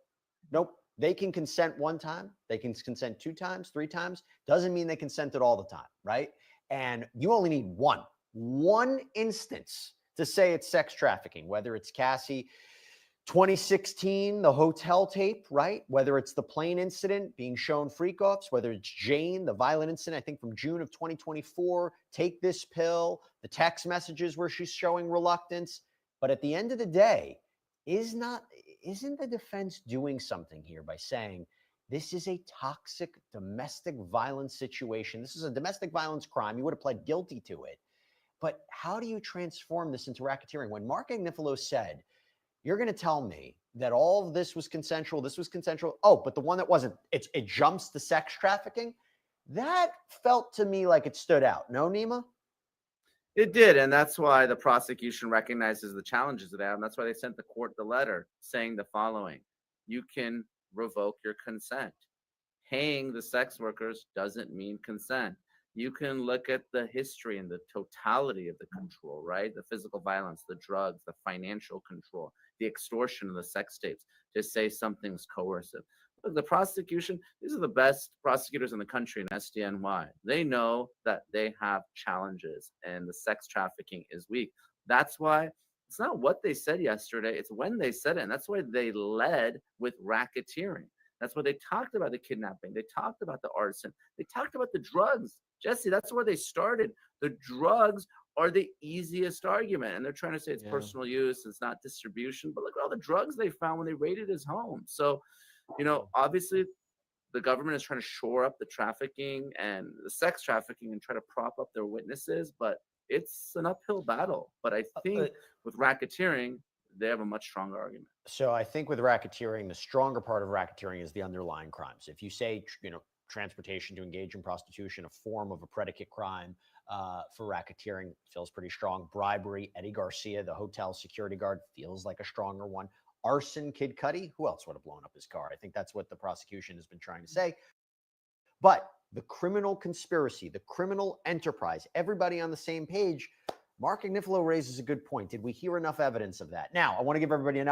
They can consent one time. They can consent 2 times, 3 times. Doesn't mean they consented all the time, right? And you only need one instance to say it's sex trafficking, whether it's Cassie 2016, the hotel tape, right? Whether it's the plane incident being shown freak-offs, whether it's Jane, the violent incident, I think from June of 2024, take this pill, the text messages where she's showing reluctance. But at the end of the day, isn't the defense doing something here by saying this is a toxic domestic violence situation? This is a domestic violence crime. You would have pled guilty to it. But how do you transform this into racketeering? When Mark Agnifilo said, you're going to tell me that all of this was consensual, oh, but the one that wasn't, it jumps to sex trafficking? That felt to me like it stood out. No, Nima? It did, and that's why the prosecution recognizes the challenges of that, and that's why they sent the court the letter saying the following: you can revoke your consent. Paying the sex workers doesn't mean consent. You can look at the history and the totality of the control, right? The physical violence, the drugs, the financial control, the extortion of the sex tapes to say something's coercive. Look, the prosecution, these are the best prosecutors in the country in SDNY. They know that they have challenges and the sex trafficking is weak. That's why it's not what they said yesterday, it's when they said it. And that's why they led with racketeering. That's why they talked about the kidnapping. They talked about the arson. They talked about the drugs. Jesse, that's where they started. The drugs are the easiest argument. And they're trying to say it's personal use, it's not distribution. But look at all the drugs they found when they raided his home. So, you know, obviously the government is trying to shore up the trafficking and the sex trafficking and try to prop up their witnesses. But it's an uphill battle. But I think with racketeering, they have a much stronger argument. So I think with racketeering, the stronger part of racketeering is the underlying crimes. If you say, you know, transportation to engage in prostitution, a form of a predicate crime for racketeering feels pretty strong. Bribery, Eddie Garcia, the hotel security guard, feels like a stronger one. Arson, Kid Cudi, who else would have blown up his car? I think that's what the prosecution has been trying to say. But the criminal conspiracy, the criminal enterprise, everybody on the same page, Mark Agnifilo raises a good point. Did we hear enough evidence of that? Now, I want to give everybody an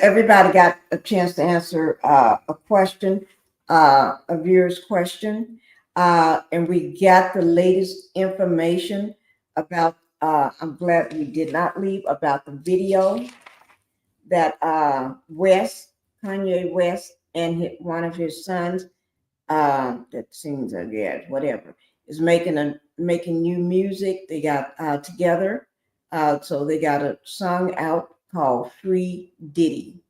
Everybody got a chance to answer a question, a viewer's question, and we got the latest information about, I'm glad we did not leave, about the video that Kanye West and one of his sons, that sings, whatever, is making new music. They got together, so they got a song out called Free Diddy.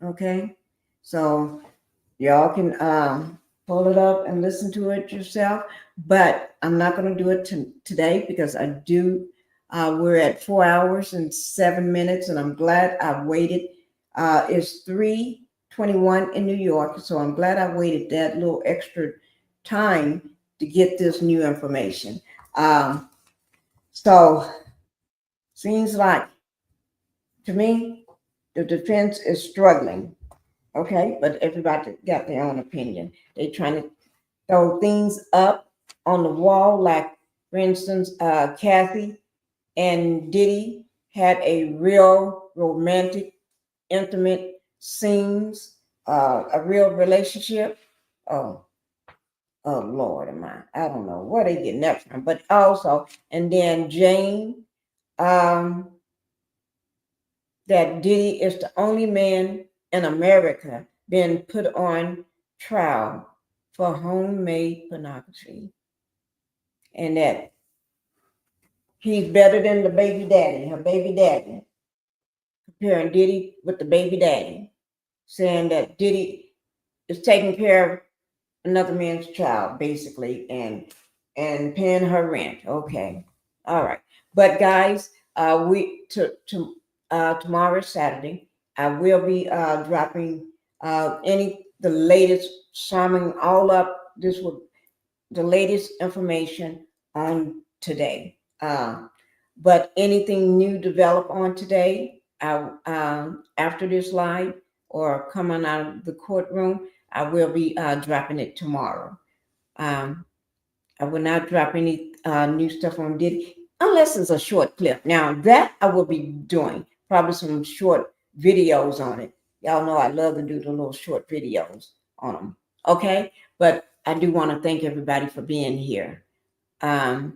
Okay, so y'all can pull it up and listen to it yourself, but I'm not going to do it today because we're at 4 hours and 7 minutes, and I'm glad I waited. It's 3:21 in New York, so I'm glad I waited that little extra time to get this new information. So seems like, to me, the defense is struggling, okay? But everybody got their own opinion. They're trying to throw things up on the wall, like, for instance, Kathy and Diddy had a real romantic, intimate scenes, a real relationship. Oh Lord, I don't know where they getting that from, but also, and then Jane, that Diddy is the only man in America being put on trial for homemade pornography, and that he's better than the baby daddy, her baby daddy, comparing Diddy with the baby daddy, saying that Diddy is taking care of another man's child, basically, and paying her rent. Okay, all right, but guys, tomorrow, Saturday, I will be dropping the latest, summing all up. This will the latest information on today. But anything new develop on today, after this live or coming out of the courtroom, I will be dropping it tomorrow. I will not drop any new stuff on Diddy unless it's a short clip. Now that I will be doing probably some short videos on it. Y'all know I love to do the little short videos on them. Okay, but I do want to thank everybody for being here. I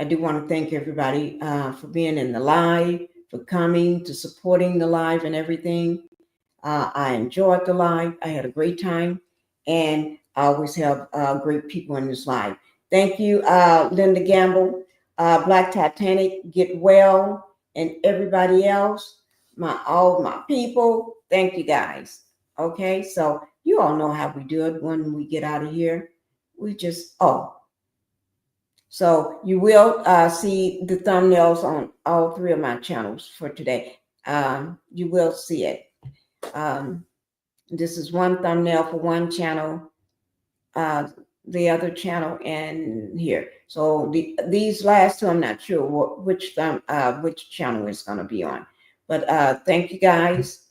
do want to thank everybody for being in the live, for coming, to supporting the live and everything. I enjoyed the live. I had a great time, and I always have great people in this live. Thank you, Linda Gamble, Black Titanic, Get Well, and everybody else, all my people. Thank you guys. Okay, so you all know how we do it when we get out of here. We just, so you will see the thumbnails on all three of my channels for today. You will see it. This is one thumbnail for one channel, the other channel, and here. So these last two, I'm not sure which channel is going to be on. But thank you guys.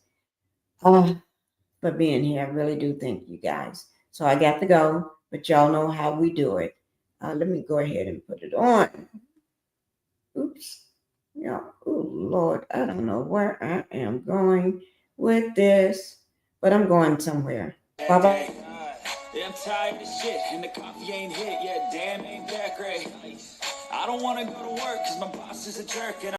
for being here. I really do thank you guys. So I got to go, but y'all know how we do it. Let me go ahead and put it on. Oops. Yeah. Oh, Lord. I don't know where I am going with this, but I'm going somewhere. Bye-bye. Yeah, I'm tired of shit, and the coffee ain't hit yet. Damn, ain't that great. I don't want to go to work because my boss is a jerk. And